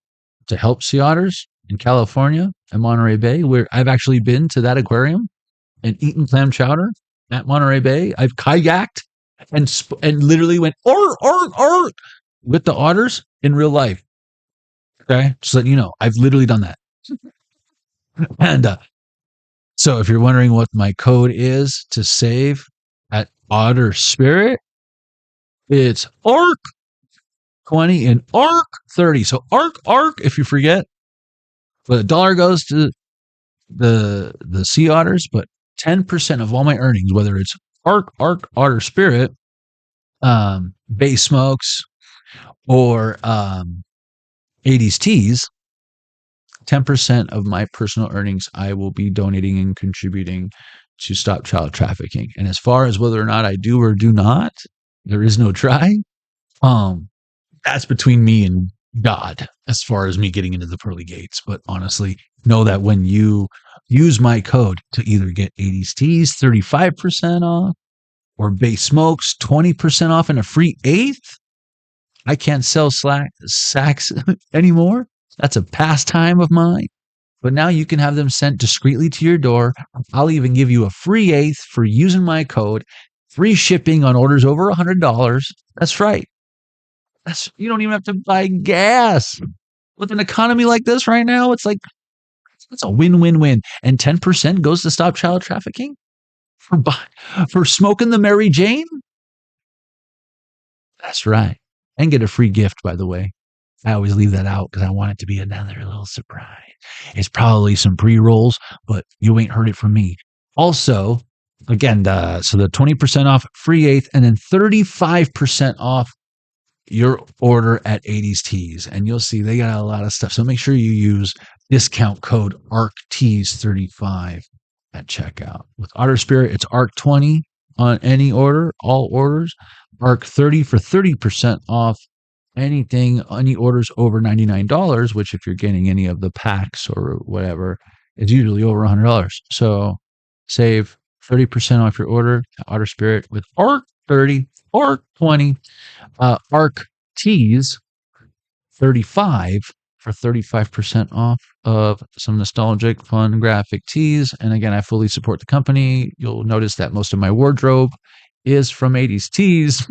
to help sea otters in California and Monterey Bay, where I've actually been to that aquarium and eaten clam chowder at Monterey Bay. I've kayaked and literally went or with the otters in real life. Okay, just letting you know, I've literally done that. And so if you're wondering what my code is to save at Otter Spirit, it's ARC20 and ARC30. So ARC, if you forget, but $1 goes to the sea otters, but 10% of all my earnings, whether it's ARC, Otter Spirit, Bay Smokes, or 80s Teas, 10% of my personal earnings I will be donating and contributing to stop child trafficking. And as far as whether or not I do or do not, there is no try. That's between me and God as far as me getting into the pearly gates. But honestly, know that when you use my code to either get 80s Teas 35% off or Bay Smokes 20% off and a free eighth, I can't sell sacks anymore. That's a pastime of mine. But now you can have them sent discreetly to your door. I'll even give you a free eighth for using my code. Free shipping on orders over $100. That's right. You don't even have to buy gas. With an economy like this right now, it's a win-win-win. And 10% goes to stop child trafficking for smoking the Mary Jane. That's right. And get a free gift, by the way. I always leave that out because I want it to be another little surprise. It's probably some pre-rolls, but you ain't heard it from me. Also, again, so the 20% off, free eighth, and then 35% off your order at 80s Teas. And you'll see they got a lot of stuff. So make sure you use discount code ARCTEAS35 at checkout. With Otter Spirit, it's ARC20 on any order, all orders. ARC30 for 30% off anything, any orders over $99, which if you're getting any of the packs or whatever, is usually over $100. So save 30% off your order at Otter Spirit with ARC30, ARC20, ARC Teas 35 for 35% off of some nostalgic, fun graphic tees. And again, I fully support the company. You'll notice that most of my wardrobe is from 80s Teas.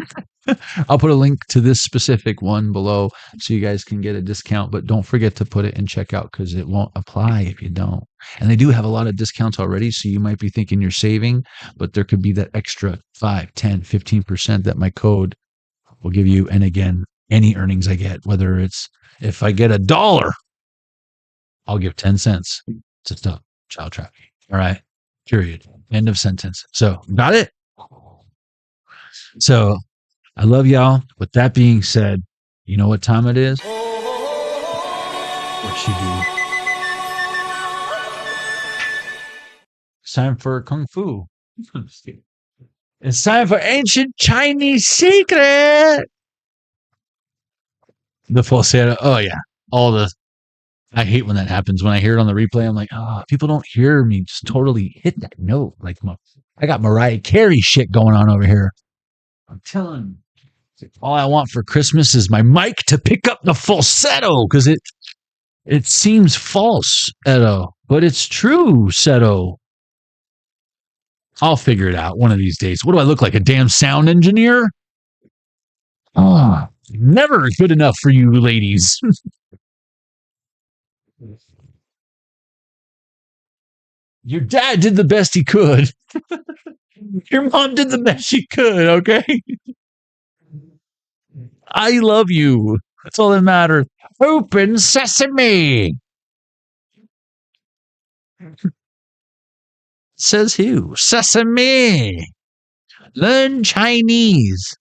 I'll put a link to this specific one below so you guys can get a discount, but don't forget to put it in checkout because it won't apply if you don't. And they do have a lot of discounts already, so you might be thinking you're saving, but there could be that extra 5, 10, 15% that my code will give you. And again, any earnings I get, whether it's if I get $1, I'll give 10 cents to stop child trafficking. All right. Period. End of sentence. So, got it? So, I love y'all. With that being said, you know what time it is? What you do? It's time for Kung Fu. It's time for Ancient Chinese Secret. The falsetto. Oh, yeah. I hate when that happens. When I hear it on the replay, I'm like, people don't hear me just totally hit that note. Like, I got Mariah Carey shit going on over here. I'm telling you, all I want for Christmas is my mic to pick up the falsetto because it seems false, Edo, but it's true, Seto. I'll figure it out one of these days. What do I look like, a damn sound engineer? Never good enough for you ladies. Your dad did the best he could. Your mom did the best she could, okay? I love you. That's all that matters. Open sesame. Says who? Sesame. Learn Chinese.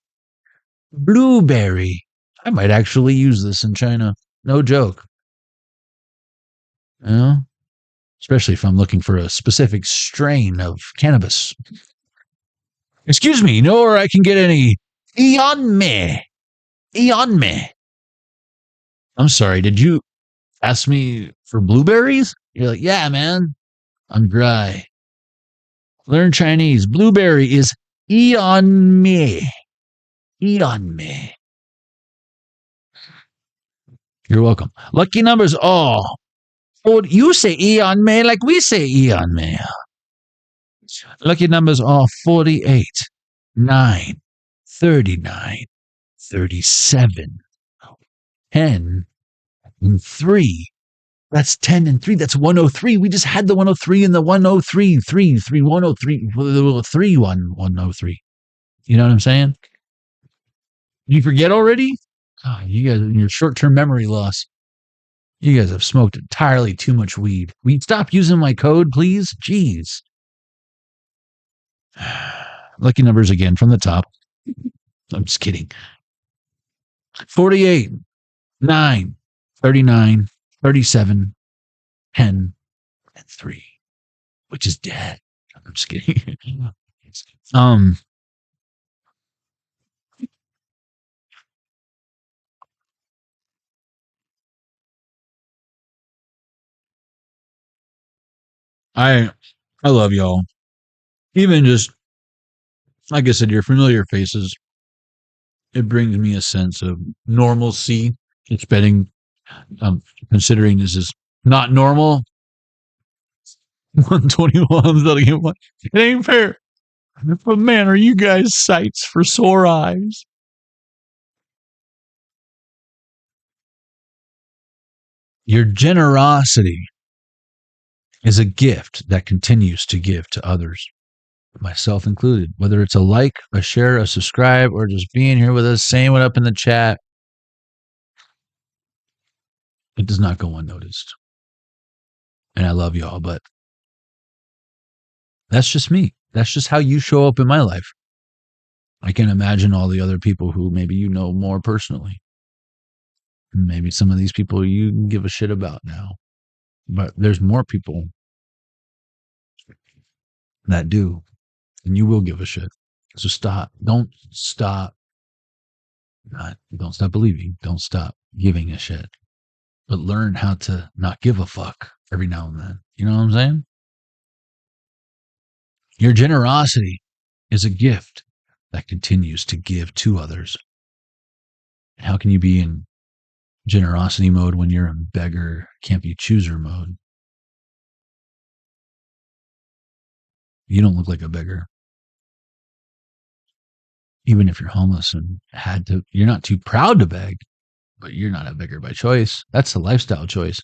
Blueberry. I might actually use this in China. No joke. You know? Especially if I'm looking for a specific strain of cannabis. Excuse me, you know where I can get any Eonme? Eonme. I'm sorry, did you ask me for blueberries? You're like, yeah, man. I'm dry. Learn Chinese. Blueberry is Eonme. Eonme. You're welcome. Lucky numbers. Oh, you say Eonme like we say Eonme. Lucky numbers are 48, 9, 39, 37, 10, and 3. That's 10 and 3. That's 103. We just had the 103 and the 103, 3, 3, 103, 3, 103. You know what I'm saying? You forget already? Oh, you guys, your short-term memory loss. You guys have smoked entirely too much weed. Will you stop using my code, please? Jeez. Lucky numbers again from the top. I'm just kidding. 48, 9, 39, 37, 10, and 3, which is dead. I'm just kidding. I love y'all. Even just, like I said, your familiar faces. It brings me a sense of normalcy. Expecting, considering this is not normal. 121. It ain't fair. But man, are you guys sights for sore eyes? Your generosity is a gift that continues to give to others, myself included. Whether it's a like, a share, a subscribe, or just being here with us, saying what up in the chat, it does not go unnoticed. And I love y'all, but that's just me. That's just how you show up in my life. I can imagine all the other people who maybe you know more personally. Maybe some of these people you can give a shit about now. But there's more people that do. And you will give a shit. So stop. Don't stop. Don't stop believing. Don't stop giving a shit. But learn how to not give a fuck every now and then. You know what I'm saying? Your generosity is a gift that continues to give to others. How can you be in generosity mode when you're in beggar, can't be chooser mode? You don't look like a beggar. Even if you're homeless and you're not too proud to beg, but you're not a beggar by choice. That's a lifestyle choice.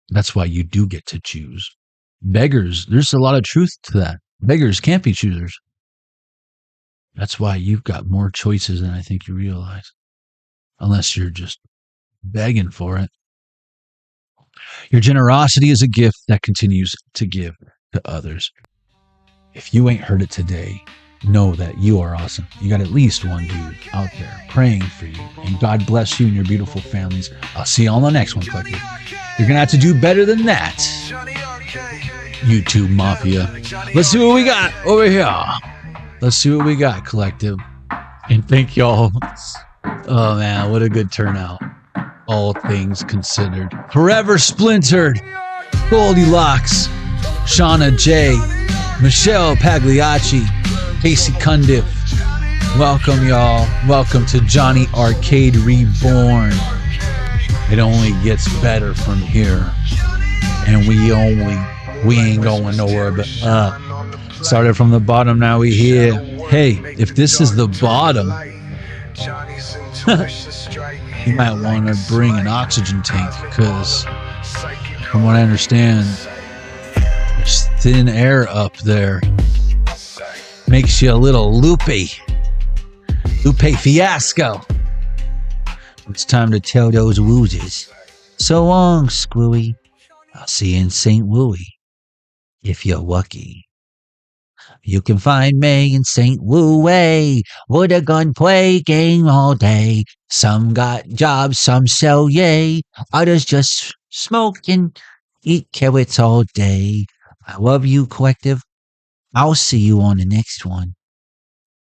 That's why you do get to choose. Beggars, there's a lot of truth to that. Beggars can't be choosers. That's why you've got more choices than I think you realize. Unless you're just begging for it. Your generosity is a gift that continues to give to others. If you ain't heard it today, know that you are awesome. You got at least one dude out there praying for you. And God bless you and your beautiful families. I'll see you on the next one, Collective. You're going to have to do better than that, YouTube Mafia. Let's see what we got over here. Let's see what we got, Collective. And thank y'all. Oh, man, what a good turnout. All things considered. Forever Splintered. Goldilocks. Shauna J. Michelle Pagliacci. Casey Cundiff. Welcome, y'all. Welcome to Jonny Arkade Reborn. It only gets better from here. And we ain't going nowhere but up. Started from the bottom, now we here. Hey, if this is the bottom, you might want to bring an oxygen tank, because from what I understand, there's thin air up there. Makes you a little loopy. Lupe Fiasco. It's time to tell those woozes. So long, Squooey. I'll see you in St. Louis. If you're lucky. You can find me in St. Louis with a gunplay game all day. Some got jobs, some sell yay. Others just smoke and eat carrots all day. I love you, Collective. I'll see you on the next one.